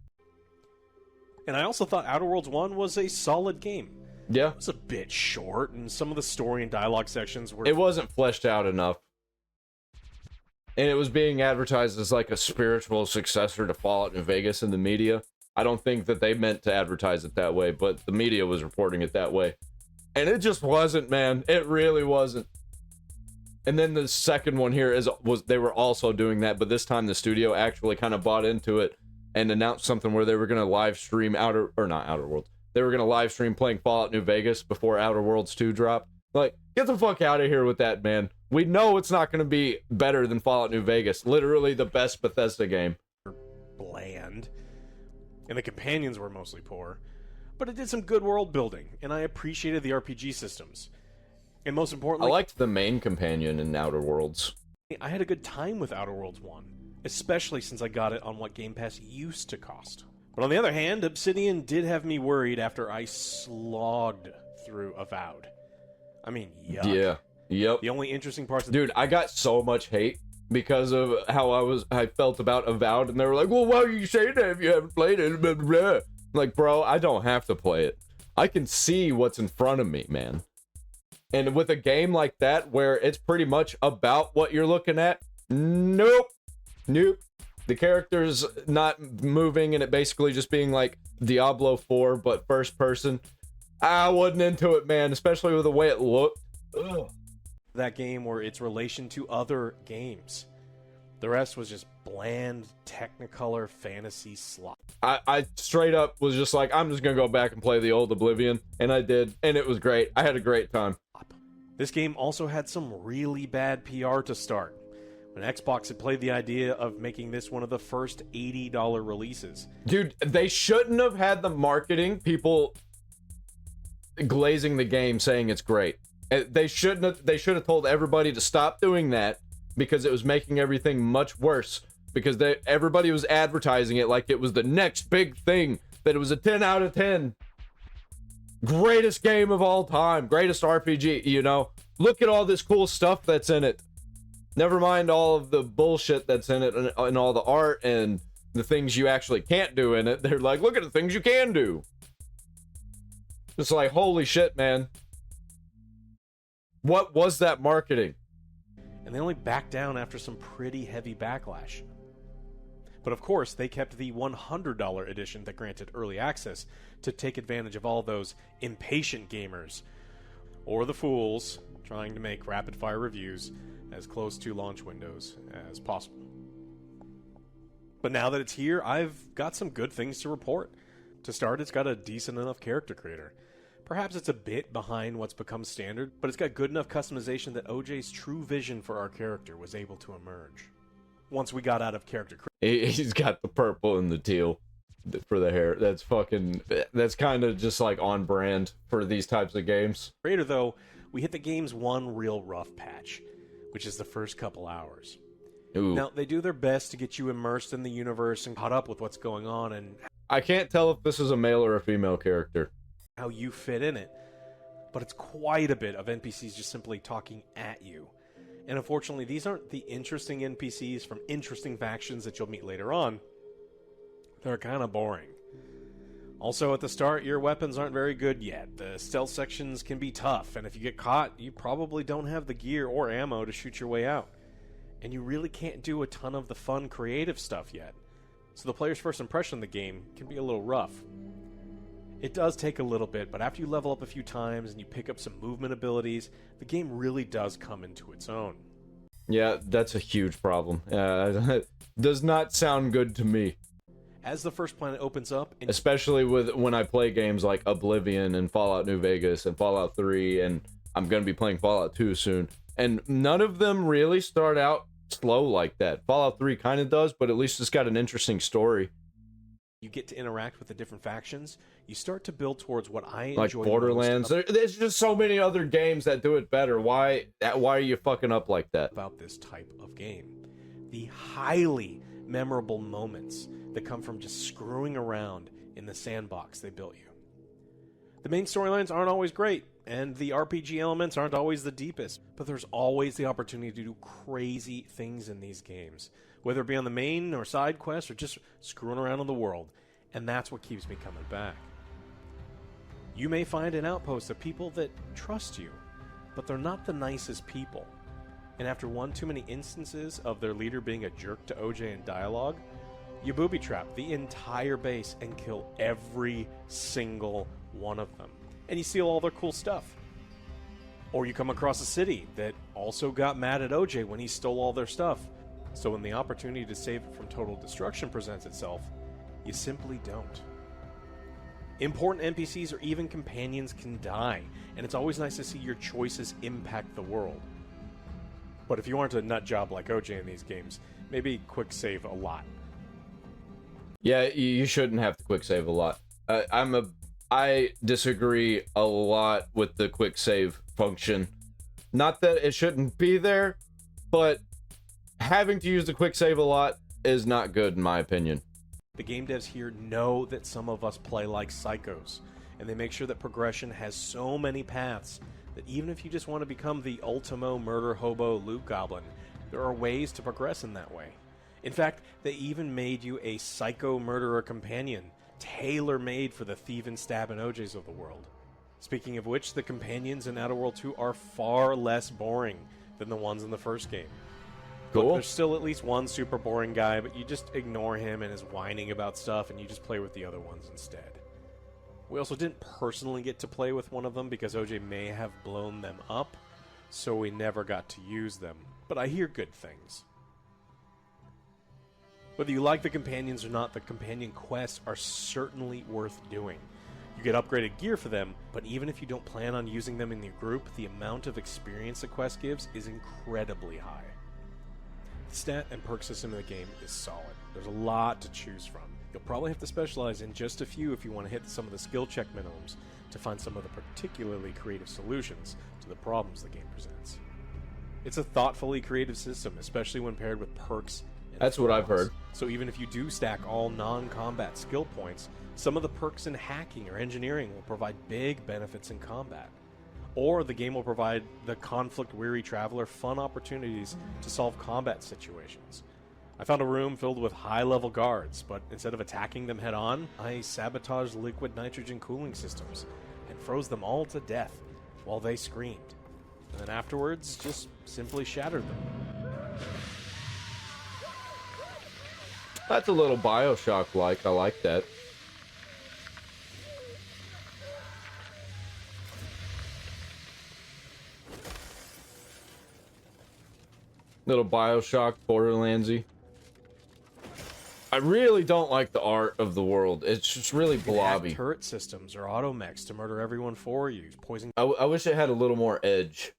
And I also thought Outer Worlds 1 was a solid game. Yeah. It was a bit short, and some of the story and dialogue sections were... It wasn't fleshed out enough. And it was being advertised as like a spiritual successor to Fallout New Vegas in the media. I don't think that they meant to advertise it that way, but the media was reporting it that way. And it just wasn't, man. It really wasn't. And then the second one here was they were also doing that, but this time the studio actually kind of bought into it and announced something where they were going to live stream not Outer Worlds. They were going to live stream playing Fallout New Vegas before Outer Worlds 2 dropped. Like, get the fuck out of here with that, man. We know it's not going to be better than Fallout New Vegas. Literally the best Bethesda game. Bland. And the companions were mostly poor. But it did some good world building, and I appreciated the RPG systems. And most importantly... I liked the main companion in Outer Worlds. I had a good time with Outer Worlds 1. Especially since I got it on what Game Pass used to cost. But on the other hand, Obsidian did have me worried after I slogged through Avowed. I mean, yuck. Yeah. Yep. The only interesting parts... Dude, I got so much hate because of how I felt about Avowed, and they were like, well, why are you saying that if you haven't played it? Blah, blah, blah. Like, bro, I don't have to play it. I can see what's in front of me, man. And with a game like that, where it's pretty much about what you're looking at, nope. The character's not moving, and it basically just being like Diablo 4, but first person. I wasn't into it, man, especially with the way it looked. Ugh. That game or its relation to other games. The rest was just bland, technicolor fantasy slop. I straight up was just like, I'm just gonna go back and play the old Oblivion, and I did, and it was great. I had a great time. This game also had some really bad PR to start. When Xbox had played the idea of making this one of the first $80 releases. Dude, they shouldn't have had the marketing people glazing the game saying it's great. They should have told everybody to stop doing that because it was making everything much worse. Because everybody was advertising it like it was the next big thing, that it was a 10 out of 10. Greatest game of all time, greatest RPG, you know? Look at all this cool stuff that's in it. Never mind all of the bullshit that's in it and all the art and the things you actually can't do in it. They're like, look at the things you can do. It's like, holy shit, man. What was that marketing? And they only backed down after some pretty heavy backlash. But of course, they kept the $100 edition that granted early access to take advantage of all those impatient gamers, or the fools trying to make rapid-fire reviews as close to launch windows as possible. But now that it's here, I've got some good things to report. To start, it's got a decent enough character creator. Perhaps it's a bit behind what's become standard, but it's got good enough customization that OJ's true vision for our character was able to emerge. Once we got out of character He's got the purple and the teal for the hair. That's kind of just like on brand for these types of games. Creator, though, we hit the game's one real rough patch, which is the first couple hours. Ooh. Now, they do their best to get you immersed in the universe and caught up with what's going on and I can't tell if this is a male or a female character. How you fit in it. But it's quite a bit of NPCs just simply talking at you. And unfortunately, these aren't the interesting NPCs from interesting factions that you'll meet later on. They're kind of boring. Also, at the start, your weapons aren't very good yet. The stealth sections can be tough, and if you get caught, you probably don't have the gear or ammo to shoot your way out. And you really can't do a ton of the fun, creative stuff yet. So the player's first impression of the game can be a little rough. It does take a little bit, but after you level up a few times and you pick up some movement abilities, the game really does come into its own. Yeah, that's a huge problem. Does not sound good to me. As the first planet opens up... Especially with when I play games like Oblivion and Fallout New Vegas and Fallout 3, and I'm going to be playing Fallout 2 soon. And none of them really start out slow like that. Fallout 3 kind of does, but at least it's got an interesting story. You get to interact with the different factions. You start to build towards what I enjoy like Borderlands. There's just so many other games that do it better. Why are you fucking up like that? About this type of game. The highly memorable moments that come from just screwing around in the sandbox they built you. The main storylines aren't always great, and the RPG elements aren't always the deepest, but there's always the opportunity to do crazy things in these games, whether it be on the main or side quests or just screwing around in the world, and that's what keeps me coming back. You may find an outpost of people that trust you, but they're not the nicest people, and after one too many instances of their leader being a jerk to OJ in dialogue, you booby-trap the entire base and kill every single one of them. And you steal all their cool stuff. Or you come across a city that also got mad at OJ when he stole all their stuff. So when the opportunity to save it from total destruction presents itself, you simply don't. Important NPCs or even companions can die, and it's always nice to see your choices impact the world. But if you aren't a nut job like OJ in these games, maybe quick save a lot. Yeah, you shouldn't have to quick save a lot. I disagree a lot with the quick save function. Not that it shouldn't be there, but having to use the quick save a lot is not good in my opinion. The game devs here know that some of us play like psychos, and they make sure that progression has so many paths that even if you just want to become the ultimo murder hobo loot goblin, there are ways to progress in that way. In fact, they even made you a psycho murderer companion, tailor-made for the thief and stab and OJs of the world. Speaking of which, the companions in Outer World 2 are far less boring than the ones in the first game. Cool. Look, there's still at least one super boring guy, but you just ignore him and his whining about stuff, and you just play with the other ones instead. We also didn't personally get to play with one of them because OJ may have blown them up, so we never got to use them. But I hear good things. Whether you like the companions or not, the companion quests are certainly worth doing. You get upgraded gear for them, but even if you don't plan on using them in your group, the amount of experience the quest gives is incredibly high. The stat and perk system in the game is solid. There's a lot to choose from. You'll probably have to specialize in just a few if you want to hit some of the skill check minimums to find some of the particularly creative solutions to the problems the game presents. It's a thoughtfully creative system, especially when paired with perks. That's what I've heard. So even if you do stack all non-combat skill points, some of the perks in hacking or engineering will provide big benefits in combat. Or the game will provide the conflict-weary traveler fun opportunities to solve combat situations. I found a room filled with high-level guards, but instead of attacking them head-on, I sabotaged liquid nitrogen cooling systems and froze them all to death while they screamed. And then afterwards, just simply shattered them. That's a little Bioshock-like. I like that. Little Bioshock, Borderlandsy. I really don't like the art of the world. It's just really blobby. Turret systems or automechs to murder everyone for you. Poison. I wish it had a little more edge.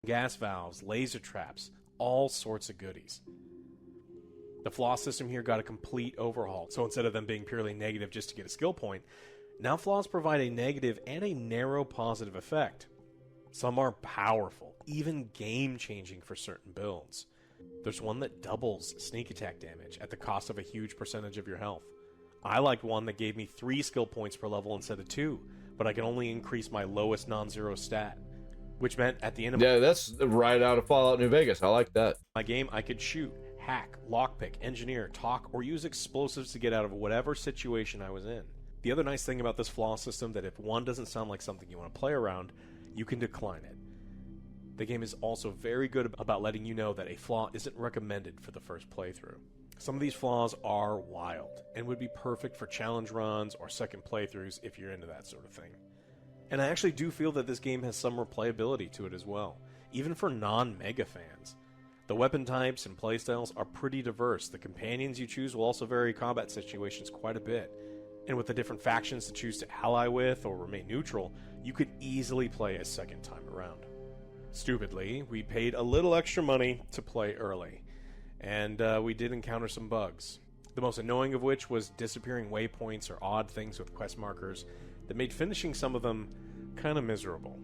Gas valves, laser traps, all sorts of goodies. The flaw system here got a complete overhaul, so instead of them being purely negative just to get a skill point, now flaws provide a negative and a narrow positive effect. Some are powerful, even game-changing for certain builds. There's one that doubles sneak attack damage at the cost of a huge percentage of your health. I liked one that gave me 3 skill points per level instead of 2, but I can only increase my lowest non-zero stat. which meant at the end of Yeah, that's right out of Fallout New Vegas. I like that. my game, I could shoot, hack, lockpick, engineer, talk, or use explosives to get out of whatever situation I was in. The other nice thing about this flaw system that if one doesn't sound like something you want to play around, you can decline it. The game is also very good about letting you know that a flaw isn't recommended for the first playthrough. Some of these flaws are wild and would be perfect for challenge runs or second playthroughs if you're into that sort of thing. And I actually do feel that this game has some replayability to it as well, even for non-mega fans. The weapon types and playstyles are pretty diverse. The companions you choose will also vary combat situations quite a bit. And with the different factions to choose to ally with or remain neutral, you could easily play a second time around. Stupidly, we paid a little extra money to play early, and we did encounter some bugs. The most annoying of which was disappearing waypoints or odd things with quest markers that made finishing some of them kind of miserable.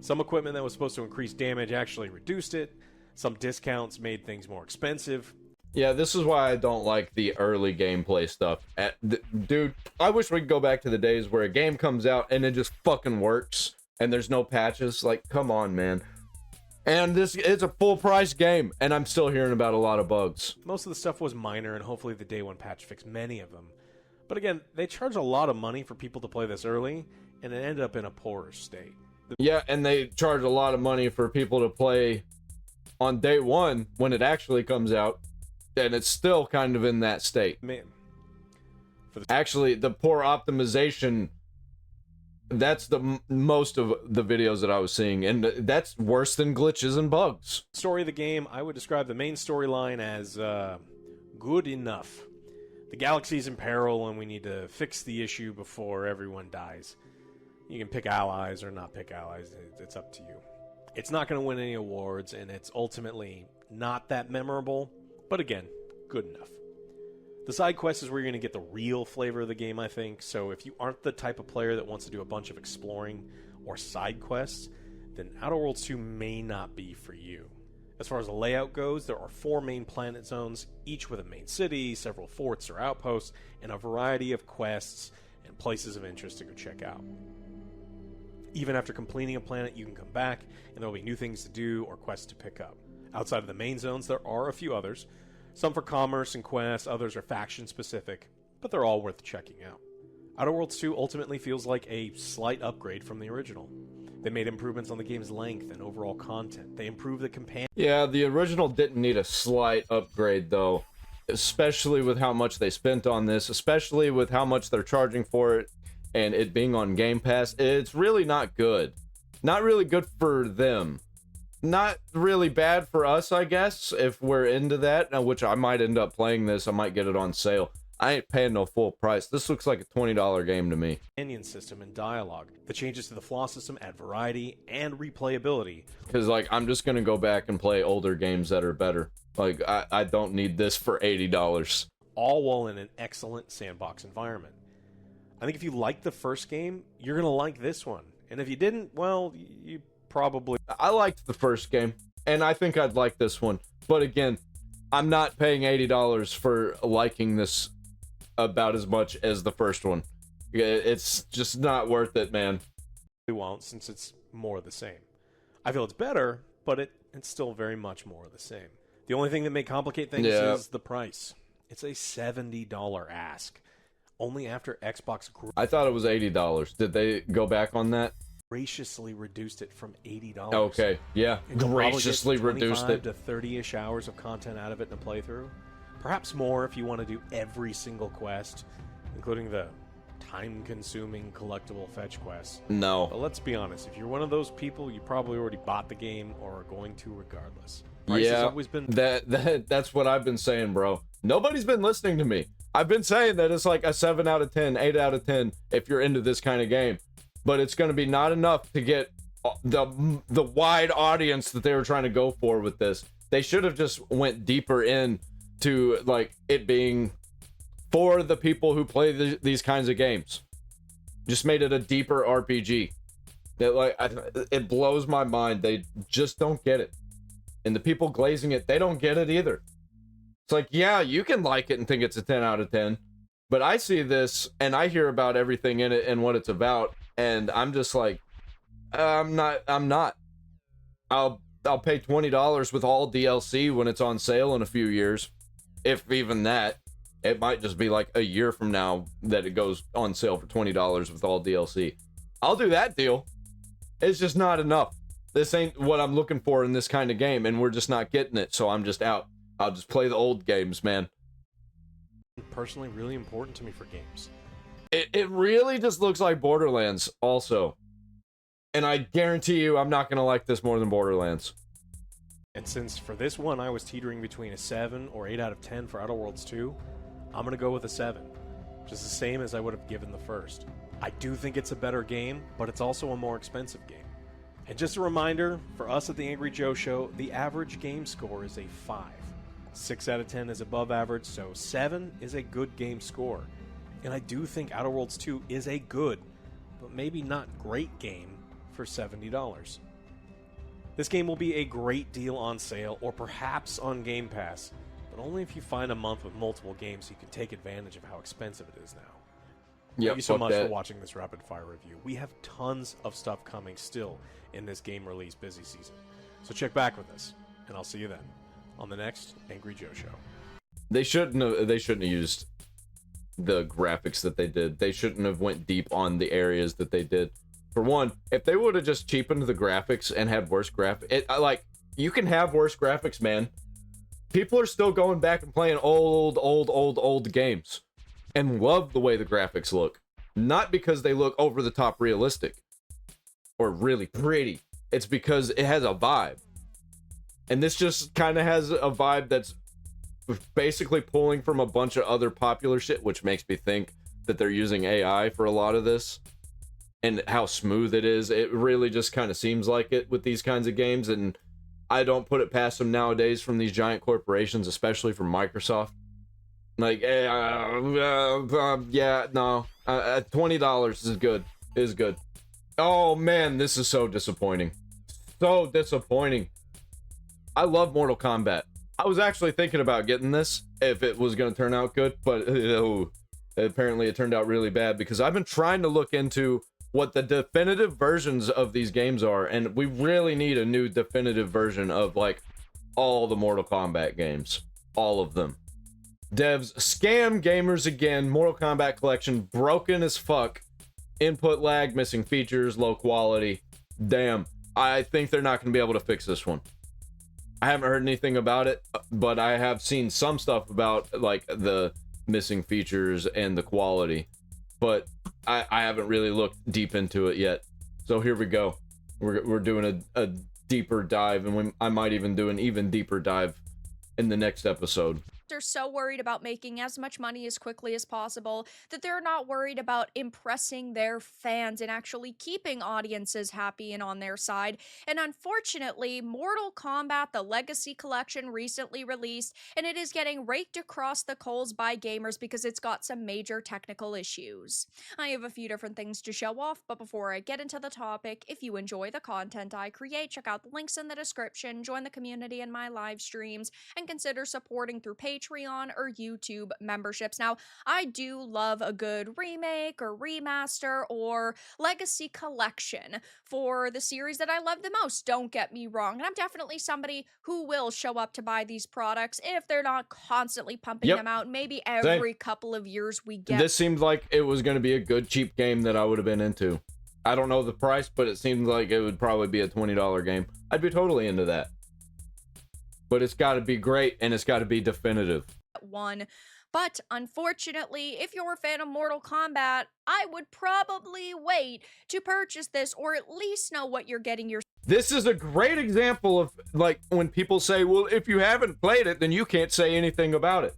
Some equipment that was supposed to increase damage actually reduced it. Some discounts made things more expensive. Yeah, this is why I don't like the early gameplay stuff. Dude, I wish we could go back to the days where a game comes out and it just fucking works and there's no patches. Like, come on, man. And it's a full price game, and I'm still hearing about a lot of bugs. Most of the stuff was minor, and hopefully the day one patch fixed many of them. But again, they charge a lot of money for people to play this early, and it ended up in a poorer state. Yeah, and they charge a lot of money for people to play on day one when it actually comes out, and it's still kind of in that state. Man. Actually, the poor optimization, that's the most of the videos that I was seeing, and that's worse than glitches and bugs. Story of the game, I would describe the main storyline as good enough. The galaxy's in peril, and we need to fix the issue before everyone dies. You can pick allies or not pick allies. It's up to you. It's not going to win any awards, and it's ultimately not that memorable, but again, good enough. The side quest is where you're going to get the real flavor of the game, I think, so if you aren't the type of player that wants to do a bunch of exploring or side quests, then Outer Worlds 2 may not be for you. As far as the layout goes, there are 4 main planet zones, each with a main city, several forts or outposts, and a variety of quests and places of interest to go check out. Even after completing a planet, you can come back, and there will be new things to do or quests to pick up. Outside of the main zones, there are a few others. Some for commerce and quests, others are faction-specific, but they're all worth checking out. Outer Worlds 2 ultimately feels like a slight upgrade from the original. They made improvements on the game's length and overall content. They improved the companion. Yeah, the original didn't need a slight upgrade, though. Especially with how much they spent on this, especially with how much they're charging for it, and it being on Game Pass. It's really not good. Not really good for them. Not really bad for us, I guess, if we're into that, which I might end up playing this. I might get it on sale. I ain't paying no full price. This looks like a $20 game to me. Companion system and dialogue. The changes to the flaw system add variety and replayability. Because, like, I'm just going to go back and play older games that are better. Like, I don't need this for $80. All while in an excellent sandbox environment. I think if you liked the first game, you're going to like this one. And if you didn't, well, you probably... I liked the first game, and I think I'd like this one. But again, I'm not paying $80 for liking this about as much as the first one. It's just not worth it, man. We won't, since it's more of the same. I feel it's better, but it's still very much more of the same. The only thing that may complicate things is the price. It's a $70 ask. Only after Xbox... I thought it was $80. Did they go back on that? Graciously reduced it from $80. Okay, yeah. Graciously reduced it. To 30-ish hours of content out of it in a playthrough. Perhaps more if you want to do every single quest, including the time-consuming collectible fetch quests. No. But let's be honest, if you're one of those people, you probably already bought the game or are going to regardless. Price has always been... That's what I've been saying, bro. Nobody's been listening to me. I've been saying that it's like a 7 out of 10, 8 out of 10 if you're into this kind of game. But it's going to be not enough to get the wide audience that they were trying to go for with this. They should have just went deeper in to, like, it being for the people who play these kinds of games. Just made it a deeper RPG. It blows my mind. They just don't get it. And the people glazing it, they don't get it either. It's like, yeah, you can like it and think it's a 10 out of 10. But I see this and I hear about everything in it and what it's about. And I'm just like, I'm not. I'll pay $20 with all DLC when it's on sale in a few years, if even that. It might just be like a year from now that it goes on sale for $20 with all DLC. I'll do that deal. It's just not enough. This ain't what I'm looking for in this kind of game, and we're just not getting it, so I'm just out. I'll just play the old games, man. Personally, really important to me for games. It really just looks like Borderlands also. And I guarantee you I'm not going to like this more than Borderlands. And since for this one I was teetering between a 7 or 8 out of 10 for Outer Worlds 2, I'm going to go with a 7. Just the same as I would have given the first. I do think it's a better game, but it's also a more expensive game. And just a reminder, for us at the Angry Joe Show, the average game score is a 5. 6 out of 10 is above average, so 7 is a good game score. And I do think Outer Worlds 2 is a good, but maybe not great game for $70. This game will be a great deal on sale, or perhaps on Game Pass, but only if you find a month with multiple games so you can take advantage of how expensive it is now. Thank you so much for watching this rapid fire review. We have tons of stuff coming still in this game release busy season. So check back with us, and I'll see you then on the next Angry Joe Show. They shouldn't have used the graphics that they did. They shouldn't have went deep on the areas that they did. For one, if they would have just cheapened the graphics and had worse graphics, like, you can have worse graphics, man. People are still going back and playing old games and love the way the graphics look. Not because they look over the top realistic or really pretty. It's because it has a vibe. And this just kind of has a vibe that's basically pulling from a bunch of other popular shit, which makes me think that they're using AI for a lot of this. And how smooth it is. It really just kind of seems like it with these kinds of games. And I don't put it past them nowadays from these giant corporations, especially from Microsoft. Like, yeah, no. $20 is good. Is good. Oh, man, this is so disappointing. So disappointing. I love Mortal Kombat. I was actually thinking about getting this if it was going to turn out good, but apparently it turned out really bad because I've been trying to look into what the definitive versions of these games are, and we really need a new definitive version of, like, all the Mortal Kombat games. All of them. Devs scam gamers again. Mortal Kombat Collection broken as fuck. Input lag, missing features, low quality. Damn. I think they're not going to be able to fix this one. I haven't heard anything about it, but I have seen some stuff about, like, the missing features and the quality. But I haven't really looked deep into it yet. So here we go. We're doing a deeper dive, and I might even do an even deeper dive in the next episode. They're so worried about making as much money as quickly as possible that they're not worried about impressing their fans and actually keeping audiences happy and on their side. And unfortunately, Mortal Kombat, the Legacy Collection, recently released, and it is getting raked across the coals by gamers because it's got some major technical issues. I have a few different things to show off, but before I get into the topic, if you enjoy the content I create, check out the links in the description, join the community in my live streams, and consider supporting through Patreon or YouTube memberships. Now, I do love a good remake or remaster or Legacy Collection for the series that I love the most, don't get me wrong. And I'm definitely somebody who will show up to buy these products if they're not constantly pumping them out. Maybe every couple of years we get... This seemed like it was going to be a good, cheap game that I would have been into. I don't know the price, but it seemed like it would probably be a $20 game. I'd be totally into that. But it's got to be great, and it's got to be definitive. But unfortunately, if you're a fan of Mortal Kombat, I would probably wait to purchase this, or at least know what you're getting yourself. This is a great example of, like, when people say, well, if you haven't played it, then you can't say anything about it.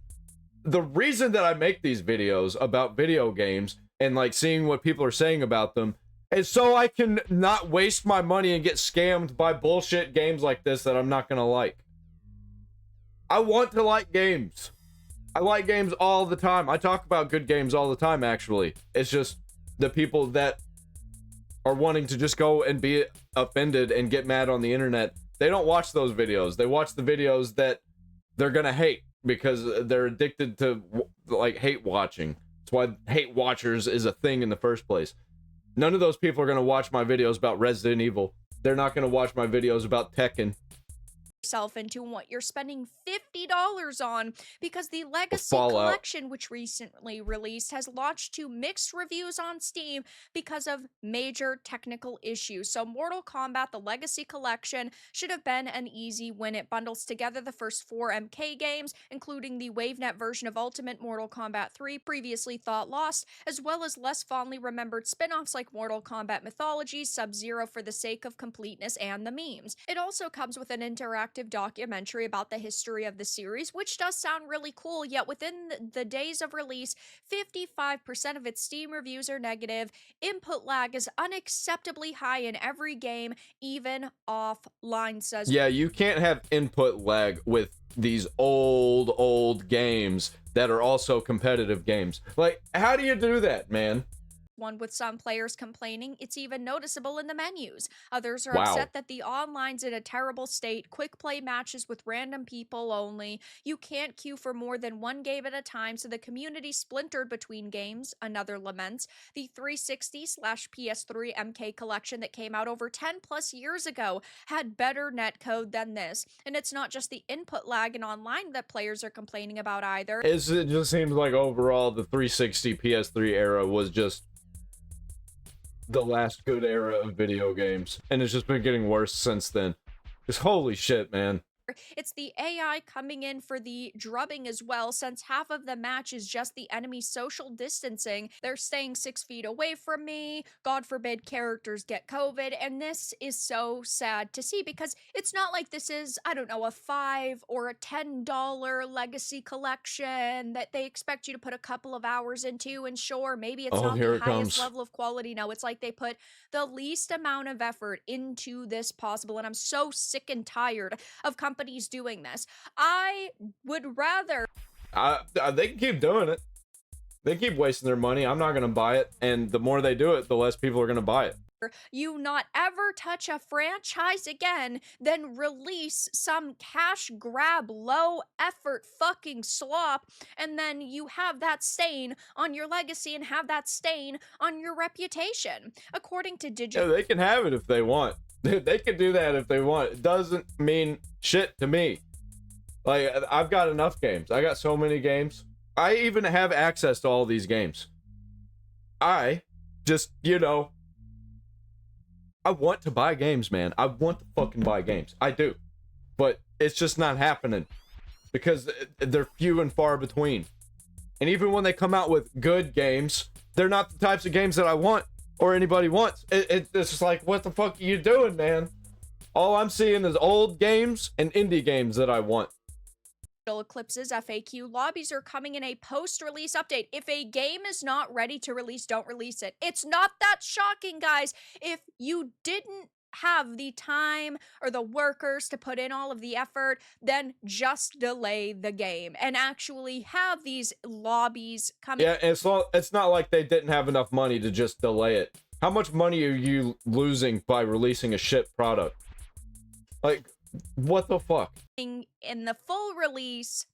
The reason that I make these videos about video games and, like, seeing what people are saying about them is so I can not waste my money and get scammed by bullshit games like this that I'm not gonna like. I want to like games. I like games all the time. I talk about good games all the time, actually. It's just the people that are wanting to just go and be offended and get mad on the internet, they don't watch those videos. They watch the videos that they're gonna hate because they're addicted to, like, hate watching. That's why hate watchers is a thing in the first place. None of those people are gonna watch my videos about Resident Evil. They're not gonna watch my videos about Tekken. Yourself into what you're spending $50 on, because the Legacy Fallout. Collection, which recently released, has launched to mixed reviews on Steam because of major technical issues. So Mortal Kombat, the Legacy Collection, should have been an easy win. It bundles together the first 4 MK games, including the WaveNet version of Ultimate Mortal Kombat 3, previously thought lost, as well as less fondly remembered spin-offs like Mortal Kombat Mythology, Sub-Zero for the sake of completeness, and the memes. It also comes with an interactive documentary about the history of the series, which does sound really cool, yet within the days of release, 55% of its Steam reviews are negative. Input lag is unacceptably high in every game, even offline, says. Yeah, you can't have input lag with these old games that are also competitive games. Like, how do you do that, man? One with some players complaining it's even noticeable in the menus. Others are Wow. upset that the online's in a terrible state, quick play matches with random people only. You can't queue for more than one game at a time, so the community splintered between games. Another laments. The 360/PS3 MK collection that came out over 10 plus years ago had better netcode than this. And it's not just the input lag in online that players are complaining about either. It just seems like overall the 360 PS3 era was just the last good era of video games, and it's just been getting worse since then. Just holy shit, man. It's the AI coming in for the drubbing as well, since half of the match is just the enemy social distancing. They're staying 6 feet away from me. God forbid characters get COVID. And this is so sad to see, because it's not like this is, I don't know, a $5 or a $10 Legacy Collection that they expect you to put a couple of hours into. And sure, maybe it's not here the it highest comes. level of quality. No, it's like they put the least amount of effort into this possible. And I'm so sick and tired of companies doing this. I would rather They can keep doing it. They keep wasting their money. I'm not gonna buy it, and the more they do it, the less people are gonna buy it. you not ever touch a franchise again than release some cash grab, low effort fucking slop, and then you have that stain on your legacy and have that stain on your reputation. According to Yeah, Digital they can have it if they want. They can do that if they want. It doesn't mean shit to me. Like, I've got enough games. I got so many games. I even have access to all these games. I just, I want to buy games, man. I want to fucking buy games. I do. But it's just not happening because they're few and far between. And even when they come out with good games, they're not the types of games that I want or anybody wants. It's just like, what the fuck are you doing, man? All I'm seeing is old games and indie games that I want. Eclipse's FAQ lobbies are coming in a post-release update. If a game is not ready to release, don't release it. It's not that shocking, guys. If you didn't have the time or the workers to put in all of the effort, then just delay the game and actually have these lobbies come. Yeah, and it's not like they didn't have enough money to just delay it. How much money are you losing by releasing a shit product? Like, what the fuck? In the full release,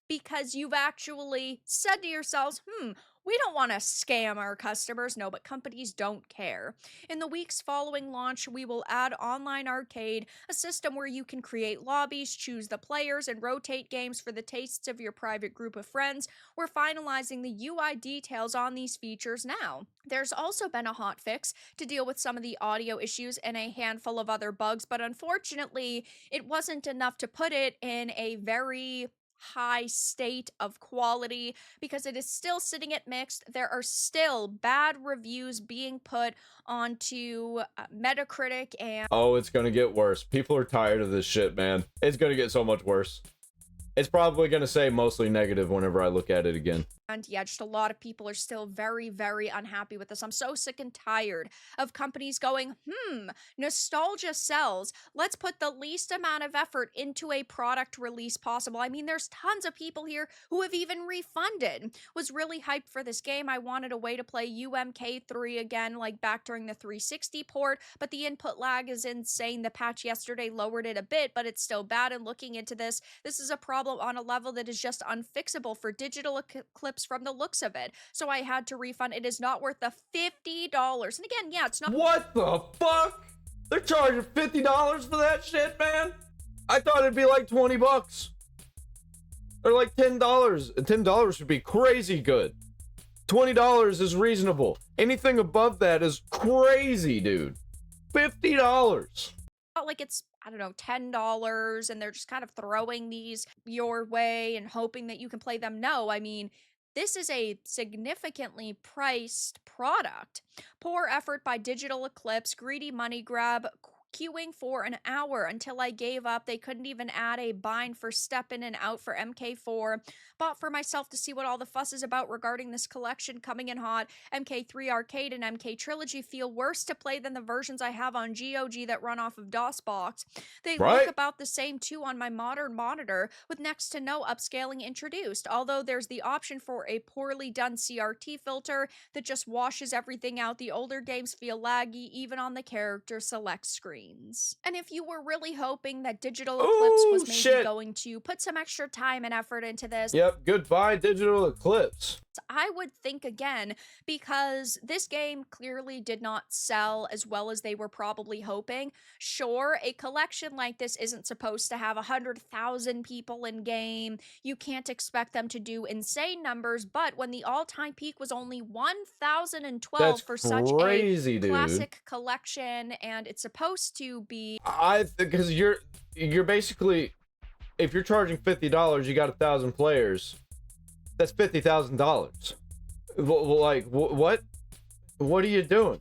because you've actually said to yourselves, we don't want to scam our customers. No, but companies don't care. In the weeks following launch, we will add online arcade, a system where you can create lobbies, choose the players, and rotate games for the tastes of your private group of friends. We're finalizing the UI details on these features now. There's also been a hotfix to deal with some of the audio issues and a handful of other bugs, but unfortunately, it wasn't enough to put it in a very high state of quality because it is still sitting at mixed. There are still bad reviews being put onto Metacritic, and Oh, it's gonna get worse. People are tired of this shit, man. It's gonna get so much worse. It's probably gonna say mostly negative whenever I look at it again. yeah, just a lot of people are still very, very unhappy with this. I'm so sick and tired of companies going, nostalgia sells. Let's put the least amount of effort into a product release possible. I mean, there's tons of people here who have even refunded. Was really hyped for this game. I wanted a way to play UMK3 again, like back during the 360 port, but the input lag is insane. The patch yesterday lowered it a bit, but it's still bad. And looking into this is a problem on a level that is just unfixable for Digital Eclipse from the looks of it. So I had to refund. It is not worth the $50. And again, yeah, it's not. What the fuck? They're charging $50 for that shit, man. I thought it'd be like 20 bucks. Or like $10. And $10 would be crazy good. $20 is reasonable. Anything above that is crazy, dude. $50. Like it's, I don't know, $10 and they're just kind of throwing these your way and hoping that you can play them. No, I mean, this is a significantly priced product. Poor effort by Digital Eclipse, greedy money grab, queuing for an hour until I gave up. They couldn't even add a bind for step in and out for MK4. Bought for myself to see what all the fuss is about regarding this collection coming in hot. MK3 Arcade and MK Trilogy feel worse to play than the versions I have on GOG that run off of DOSBox. They look about the same too on my modern monitor with next to no upscaling introduced, although there's the option for a poorly done CRT filter that just washes everything out. The older games feel laggy even on the character select screen. And if you were really hoping that Digital Eclipse was maybe going to put some extra time and effort into this, yep, goodbye Digital Eclipse. I would think again, because this game clearly did not sell as well as they were probably hoping. Sure, a collection like this isn't supposed to have 100,000 people in game. You can't expect them to do insane numbers, but when the all-time peak was only 1,012 for such a classic collection, and it's supposed to be... Because you're basically, if you're charging $50, you got 1,000 players. That's $50,000. Like, what? What are you doing?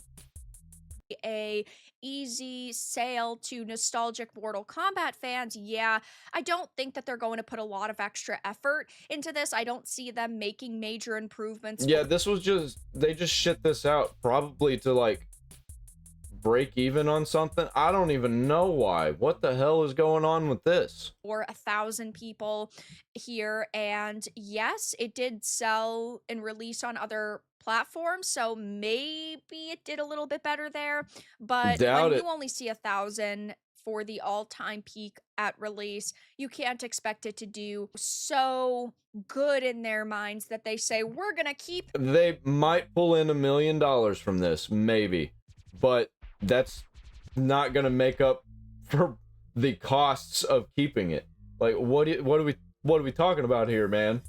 A easy sale to nostalgic Mortal Kombat fans. Yeah, I don't think that they're going to put a lot of extra effort into this. I don't see them making major improvements. Yeah, this was just, they just shit this out probably to like break even on something. I don't even know why. What the hell is going on with this? For 1,000 people here, and yes, it did sell and release on other platforms, so maybe it did a little bit better there, but when you only see 1,000 for the all-time peak at release, you can't expect it to do so good in their minds that they say, we're gonna keep... They might pull in $1 million from this, maybe, but that's not gonna make up for the costs of keeping it. Like, what are we talking about here, man?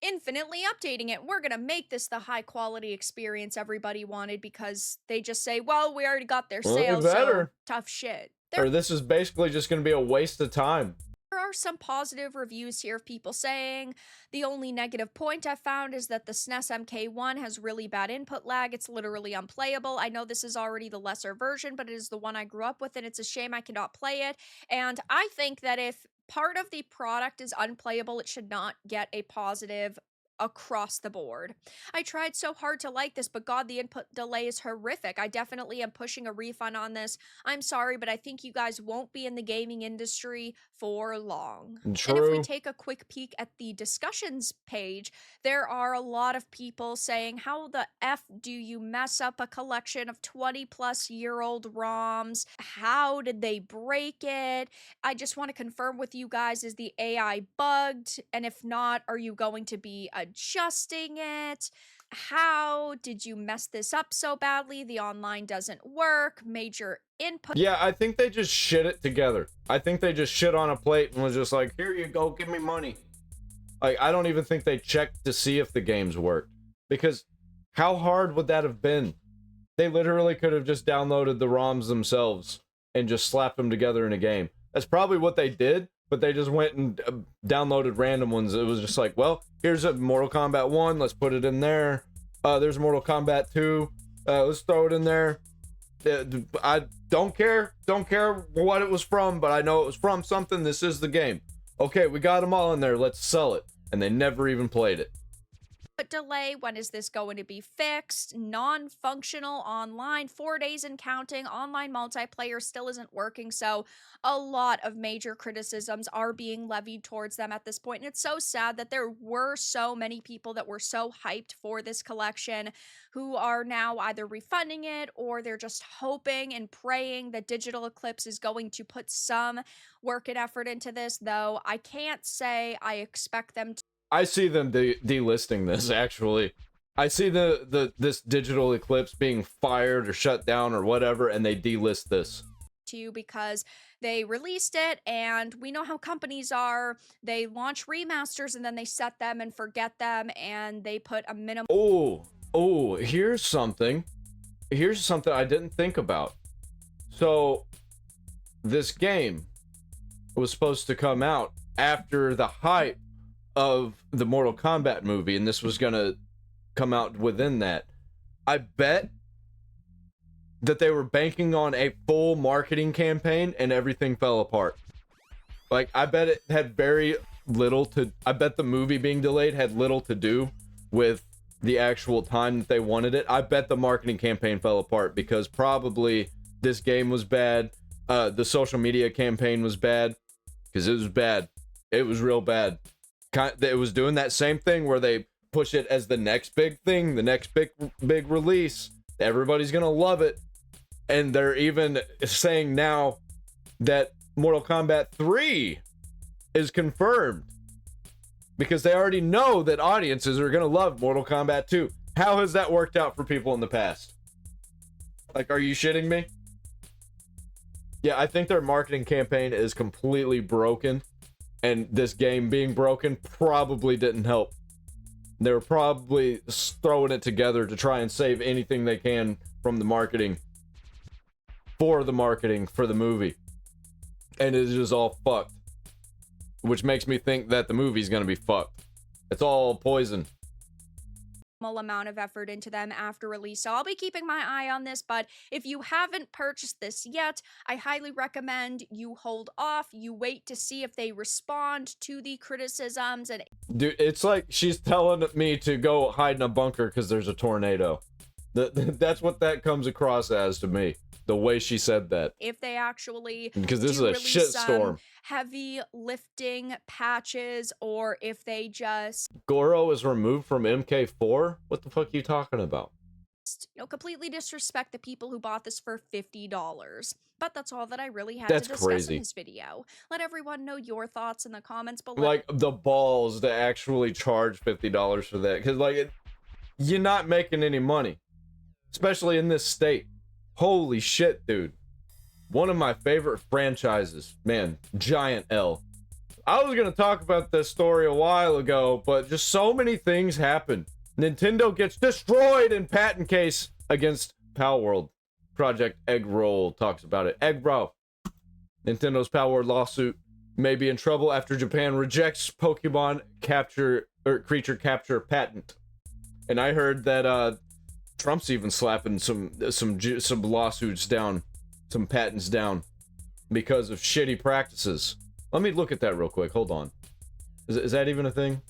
Infinitely updating it. We're gonna make this the high quality experience everybody wanted because they just say, well, we already got their sale, so tough shit. Or this is basically just gonna be a waste of time. There are some positive reviews here of people saying the only negative point I found is that the SNES MK1 has really bad input lag. It's literally unplayable. I know this is already the lesser version, but it is the one I grew up with, and it's a shame I cannot play it. And I think that if part of the product is unplayable, it should not get a positive across the board. I tried so hard to like this, but God, the input delay is horrific. I definitely am pushing a refund on this. I'm sorry, but I think you guys won't be in the gaming industry for long. True. And if we take a quick peek at the discussions page, there are a lot of people saying, how the F do you mess up a collection of 20-plus-year-old ROMs? How did they break it? I just want to confirm with you guys, is the AI bugged? And if not, are you going to be adjusting it? How did you mess this up so badly? The online doesn't work. Major input. Yeah, I think they just shit it together. I think they just shit on a plate and was just like, here you go, give me money. Like, I don't even think they checked to see if the games worked. Because how hard would that have been? They literally could have just downloaded the ROMs themselves and just slapped them together in a game. That's probably what they did, but they just went and downloaded random ones. It was just like, well, here's a Mortal Kombat 1, let's put it in there. There's Mortal Kombat 2, let's throw it in there. I don't care what it was from, but I know it was from something. This is the game. Okay, we got them all in there, let's sell it. And they never even played it. Delay, when is this going to be fixed? Non-functional online, 4 days and counting. Online multiplayer still isn't working, so a lot of major criticisms are being levied towards them at this point. And it's so sad that there were so many people that were so hyped for this collection who are now either refunding it or they're just hoping and praying that Digital Eclipse is going to put some work and effort into this, though I can't say I expect them to. I see them delisting this, actually. I see this Digital Eclipse being fired or shut down or whatever, and they delist this. to you because they released it, and we know how companies are. They launch remasters and then they set them and forget them, and they put a minimum. Oh, here's something I didn't think about. So this game was supposed to come out after the hype of the Mortal Kombat movie, and this was gonna come out within that. I bet that they were banking on a full marketing campaign and everything fell apart. Like, I bet it had very little to, I bet the movie being delayed had little to do with the actual time that they wanted it. I bet the marketing campaign fell apart because probably this game was bad. The social media campaign was bad because it was bad. It was real bad. It was doing that same thing where they push it as the next big thing, the next big release. Everybody's gonna love it. And they're even saying now that Mortal Kombat 3 is confirmed because they already know that audiences are gonna love Mortal Kombat 2. How has that worked out for people in the past? Like, are you shitting me? Yeah, I think their marketing campaign is completely broken, and this game being broken probably didn't help. They were probably throwing it together to try and save anything they can from the marketing for the movie. And it is just all fucked. Which makes me think that the movie's gonna be fucked. It's all poison. Amount of effort into them after release, so I'll be keeping my eye on this. But if you haven't purchased this yet, I highly recommend you hold off. You wait to see if they respond to the criticisms. And Dude, it's like she's telling me to go hide in a bunker because there's a tornado. That's what that comes across as to me, the way she said that. if they actually Because this is do a release shitstorm. heavy lifting patches, or if they just Goro is removed from MK4? What the fuck are you talking about? completely disrespect the people who bought this for $50. But that's all that I really had That's to discuss crazy. in this video. Let everyone know your thoughts in the comments below. Like, the balls to actually charge $50 for that. Because, like, you're not making any money. Especially in this state. Holy shit, dude. One of my favorite franchises. Man, giant L. I was going to talk about this story a while ago, but just so many things happen. Nintendo gets destroyed in patent case against Palworld. Project Egg Roll talks about it. Egg Bro. Nintendo's Palworld lawsuit may be in trouble after Japan rejects Pokemon capture or creature capture patent. And I heard that Trump's even slapping some lawsuits down, some patents down because of shitty practices. Let me look at that real quick. Hold on. Is that even a thing?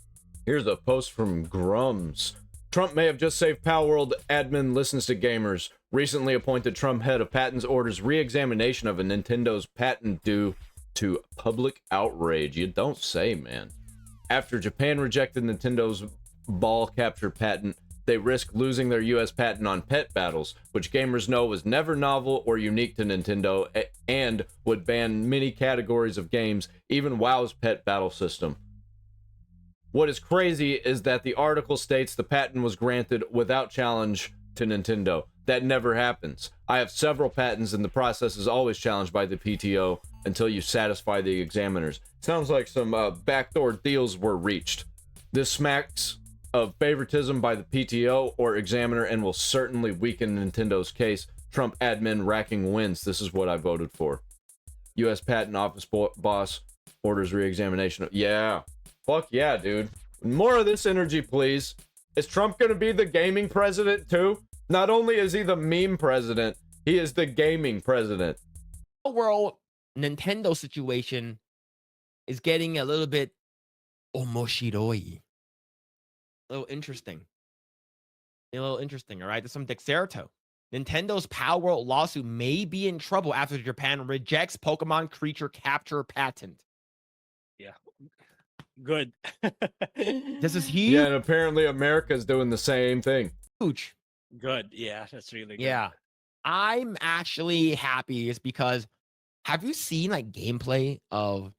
Here's a post from Grums. Trump may have just saved Palworld admin listens to gamers. Recently appointed Trump head of patents orders re-examination of a Nintendo's patent due to public outrage. You don't say, man. After Japan rejected Nintendo's ball capture patent, they risk losing their US patent on pet battles, which gamers know was never novel or unique to Nintendo and would ban many categories of games, even WoW's pet battle system. What is crazy is that the article states the patent was granted without challenge to Nintendo. That never happens. I have several patents and the process is always challenged by the PTO until you satisfy the examiners. Sounds like some backdoor deals were reached. This smacks of favoritism by the PTO or examiner and will certainly weaken Nintendo's case. Trump admin racking wins. This is what I voted for. U.S. Patent Office boss orders re-examination. Yeah. Fuck yeah, dude. More of this energy, please. Is Trump gonna be the gaming president too? Not only is he the meme president, he is the gaming president. World Nintendo situation is getting a little bit omoshiroi. A little interesting. All right? There's some Dexerto. Nintendo's Palworld lawsuit may be in trouble after Japan rejects Pokemon creature capture patent. Yeah. Good. This is huge. Yeah, and apparently America's doing the same thing. Huge. Good. Yeah, that's really good. Yeah. I'm actually happy is because have you seen like gameplay of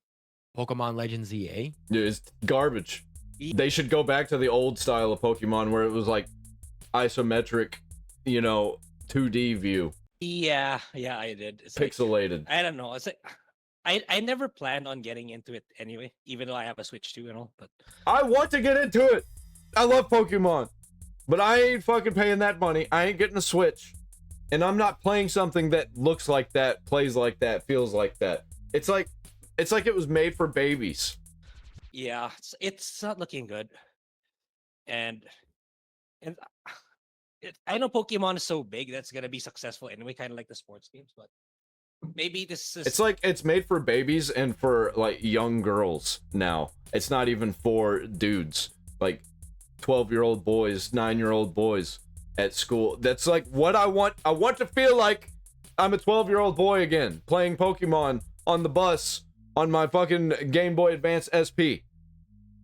Pokemon Legends ZA? Dude, it's garbage. They should go back to the old style of Pokemon where it was like isometric, 2D view. Yeah, I did. It's like, Pixelated. I don't know. It's like I never planned on getting into it anyway, even though I have a Switch too and all. But I want to get into it. I love Pokemon, but I ain't fucking paying that money. I ain't getting a Switch, and I'm not playing something that looks like that, plays like that, feels like that. It's like it was made for babies. yeah, it's not looking good. And I know Pokemon is so big that's gonna be successful anyway, kind of like the sports games. But maybe this is It's like it's made for babies and for like young girls now. It's not even for dudes. Like 12-year-old boys, 9-year-old boys at school. That's like what I want. I want to feel like I'm a 12-year-old boy again, playing Pokemon on the bus on my fucking Game Boy Advance SP.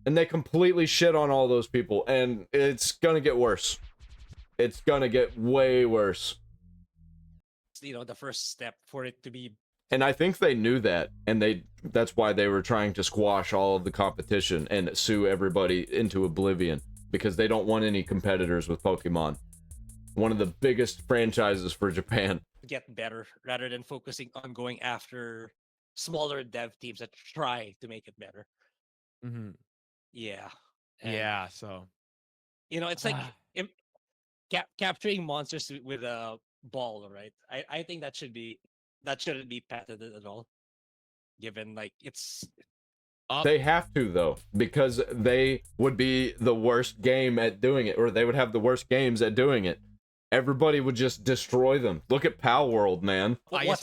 And they completely shit on all those people, and it's gonna get worse. It's gonna get way worse. the first step for it to be. And I think they knew that, and that's why they were trying to squash all of the competition and sue everybody into oblivion, because they don't want any competitors with Pokemon. One of the biggest franchises for Japan. Get better rather than focusing on going after smaller dev teams that try to make it better. Mm-hmm. Yeah. Yeah. So. It's like capturing monsters with a ball, right? I think that shouldn't be patented at all. Given like it's. They have to, though, because they would be the worst game at doing it, or they would have the worst games at doing it. Everybody would just destroy them. Look at Palworld, man. I just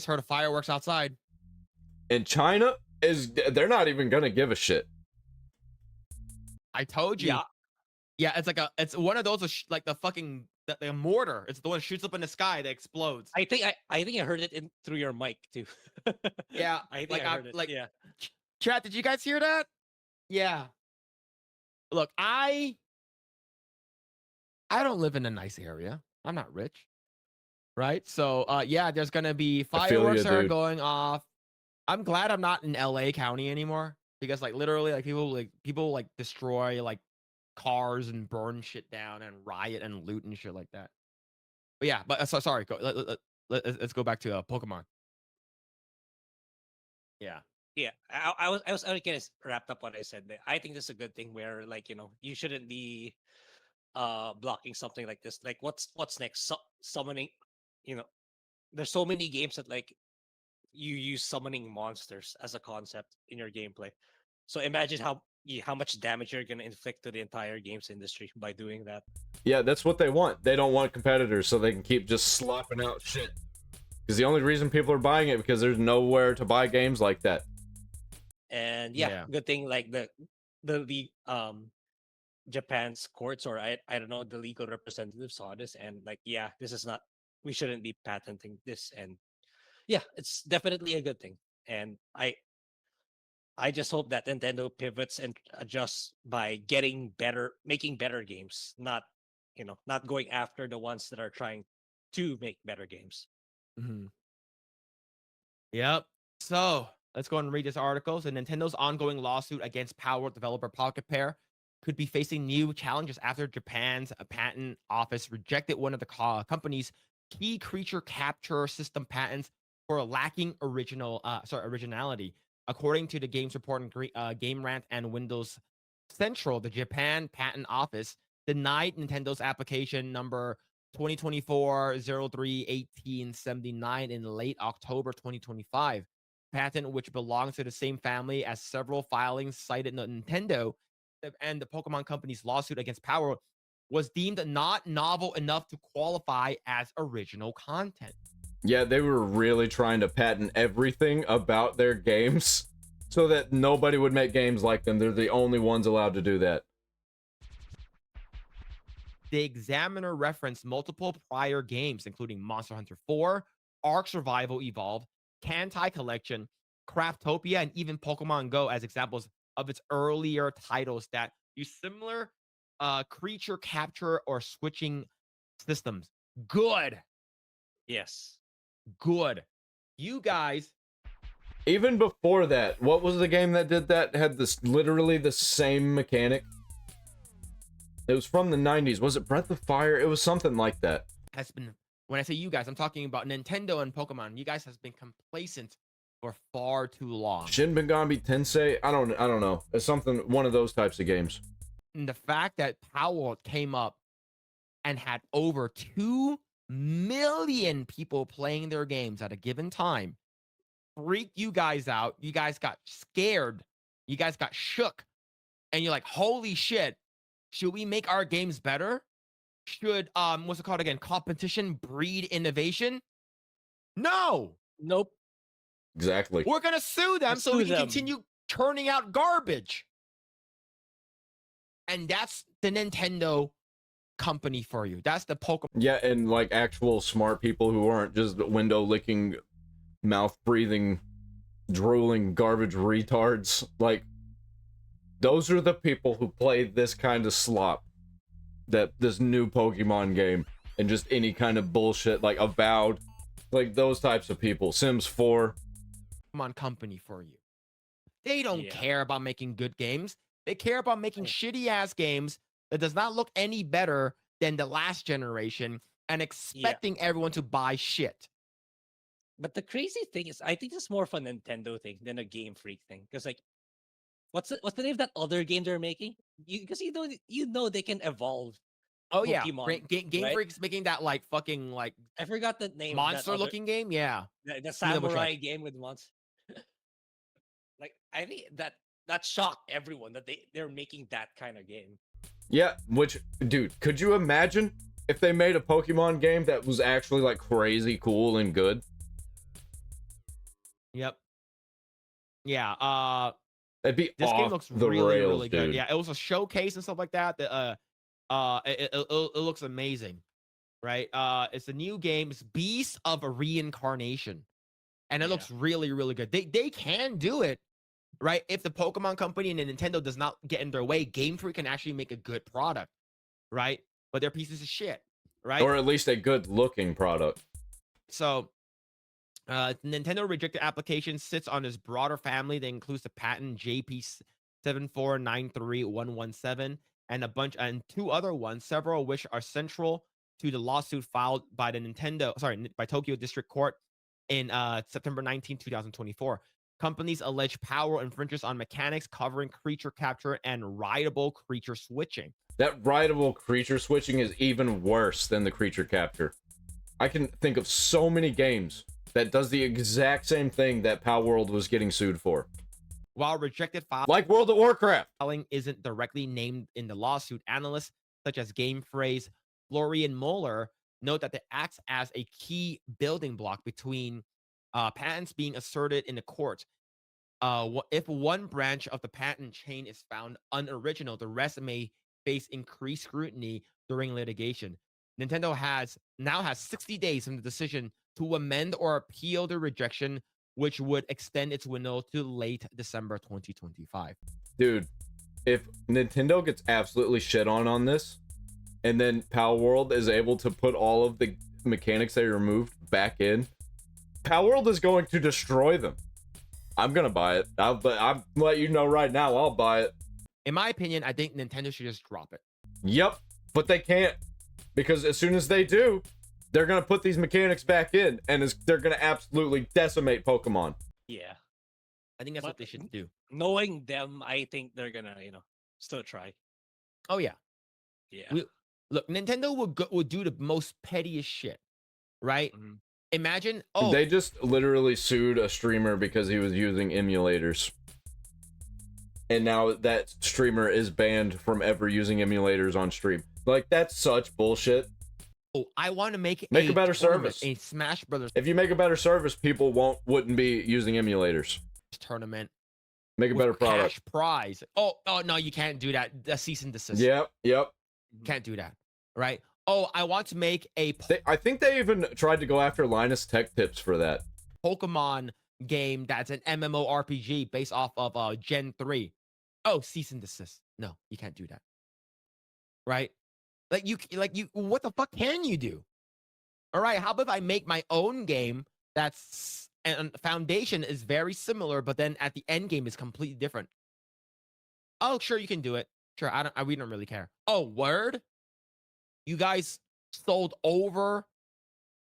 heard of fireworks outside. In China, they're not even gonna give a shit. I told you. Yeah, it's one of those like the fucking the mortar. It's the one that shoots up in the sky that explodes. I think I heard it through your mic too. Yeah, I think I heard it. Like, yeah. Chat, did you guys hear that? Yeah. Look, I don't live in a nice area. I'm not rich. Right? So, yeah, there's going to be fireworks that are going off. I'm glad I'm not in LA County anymore, because like literally like people destroy like cars and burn shit down and riot and loot and shit like that. But yeah, sorry. Let's go back to Pokemon. Yeah. Yeah, I was kind of wrapped up what I said there. I think this is a good thing where you shouldn't be blocking something like this. Like what's next? Summoning, there's so many games that like you use summoning monsters as a concept in your gameplay. So imagine how much damage you're gonna inflict to the entire games industry by doing that. Yeah, that's what they want. They don't want competitors, so they can keep just slopping out shit. Because the only reason people are buying it because there's nowhere to buy games like that. And yeah, good thing like the Japan's courts, or I don't know, the legal representatives saw this and like, yeah, this is not, we shouldn't be patenting this. And yeah, it's definitely a good thing. And I just hope that Nintendo pivots and adjusts by making better games, not going after the ones that are trying to make better games. Mm-hmm. Yep. So let's go and read this article. So Nintendo's ongoing lawsuit against Palworld developer Pocket Pair could be facing new challenges after Japan's patent office rejected one of the company's key creature capture system patents for lacking originality. According to the Games Report and Game Rant and Windows Central, the Japan Patent Office denied Nintendo's application number 2024-03-1879 in late October 2025. Patent, which belongs to the same family as several filings cited Nintendo and the Pokemon Company's lawsuit against Palworld, was deemed not novel enough to qualify as original content. Yeah, they were really trying to patent everything about their games so that nobody would make games like them. They're the only ones allowed to do that. The Examiner referenced multiple prior games, including Monster Hunter 4, Ark Survival Evolved, Kombat Kollection, Craftopia, and even Pokemon Go as examples of its earlier titles that use similar creature capture or switching systems. Good. Yes. Good. You guys. Even before that, what was the game that did that? Had this literally the same mechanic? It was from the 90s. Was it Breath of Fire? It was something like that. Has been When I say you guys, I'm talking about Nintendo and Pokemon. You guys has been complacent for far too long. Shin Megami Tensei, I don't know. It's something, one of those types of games. And the fact that Palworld came up and had over 2 million people playing their games at a given time freaked you guys out. You guys got scared. You guys got shook. And you're like, holy shit, should we make our games better? Should, what's it called again? Competition breed innovation? No. Nope. Exactly. We're going to sue them so we can continue turning out garbage. And that's the Nintendo company for you. That's the Pokemon. Yeah, and like actual smart people who aren't just window licking, mouth breathing, drooling garbage retards. Like, those are the people who play this kind of slop. This new Pokemon game and just any kind of bullshit, like Avowed, like those types of people. Sims 4. Pokemon company for you. They don't care about making good games. They care about making shitty ass games that does not look any better than the last generation and expecting everyone to buy shit. But the crazy thing is, I think it's more of a Nintendo thing than a Game Freak thing. Because like, what's the name of that other game they're making? Because you know they can evolve. Oh Pokemon, yeah, Game right? Freak's making that like fucking like I forgot the name. monster looking game. Yeah, the samurai game with monsters. Like I think that shocked everyone that they're making that kind of game. Yeah, which, dude, could you imagine if they made a Pokemon game that was actually like crazy cool and good? Yep. Yeah. It'd be this game off looks the really rails, really good. dude. Yeah, it was a showcase and stuff like that. It looks amazing, right? It's a new game. It's Beast of Reincarnation, and it looks really really good. They can do it, right? If the Pokemon Company and Nintendo does not get in their way, Game Freak can actually make a good product, right? But they're pieces of shit, right? Or at least a good looking product. So, Nintendo rejected application sits on this broader family that includes the patent JP7493117 and a bunch and 2 other ones, several of which are central to the lawsuit filed by by Tokyo District Court in September 19, 2024. Companies allege Palworld infringes on mechanics covering creature capture and rideable creature switching. That rideable creature switching is even worse than the creature capture. I can think of so many games that does the exact same thing that Palworld was getting sued for. While rejected filing, like World of Warcraft, isn't directly named in the lawsuit, analysts such as Game Phrase, Florian Mueller note that it acts as a key building block between patents being asserted in the court. If one branch of the patent chain is found unoriginal, the rest may face increased scrutiny during litigation. Nintendo now has 60 days from the decision to amend or appeal the rejection, which would extend its window to late December 2025. Dude, if Nintendo gets absolutely shit on this, and then Palworld is able to put all of the mechanics they removed back in, Palworld is going to destroy them. I'm gonna buy it. I'm letting you know right now, I'll buy it. In my opinion, I think Nintendo should just drop it. Yep, but they can't, because as soon as they do, they're gonna put these mechanics back in, and they're gonna absolutely decimate Pokemon. Yeah, I think that's what they should do. Knowing them, I think they're gonna, still try. Oh yeah, yeah. Look, Nintendo would do the most pettiest shit, right? Mm-hmm. Imagine, They just literally sued a streamer because he was using emulators. And now that streamer is banned from ever using emulators on stream. Like, that's such bullshit. Oh, I want to make a better service. A Smash Brothers. If you make a better service, people wouldn't be using emulators. Tournament. Make a better product. Cash prize. Oh no, you can't do that. The cease and desist. Yep. Can't do that. Right? Oh, I want to make a I think they even tried to go after Linus Tech Tips for that. Pokemon game that's an MMORPG based off of Gen 3. Oh, cease and desist. No, you can't do that. Right? Like you what the fuck can you do? All right, how about if I make my own game that's and foundation is very similar, but then at the end game is completely different. Oh, sure, you can do it. Sure, we don't really care. Oh, word? You guys sold over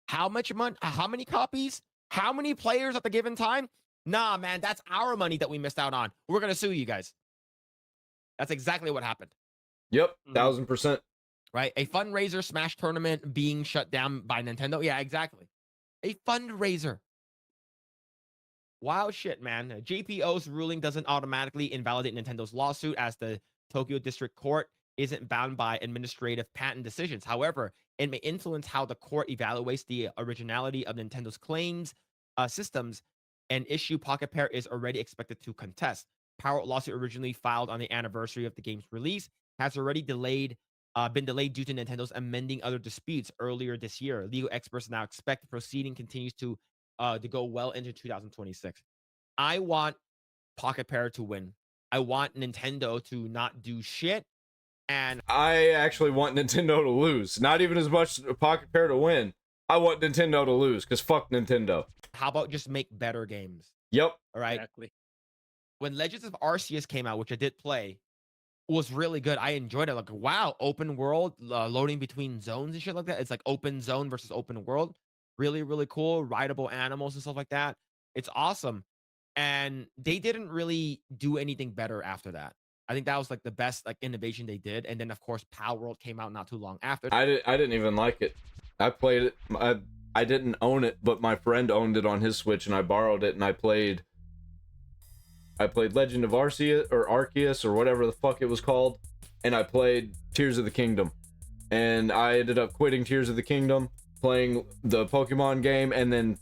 How much money? How many copies? How many players at the given time? Nah, man, that's our money that we missed out on. We're gonna sue you guys. That's exactly what happened. Yep, 1000%. Right? A fundraiser Smash tournament being shut down by Nintendo. Yeah, exactly. A fundraiser. Wow, shit, man. JPO's ruling doesn't automatically invalidate Nintendo's lawsuit, as the Tokyo District Court isn't bound by administrative patent decisions. However, it may influence how the court evaluates the originality of Nintendo's claims, systems, an issue Pocket Pair is already expected to contest. Palworld lawsuit, originally filed on the anniversary of the game's release, has already been delayed due to Nintendo's amending other disputes earlier this year. Legal experts now expect the proceeding continues to go well into 2026. I want Pocket Pair to win. I want Nintendo to not do shit. And I actually want Nintendo to lose. Not even as much Pocket Pair to win. I want Nintendo to lose, because fuck Nintendo. How about just make better games? Yep. All right. Exactly. When Legends of Arceus came out, which I did play, was really good. I enjoyed it. Like, wow, open world, loading between zones and shit like that. It's like open zone versus open world. Really, really cool. Rideable animals and stuff like that. It's awesome. And they didn't really do anything better after that. I think that was like the best like innovation they did. And then of course Palworld came out not too long after. I didn't even like it. I played it. I didn't own it, but my friend owned it on his Switch, and I borrowed it, and I played Legend of Arceus or Arceus or whatever the fuck it was called, and I played Tears of the Kingdom, and I ended up quitting Tears of the Kingdom, playing the Pokemon game, and then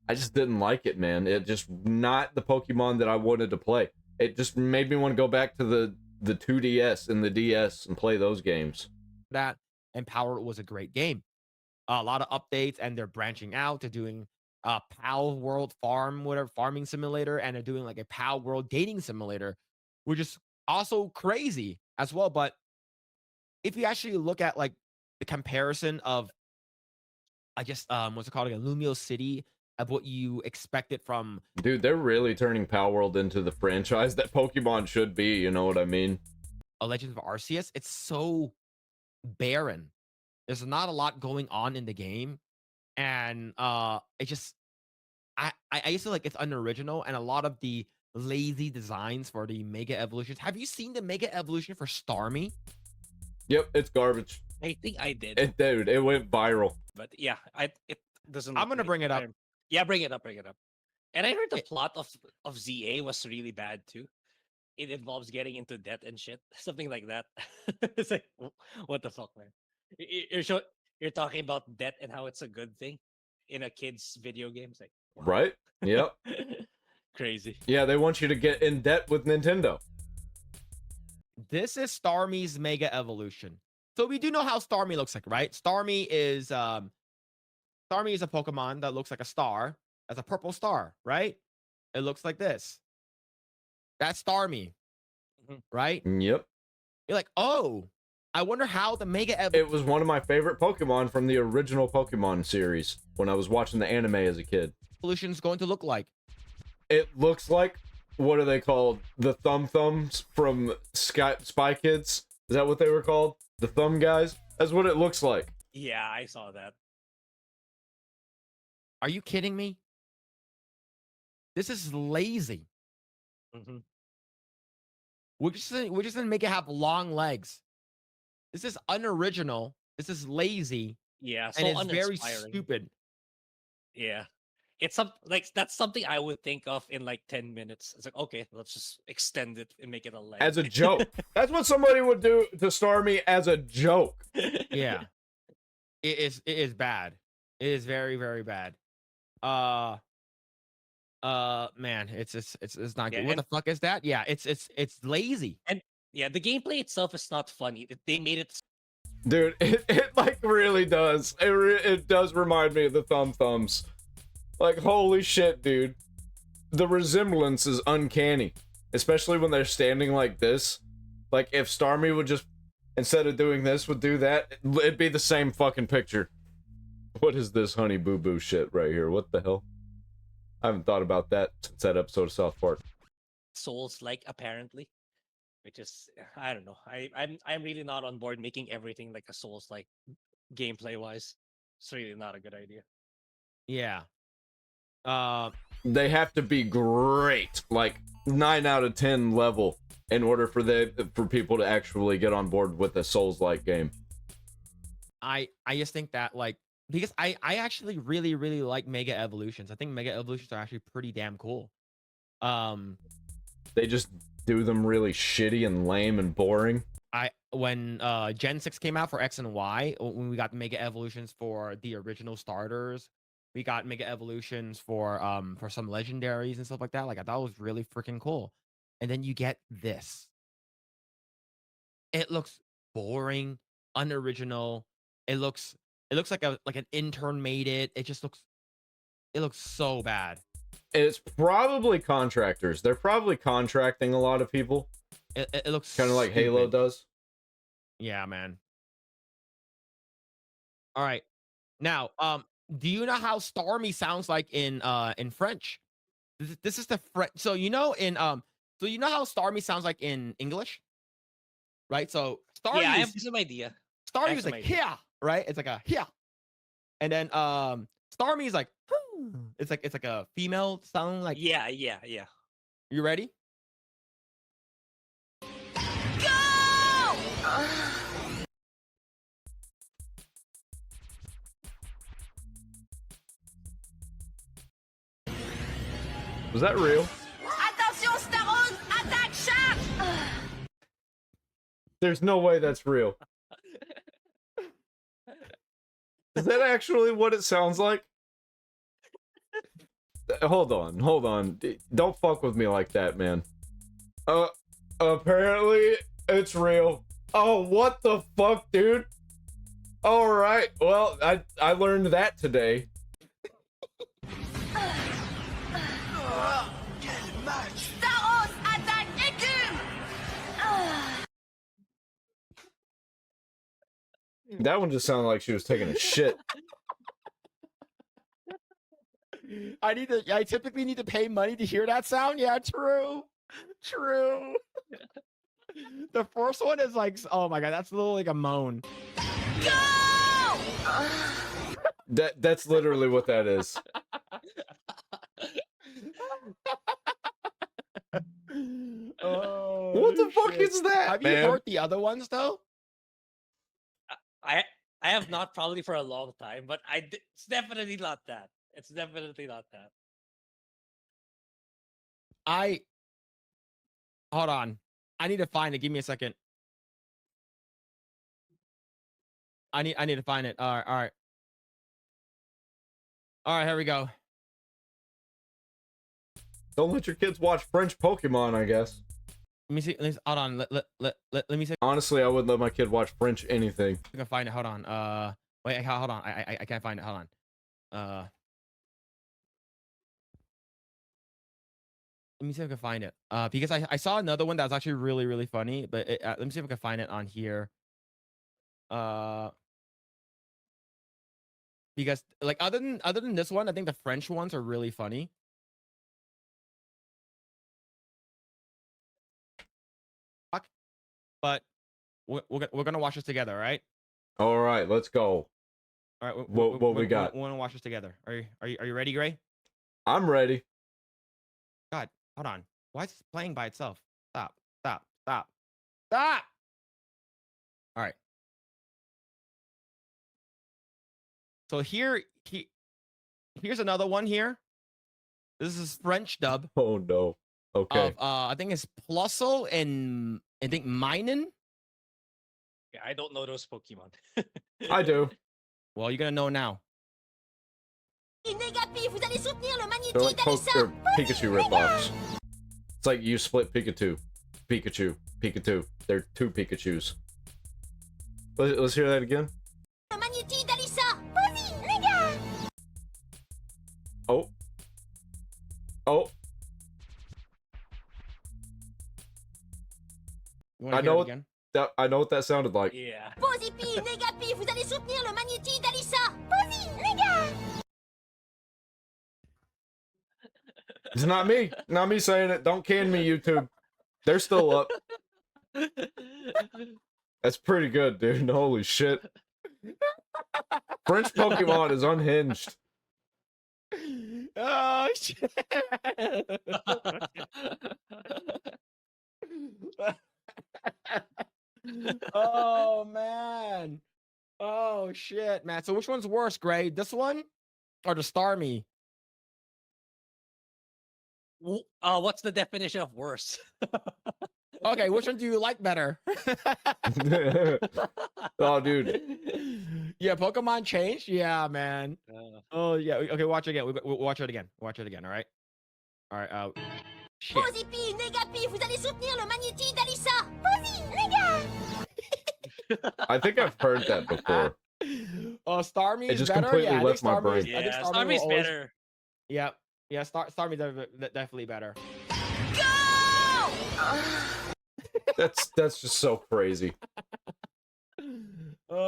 I just didn't like it, man. It just not the Pokemon that I wanted to play. It just made me want to go back to the 2DS and the DS and play those games. That and Palworld was a great game. A lot of updates, and they're branching out to doing Palworld farming simulator, and they're doing like a Palworld dating simulator, which is also crazy as well. But if you actually look at like the comparison of, I guess what's it called again, Lumio City, of what you expected from, dude, they're really turning Palworld into the franchise that Pokemon should be, you know what I mean? A Legend of Arceus. It's so barren. There's not a lot going on in the game, and it just I used to like it's unoriginal, and a lot of the lazy designs for the Mega Evolutions. Have you seen the Mega Evolution for Starmie? Yep, it's garbage. I think I did. It went viral. But yeah, it doesn't. I'm gonna bring it up. Yeah, bring it up. And I heard the plot of ZA was really bad too. It involves getting into debt and shit, something like that. It's like, what the fuck, man? You're talking about debt and how it's a good thing in a kid's video game. It's like, wow. Right? Yep. Crazy. Yeah, they want you to get in debt with Nintendo. This is Starmie's Mega Evolution. So we do know how Starmie looks like, right? Starmie is a Pokemon that looks like a star. As a purple star, right? It looks like this. That's Starmie, right? Yep. You're like, oh, I wonder how the Mega It was one of my favorite Pokemon from the original Pokemon series when I was watching the anime as a kid. Evolution is going to look like. It looks like, what are they called? The Thumbs from Spy Kids? Is that what they were called? The Thumb guys? That's what it looks like. Yeah, I saw that. Are you kidding me? This is lazy. We're just gonna make it have long legs. This is unoriginal. This is lazy. Yeah, so and it's very uninspiring. stupid. Yeah. It's that's something I would think of in like 10 minutes. It's like, okay, let's just extend it and make it a leg. As a joke. That's what somebody would do to Starmie as a joke. Yeah. It is bad. It is very, very bad. Man, it's not good. Yeah, What the fuck is that? Yeah, it's lazy. And yeah, the gameplay itself is not funny. They made it. Dude, it like really does. It does remind me of the Thumbs. Like, holy shit, dude. The resemblance is uncanny. Especially when they're standing like this. Like, if Starmie would just, instead of doing this, would do that, it'd be the same fucking picture. What is this Honey Boo Boo shit right here? What the hell? I haven't thought about that since that episode of South Park. Souls-like, apparently. Which is, I don't know. I'm really not on board making everything like a Souls-like gameplay-wise. It's really not a good idea. Yeah. They have to be great, like 9 out of 10 level, in order for people to actually get on board with a Souls-like game. I just think that, like, because I actually really like Mega Evolutions. I think Mega Evolutions are actually pretty damn cool. They just do them really shitty and lame and boring. When Gen 6 came out for X and Y, when we got Mega Evolutions for the original starters, we got Mega Evolutions for some legendaries and stuff like that. Like, I thought it was really freaking cool. And then you get this. It looks boring, unoriginal. It looks like an intern made it. It looks so bad. It's probably contractors. They're probably contracting a lot of people. It looks kind of like Halo does. Yeah, man. All right. Now, do you know how Stormy sounds like in French? This is the French. So you know so you know how Stormy sounds like in English, right? So Stormy. Yeah, I have some idea. Stormy is like here, right? It's like a here, and then Stormy is like it's like a female sound. Like Yeah. You ready? Was that real? Attention, Staros! Attaque Shark! There's no way that's real. Is that actually what it sounds like? Hold on. Don't fuck with me like that, man. Apparently it's real. Oh, what the fuck, dude? All right. Well, I learned that today. Staros! Attaque Écume! That one just sounded like she was taking a shit. I typically need to pay money to hear that sound. Yeah, true. The first one is like, oh my god, that's a little like a moan. That's literally what that is. What the fuck is that? Have you heard the other ones though? I have not probably for a long time, but it's definitely not that. It's definitely not that. Hold on. I need to find it. Give me a second. I need to find it. All right. Here we go. Don't let your kids watch French Pokemon, I guess. Let me see. Hold on. Let me see. Honestly, I wouldn't let my kid watch French anything. I can find it. Hold on. Wait. Hold on. I can't find it. Hold on. Let me see if I can find it. Because I saw another one that was actually really funny. But let me see if I can find it on here. Because like other than this one, I think the French ones are really funny. But we're gonna watch this together, all right? All right, let's go. All right. What we got? We're gonna watch this together. Are you ready, Gray? I'm ready. God, hold on. Why is this playing by itself? Stop. All right. So here's another one here. This is French dub. Oh no. Okay. Of I think it's Plusle and I think Minen. Yeah, I don't know those Pokemon. I do. Well, you're gonna know now. Négatif, vous allez soutenir le They're like magnétique Pikachu ripoffs. It's like you split Pikachu. They're two Pikachus. Let's hear that again. Le magnétique d'Alissa. Vas-y, les gars. Oh. I know what that sounded like. Yeah. Positif, négatif, vous allez soutenir le magnétique d'Alissa. Vas-y, les gars. It's not me. Not me saying it. Don't can me, YouTube. They're still up. That's pretty good, dude. Holy shit. French Pokemon is unhinged. Oh shit. Oh man. Oh shit, man. So which one's worse, Gray? This one or the Starmie? What's the definition of worse? Okay, which one do you like better? Oh, dude. Yeah, Pokemon changed. Yeah, man. Oh yeah. Okay, watch it again. We'll watch it again. Watch it again. All right. All right. Shit. Positif, négatif, vous allez soutenir le magnéti d'Alissa. Posi, les gars. I think I've heard that before. Oh, Starmie It is just better. completely Yeah, I think left my Starmie brain. is- I think Yeah, Starmie Starmie's will always- better. Yeah, yeah. Starmie definitely better. That's just so crazy.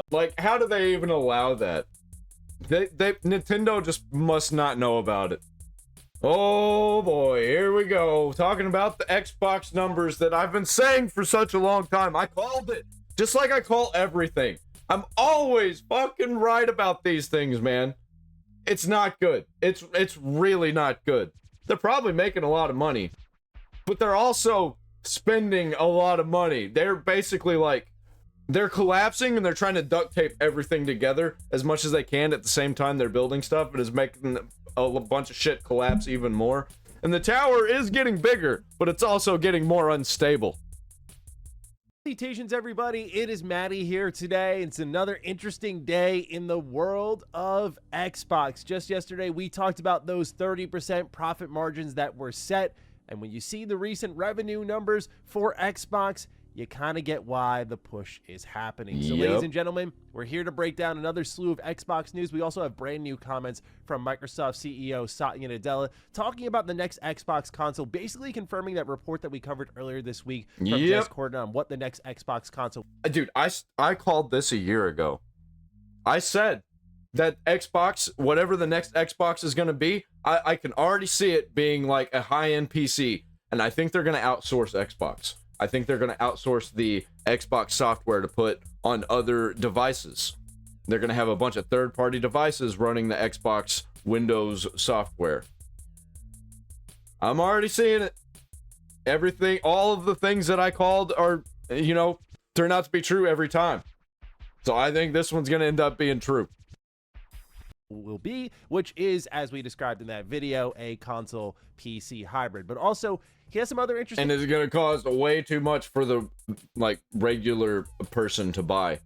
Like, how do they even allow that? Nintendo just must not know about it. Oh boy, here we go. Talking about the Xbox numbers that I've been saying for such a long time. I called it. Just like I call everything. I'm always fucking right about these things, man. It's not good. It's really not good. They're probably making a lot of money, but they're also spending a lot of money. They're basically like, they're collapsing and they're trying to duct tape everything together as much as they can at the same time they're building stuff, and is making a bunch of shit collapse even more. And the tower is getting bigger, but it's also getting more unstable. Salutations, everybody. It is Maddie here today. It's another interesting day in the world of Xbox. Just yesterday, we talked about those 30% profit margins that were set. And when you see the recent revenue numbers for Xbox, you kind of get why the push is happening. So, ladies and gentlemen, we're here to break down another slew of Xbox news. We also have brand new comments from Microsoft CEO Satya Nadella talking about the next Xbox console, basically confirming that report that we covered earlier this week from Jess Corden on what the next Xbox console. Dude, I called this a year ago. I said that Xbox, whatever the next Xbox is going to be, I can already see it being like a high-end PC, and I think they're going to outsource Xbox. I think they're going to outsource the Xbox software to put on other devices. They're going to have a bunch of third-party devices running the Xbox Windows software. I'm already seeing it. Everything, all of the things that I called are, turn out to be true every time. So I think this one's going to end up being true. Will be, which is, as we described in that video, a console PC hybrid. But also, he has some other interesting... And it's going to cost way too much for the, regular person to buy.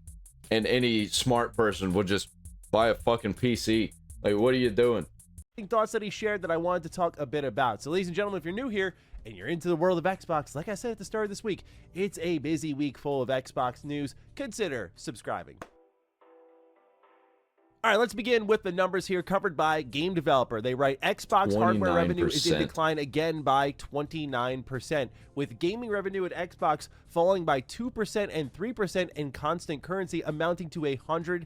And any smart person would just buy a fucking PC. Like, what are you doing? Thoughts that he shared that I wanted to talk a bit about. So, ladies and gentlemen, if you're new here and you're into the world of Xbox, like I said at the start of this week, it's a busy week full of Xbox news. Consider subscribing. All right, let's begin with the numbers here covered by Game Developer. They write Xbox hardware revenue is in decline again by 29%, with gaming revenue at Xbox falling by 2% and 3% in constant currency, amounting to $113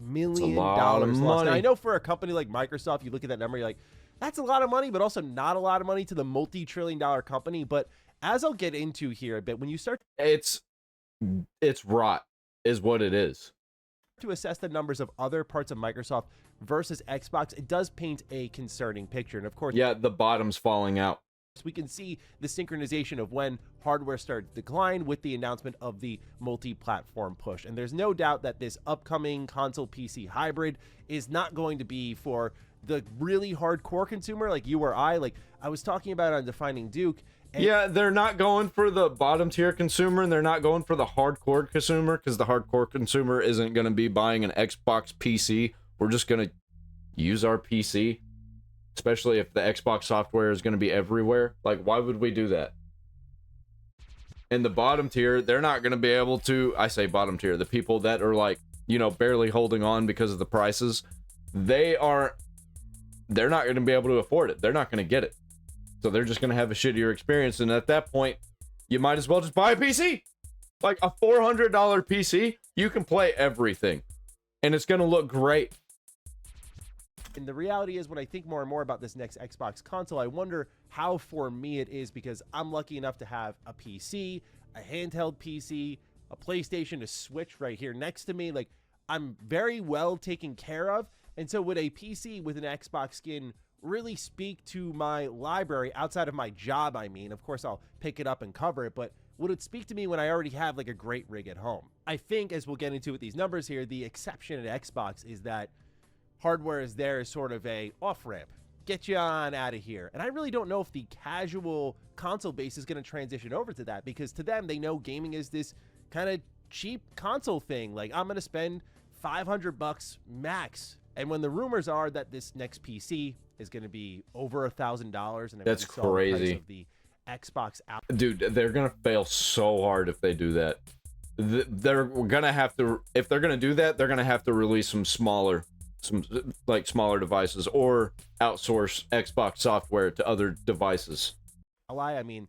million lost. Now, I know for a company like Microsoft, you look at that number, you're like, that's a lot of money, but also not a lot of money to the multi-trillion-dollar company. But as I'll get into here a bit, when you start... It's rot, is what it is. To assess the numbers of other parts of Microsoft versus Xbox, it does paint a concerning picture. And of course, yeah, the bottom's falling out. We can see the synchronization of when hardware started to decline with the announcement of the multi-platform push. And there's no doubt that this upcoming console PC hybrid is not going to be for the really hardcore consumer like you or I. Like I was talking about on Defining Duke. Yeah, they're not going for the bottom tier consumer, and they're not going for the hardcore consumer, because the hardcore consumer isn't going to be buying an Xbox PC. We're just going to use our PC, especially if the Xbox software is going to be everywhere. Like, why would we do that? And the bottom tier, they're not going to be able to, I say bottom tier, the people that are like, barely holding on because of the prices, they're not going to be able to afford it. They're not going to get it. So they're just going to have a shittier experience. And at that point, you might as well just buy a PC. Like a $400 PC, you can play everything. And it's going to look great. And the reality is, when I think more and more about this next Xbox console, I wonder how for me it is, because I'm lucky enough to have a PC, a handheld PC, a PlayStation, a Switch right here next to me. Like, I'm very well taken care of. And so would a PC with an Xbox skin really speak to my library outside of my job? I mean, of course I'll pick it up and cover it, but would it speak to me when I already have like a great rig at home? I think, as we'll get into with these numbers here, the exception at Xbox is that hardware is there as sort of a off-ramp. Get you on out of here. And I really don't know if the casual console base is going to transition over to that, because to them, they know gaming is this kind of cheap console thing. Like, I'm going to spend $500 max. And when the rumors are that this next PC is going to be over $1,000, and that's crazy. The price of the Xbox out. Dude, they're going to fail so hard if they do that. They're going to have to, if they're going to do that, they're going to have to release some smaller devices or outsource Xbox software to other devices. I mean,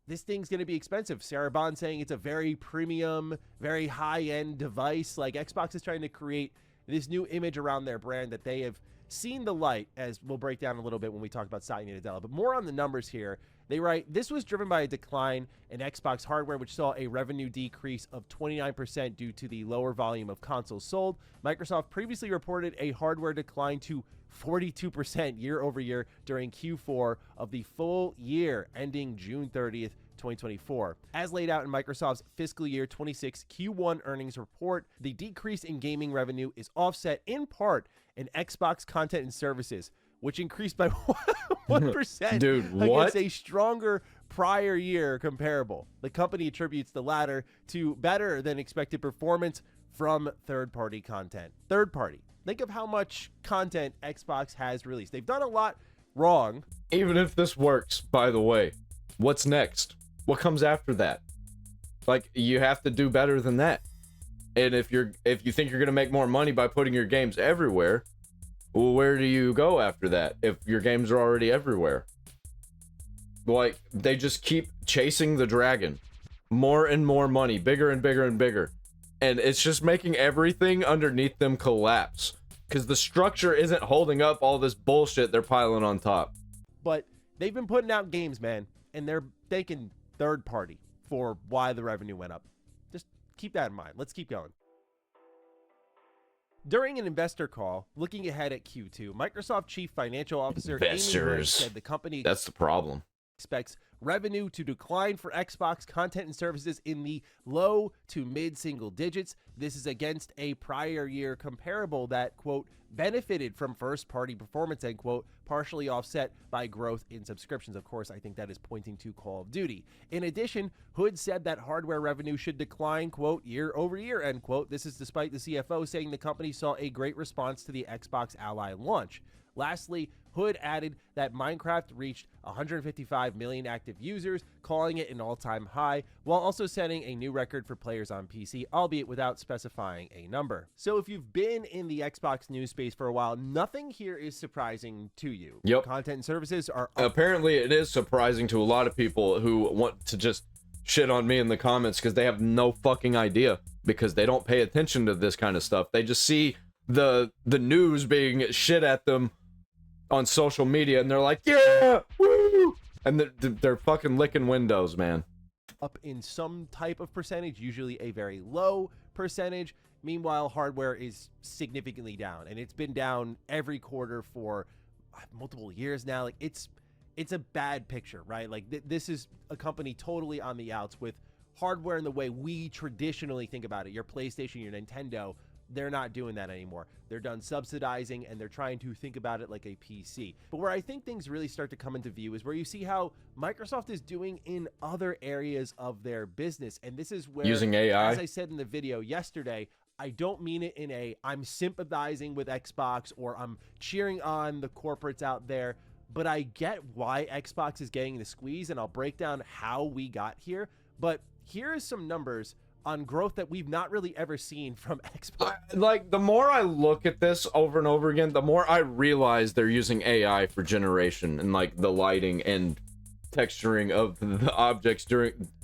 this thing's going to be expensive. Sarah Bond saying it's a very premium, very high-end device. Like, Xbox is trying to create this new image around their brand that they have seen the light, as we'll break down a little bit when we talk about Satya Nadella. But more on the numbers here. They write, this was driven by a decline in Xbox hardware, which saw a revenue decrease of 29% due to the lower volume of consoles sold. Microsoft previously reported a hardware decline to 42% year over year during Q4 of the full year ending June 30th, 2024. As laid out in Microsoft's fiscal year 26 Q1 earnings report, the decrease in gaming revenue is offset in part in Xbox content and services, which increased by 1% Dude, what? against a stronger prior year comparable. The company attributes the latter to better than expected performance from third-party content. Third-party. Think of how much content Xbox has released. They've done a lot wrong. Even if this works, by the way, what's next? What comes after that? Like, you have to do better than that. And if you think you're going to make more money by putting your games everywhere, well, where do you go after that if your games are already everywhere? Like, they just keep chasing the dragon. More and more money, bigger and bigger and bigger. And it's just making everything underneath them collapse. Because the structure isn't holding up all this bullshit they're piling on top. But they've been putting out games, man, and they're thanking third party for why the revenue went up. Just keep that in mind. Let's keep going. During an investor call, looking ahead at Q2, Microsoft Chief Financial Officer Amy Hood said the company That's the problem. expects revenue to decline for Xbox content and services in the low to mid-single digits. This is against a prior year comparable that, quote, benefited from first-party performance, end quote, partially offset by growth in subscriptions. Of course, I think that is pointing to Call of Duty. In addition, Hood said that hardware revenue should decline, quote, year over year, end quote. This is despite the CFO saying the company saw a great response to the Xbox Ally launch. Lastly, Hood added that Minecraft reached 155 million active users, calling it an all-time high, while also setting a new record for players on PC, albeit without specifying a number. So if you've been in the Xbox news space for a while, nothing here is surprising to you. Yep. Content and services are Apparently, it is surprising to a lot of people who want to just shit on me in the comments because they have no fucking idea, because they don't pay attention to this kind of stuff. They just see the news being shit at them on social media, and they're like, yeah, woo! And they're fucking licking windows, man. up in some type of percentage, usually a very low percentage. Meanwhile, hardware is significantly down, and it's been down every quarter for multiple years now. Like, it's a bad picture, right? Like, this is a company totally on the outs with hardware in the way we traditionally think about it. Your PlayStation, your Nintendo, they're not doing that anymore. They're done subsidizing, and they're trying to think about it like a PC. But where I think things really start to come into view is where you see how Microsoft is doing in other areas of their business. And this is where, using AI, as I said in the video yesterday, I don't mean it in a I'm sympathizing with Xbox or I'm cheering on the corporates out there, but I get why Xbox is getting the squeeze, and I'll break down how we got here. But here are some numbers on growth that we've not really ever seen from Xbox. Like, the more I look at this over and over again, the more I realize they're using AI for generation and like the lighting and texturing of the objects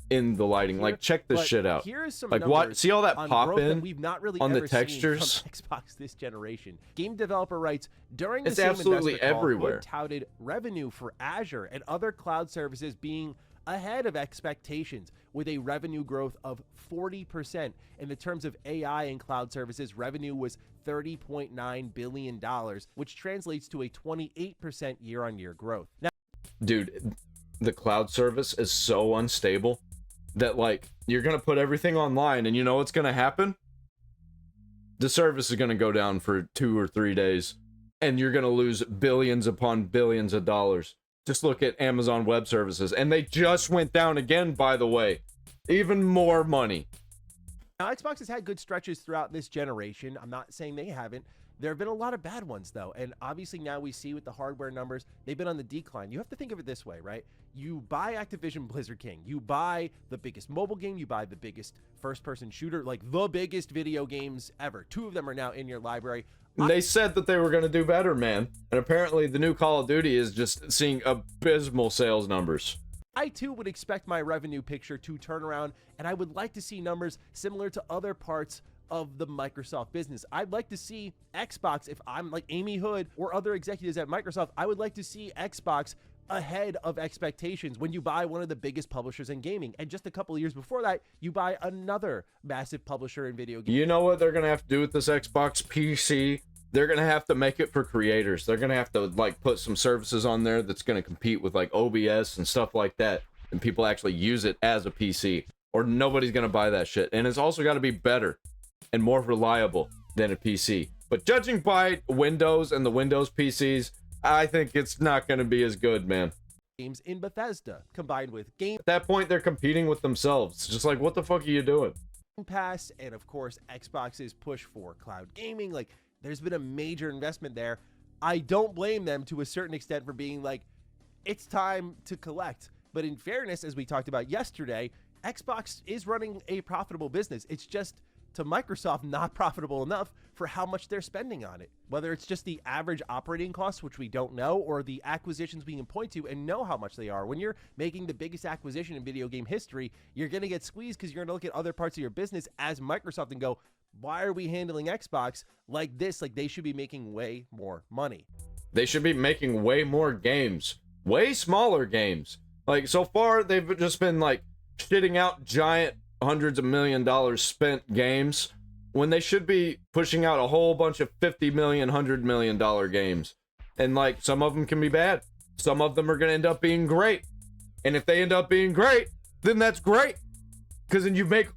in the lighting. Like, check this shit out. Here is some like, what? See all that on pop growth in that we've not really on the ever seen textures? from Xbox this generation. Game developer writes, during the It's same absolutely investor call, everywhere. Hood touted revenue for Azure and other cloud services being ahead of expectations with a revenue growth of 40%. In the terms of AI and cloud services, revenue was $30.9 billion, which translates to a 28% year-on-year growth. Now, dude, the cloud service is so unstable that, like, you're gonna put everything online and you know what's gonna happen? The service is gonna go down for 2 or 3 days and you're gonna lose billions upon billions of dollars. Just look at Amazon Web Services, and they just went down again, by the way. Even more money. Now, Xbox has had good stretches throughout this generation. I'm not saying they haven't. There have been a lot of bad ones, though. And obviously now we see with the hardware numbers, they've been on the decline. You have to think of it this way, right? You buy Activision Blizzard King. You buy the biggest mobile game. You buy the biggest first-person shooter, like the biggest video games ever. 2 of them are now in your library. They said that they were going to do better, man. And apparently the new Call of Duty is just seeing abysmal sales numbers. I too would expect my revenue picture to turn around, and I would like to see numbers similar to other parts of the Microsoft business. I'd like to see Xbox, if I'm like Amy Hood or other executives at Microsoft, I would like to see Xbox ahead of expectations when you buy one of the biggest publishers in gaming. And just a couple of years before that, you buy another massive publisher in video games. You know what they're going to have to do with this Xbox PC? They're going to have to make it for creators. They're going to have to, like, put some services on there that's going to compete with, like, OBS and stuff like that. And people actually use it as a PC. Or nobody's going to buy that shit. And it's also got to be better and more reliable than a PC. But judging by Windows and the Windows PCs, I think it's not going to be as good, man. Games in Bethesda combined with Game At that point, they're competing with themselves. It's just like, what the fuck are you doing? Pass, and of course, Xbox's push for cloud gaming. Like, there's been a major investment there. I don't blame them to a certain extent for being like, it's time to collect. But in fairness, as we talked about yesterday, Xbox is running a profitable business. It's just, to Microsoft, not profitable enough for how much they're spending on it. Whether it's just the average operating costs, which we don't know, or the acquisitions we can point to and know how much they are. When you're making the biggest acquisition in video game history, you're going to get squeezed because you're going to look at other parts of your business as Microsoft and go, why are we handling Xbox like this? Like, they should be making way more money. They should be making way more games. Way smaller games. Like, so far, they've just been, like, shitting out giant hundreds of $1 million spent games when they should be pushing out a whole bunch of $50 million, $100 million games. And, like, some of them can be bad. Some of them are going to end up being great. And if they end up being great, then that's great. Because then you make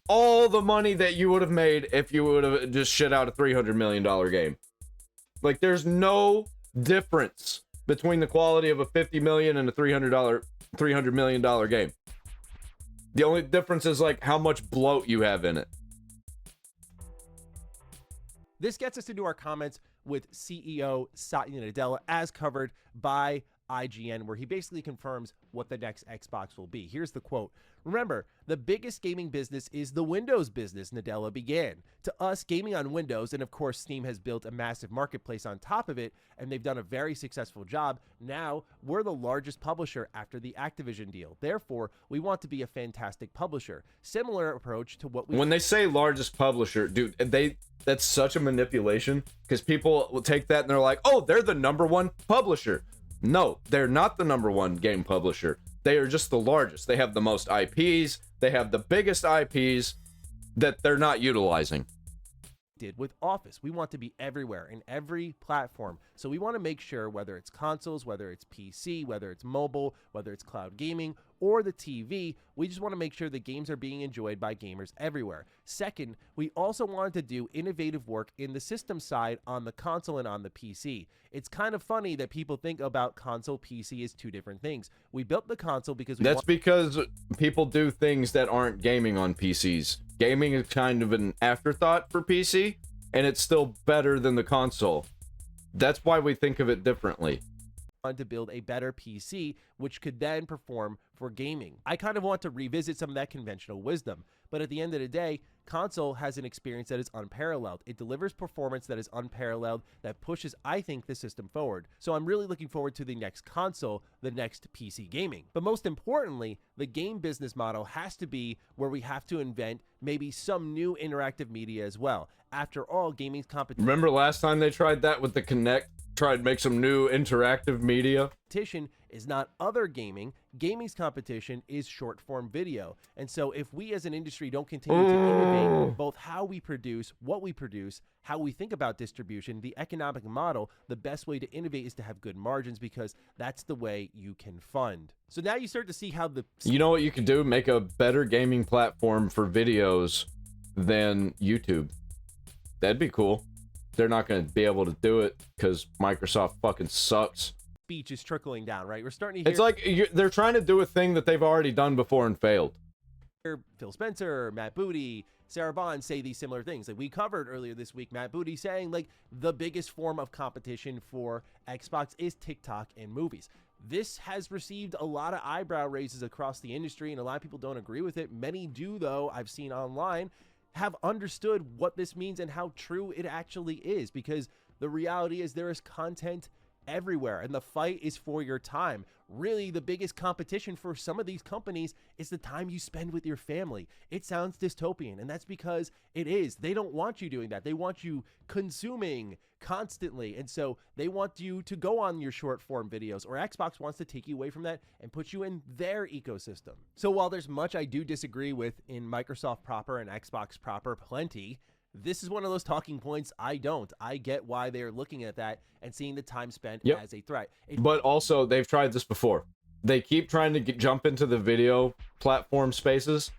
all the money that you would have made if you would have just shit out a $300 million game. Like, there's no difference between the quality of a $50 million and a $300 million game. The only difference is, like, how much bloat you have in it. This gets us into our comments with CEO Satya Nadella, as covered by IGN, where he basically confirms what the next Xbox will be. Here's the quote. Remember, the biggest gaming business is the Windows business, Nadella began. To us, gaming on Windows, and of course Steam has built a massive marketplace on top of it, and they've done a very successful job. Now, we're the largest publisher after the Activision deal. Therefore, we want to be a fantastic publisher. Similar approach to what we... When they say largest publisher, dude, that's such a manipulation, because people will take that and they're like, oh, they're the #1 publisher. No, they're not the #1 game publisher. They are just the largest. They have the most IPs. They have the biggest IPs that they're not utilizing. Did with Office. We want to be everywhere in every platform. So we want to make sure, whether it's consoles, whether it's PC, whether it's mobile, whether it's cloud gaming, or the TV, we just want to make sure the games are being enjoyed by gamers everywhere. Second, we also wanted to do innovative work in the system side on the console and on the PC. It's kind of funny that people think about console PC as two different things. We built the console because That's because people do things that aren't gaming on PCs. Gaming is kind of an afterthought for PC, and it's still better than the console. That's why we think of it differently. To build a better PC, which could then perform for gaming. I kind of want to revisit some of that conventional wisdom, but at the end of the day, console has an experience that is unparalleled. It delivers performance that is unparalleled, that pushes, I think, the system forward. So I'm really looking forward to the next console, the next PC gaming. But most importantly, the game business model has to be where we have to invent maybe some new interactive media as well. After all, gaming's competition. Remember last time they tried that with the Kinect? Try to make some new interactive media. Competition is not other gaming. Gaming's competition is short form video. And so if we as an industry don't continue to innovate both how we produce, what we produce, how we think about distribution, the economic model, the best way to innovate is to have good margins, because that's the way you can fund. So now you start to see how the... You know what you could do? Make a better gaming platform for videos than YouTube. That'd be cool. They're not going to be able to do it because Microsoft fucking sucks. Speech is trickling down, right? We're starting to hear... It's like they're trying to do a thing that they've already done before and failed. Phil Spencer, Matt Booty, Sarah Bond say these similar things. Like we covered earlier this week, Matt Booty saying like the biggest form of competition for Xbox is TikTok and movies. This has received a lot of eyebrow raises across the industry, and a lot of people don't agree with it. Many do, though, I've seen online, have understood what this means and how true it actually is, because the reality is there is content everywhere, and the fight is for your time. Really, the biggest competition for some of these companies is the time you spend with your family. It sounds dystopian, and that's because it is. They don't want you doing that. They want you consuming constantly, and so they want you to go on your short form videos, or Xbox wants to take you away from that and put you in their ecosystem. So while there's much I do disagree with in Microsoft proper and Xbox proper plenty, this is one of those talking points I don't. I get why they're looking at that and seeing the time spent as a threat. But also, they've tried this before. They keep trying to jump into the video platform spaces,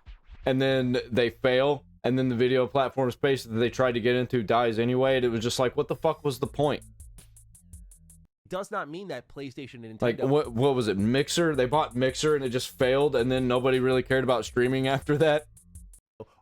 and then they fail, and then the video platform space that they tried to get into dies anyway, and it was just like, what the fuck was the point? Does not mean that PlayStation and Nintendo... Like, what was it, Mixer? They bought Mixer, and it just failed, and then nobody really cared about streaming after that?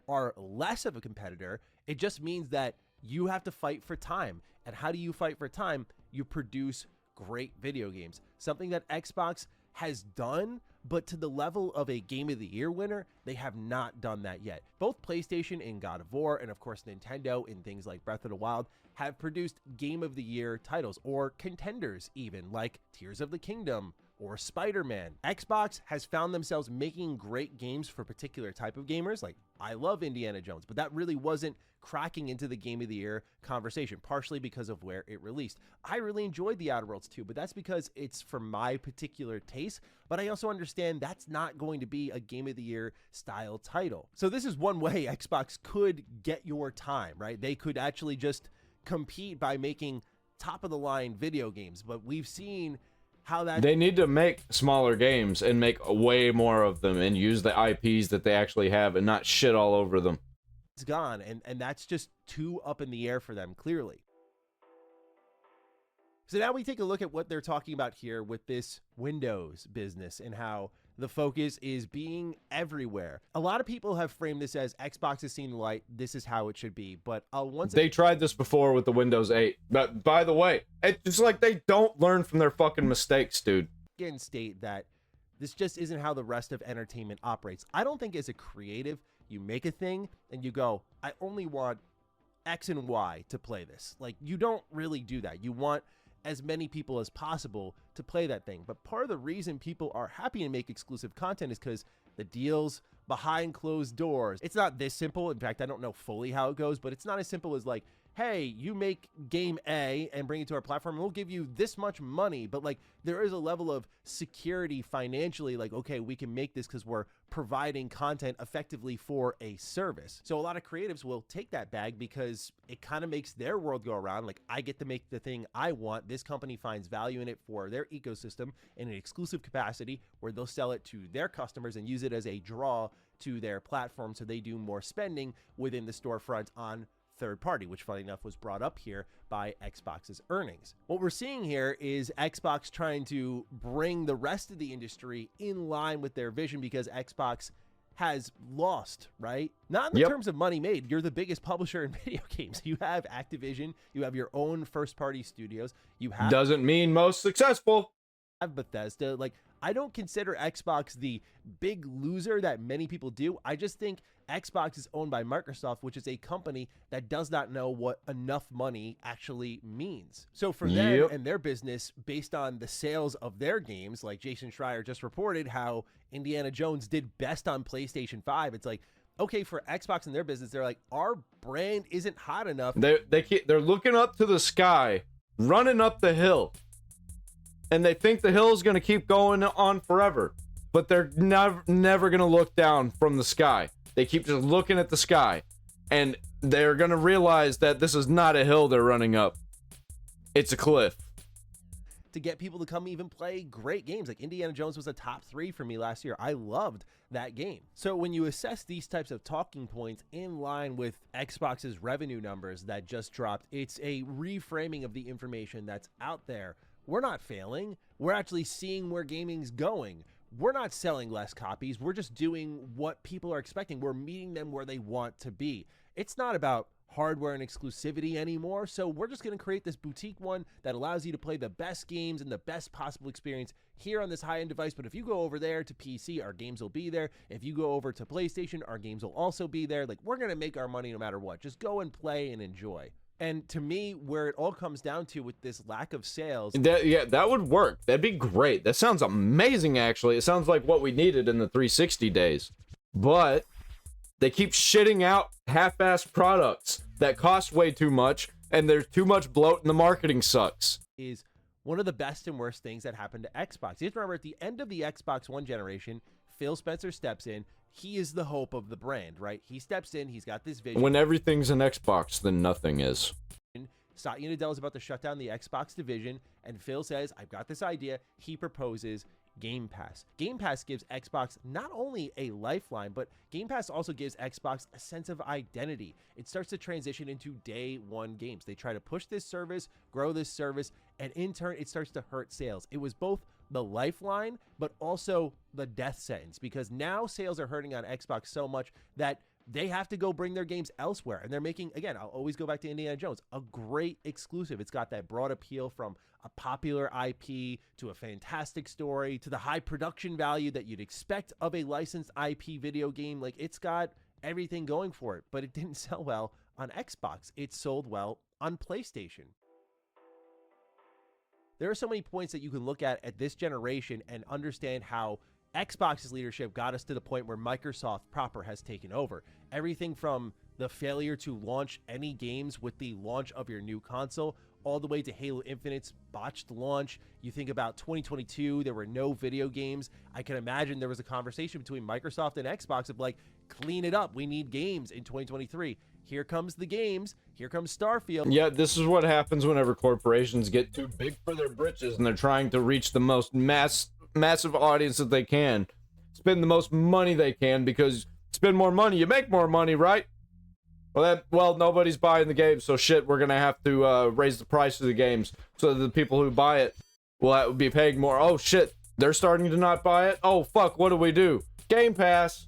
Are less of a competitor. It just means that you have to fight for time. And how do you fight for time? You produce great video games. Something that Xbox has done, but to the level of a Game of the Year winner, they have not done that yet. Both PlayStation in God of War and of course Nintendo in things like Breath of the Wild have produced Game of the Year titles, or contenders even, like Tears of the Kingdom or Spider-Man. Xbox has found themselves making great games for a particular type of gamers. Like, I love Indiana Jones, but that really wasn't cracking into the Game of the Year conversation, partially because of where it released. I really enjoyed The Outer Worlds 2, but that's because it's for my particular taste, but I also understand that's not going to be a Game of the Year style title. So this is one way Xbox could get your time, right? They could actually just compete by making top-of-the-line video games, but we've seen how that... They need to make smaller games and make way more of them and use the IPs that they actually have and not shit all over them. It's gone, and that's just too up in the air for them, clearly. So now we take a look at what they're talking about here with this Windows business and how the focus is being everywhere. A lot of people have framed this as Xbox has seen the light, this is how it should be, but they tried this before with the Windows 8. But by the way, it's like they don't learn from their fucking mistakes, dude. Again, state that this just isn't how the rest of entertainment operates. I don't think as a creative, you make a thing and you go, I only want X and Y to play this. Like, you don't really do that. You want as many people as possible to play that thing. But part of the reason people are happy to make exclusive content is because the deals behind closed doors. It's not this simple. In fact, I don't know fully how it goes, but it's not as simple as like, hey, you make game A and bring it to our platform and we'll give you this much money. But like, there is a level of security financially, like, okay, we can make this because we're providing content effectively for a service. So a lot of creatives will take that bag because it kind of makes their world go around. Like, I get to make the thing I want. This company finds value in it for their ecosystem in an exclusive capacity where they'll sell it to their customers and use it as a draw to their platform so they do more spending within the storefront on third party, which funny enough was brought up here by Xbox's earnings. What we're seeing here is Xbox trying to bring the rest of the industry in line with their vision because Xbox has lost, right? Not in the terms of money made. You're the biggest publisher in video games. You have Activision, you have your own first party studios, you have... Doesn't mean most successful. Have Bethesda. Like, I don't consider Xbox the big loser that many people do. I just think Xbox is owned by Microsoft, which is a company that does not know what enough money actually means. So for them and their business, based on the sales of their games, like Jason Schreier just reported how Indiana Jones did best on PlayStation 5, it's like, okay, for Xbox and their business, they're like, our brand isn't hot enough. They're looking up to the sky running up the hill. And they think the hill is going to keep going on forever. But they're never going to look down from the sky. They keep just looking at the sky. And they're going to realize that this is not a hill they're running up. It's a cliff. To get people to come even play great games. Like Indiana Jones was a top 3 for me last year. I loved that game. So when you assess these types of talking points in line with Xbox's revenue numbers that just dropped, it's a reframing of the information that's out there. We're not failing. We're actually seeing where gaming's going. We're not selling less copies. We're just doing what people are expecting. We're meeting them where they want to be. It's not about hardware and exclusivity anymore. So we're just going to create this boutique one that allows you to play the best games and the best possible experience here on this high-end device. But if you go over there to PC, our games will be there. If you go over to PlayStation, our games will also be there. Like, we're going to make our money no matter what. Just go and play and enjoy. And to me, where it all comes down to with this lack of sales... That would work. That'd be great. That sounds amazing, actually. It sounds like what we needed in the 360 days. But they keep shitting out half-assed products that cost way too much, and there's too much bloat and the marketing sucks. Is one of the best and worst things that happened to Xbox. You have to remember, at the end of the Xbox One generation, Phil Spencer steps in. He is the hope of the brand, right? He steps in. He's got this vision. When everything's an Xbox, then nothing is. Satya Nadella is about to shut down the Xbox division, and Phil says, I've got this idea. He proposes Game Pass. Game Pass gives Xbox not only a lifeline, but Game Pass also gives Xbox a sense of identity. It starts to transition into day one games. They try to push this service, grow this service, and in turn, it starts to hurt sales. It was both the lifeline, but also the death sentence, because now sales are hurting on Xbox so much that they have to go bring their games elsewhere. And they're making, again, I'll always go back to Indiana Jones, a great exclusive. It's got that broad appeal from a popular IP to a fantastic story to the high production value that you'd expect of a licensed IP video game. Like, it's got everything going for it, but it didn't sell well on Xbox. It sold well on PlayStation. There are so many points that you can look at this generation and understand how Xbox's leadership got us to the point where Microsoft proper has taken over. Everything from the failure to launch any games with the launch of your new console, all the way to Halo Infinite's botched launch. You think about 2022, there were no video games. I can imagine there was a conversation between Microsoft and Xbox of like, clean it up. We need games in 2023. Here comes the games. Here comes Starfield. Yeah, this is what happens whenever corporations get too big for their britches and they're trying to reach the most massive audience that they can. Spend the most money they can, because spend more money, you make more money, right? Well, nobody's buying the game, so shit, we're going to have to raise the price of the games so that the people who buy it will be paying more. Oh, shit, they're starting to not buy it? Oh, fuck, what do? Game Pass.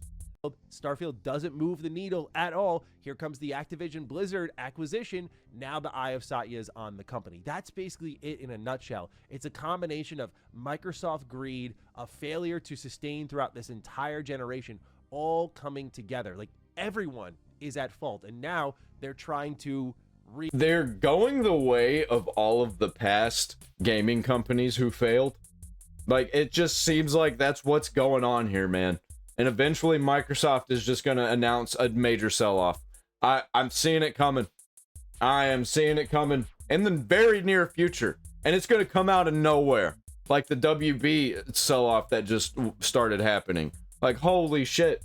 Starfield doesn't move the needle at all. Here comes the Activision Blizzard acquisition. Now the eye of Satya is on the company. That's basically it in a nutshell. It's a combination of Microsoft greed, a failure to sustain throughout this entire generation, all coming together. Like, everyone is at fault, and now they're trying to They're going the way of all of the past gaming companies who failed. Like, it just seems like that's what's going on here, man. And eventually Microsoft is just going to announce a major sell-off. I'm seeing it coming. I am seeing it coming in the very near future. And it's going to come out of nowhere. Like the WB sell-off that just started happening. Like, holy shit.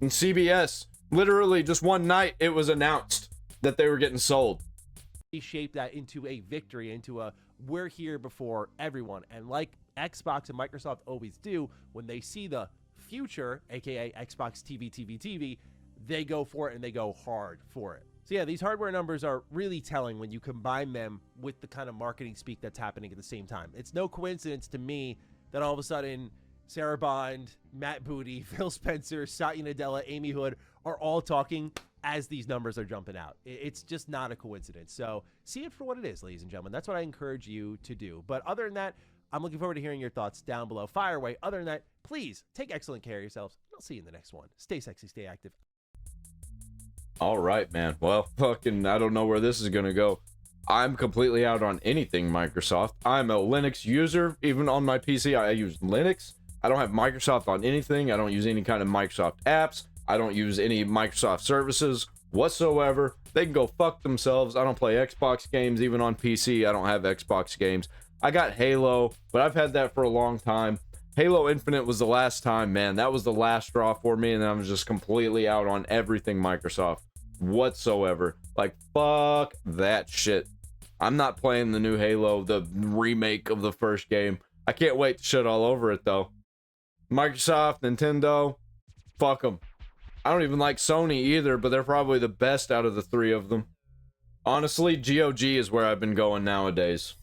And CBS, literally just one night, it was announced that they were getting sold. Shape that into a victory, into a we're here before everyone. And like Xbox and Microsoft always do, when they see the future, aka Xbox TV, they go for it and they go hard for it. So yeah, these hardware numbers are really telling when you combine them with the kind of marketing speak that's happening at the same time. It's no coincidence to me that all of a sudden Sarah Bond, Matt Booty, Phil Spencer, Satya Nadella, Amy Hood are all talking as these numbers are jumping out. It's just not a coincidence. So see it for what it is, ladies and gentlemen. That's what I encourage you to do. But other than that, I'm looking forward to hearing your thoughts down below. Fire away. Other than that, please take excellent care of yourselves. I'll see you in the next one. Stay sexy, stay active. All right, man. Well, fucking, I don't know where this is going to go. I'm completely out on anything Microsoft. I'm a Linux user. Even on my PC, I use Linux. I don't have Microsoft on anything. I don't use any kind of Microsoft apps. I don't use any Microsoft services whatsoever. They can go fuck themselves. I don't play Xbox games, even on PC. I don't have Xbox games. I got Halo, but I've had that for a long time. Halo Infinite was the last time, man. That was the last straw for me, and then I was just completely out on everything Microsoft whatsoever. Like, fuck that shit. I'm not playing the new Halo, the remake of the first game. I can't wait to shit all over it, though. Microsoft, Nintendo, fuck them. I don't even like Sony either, but they're probably the best out of the three of them. Honestly, GOG is where I've been going nowadays.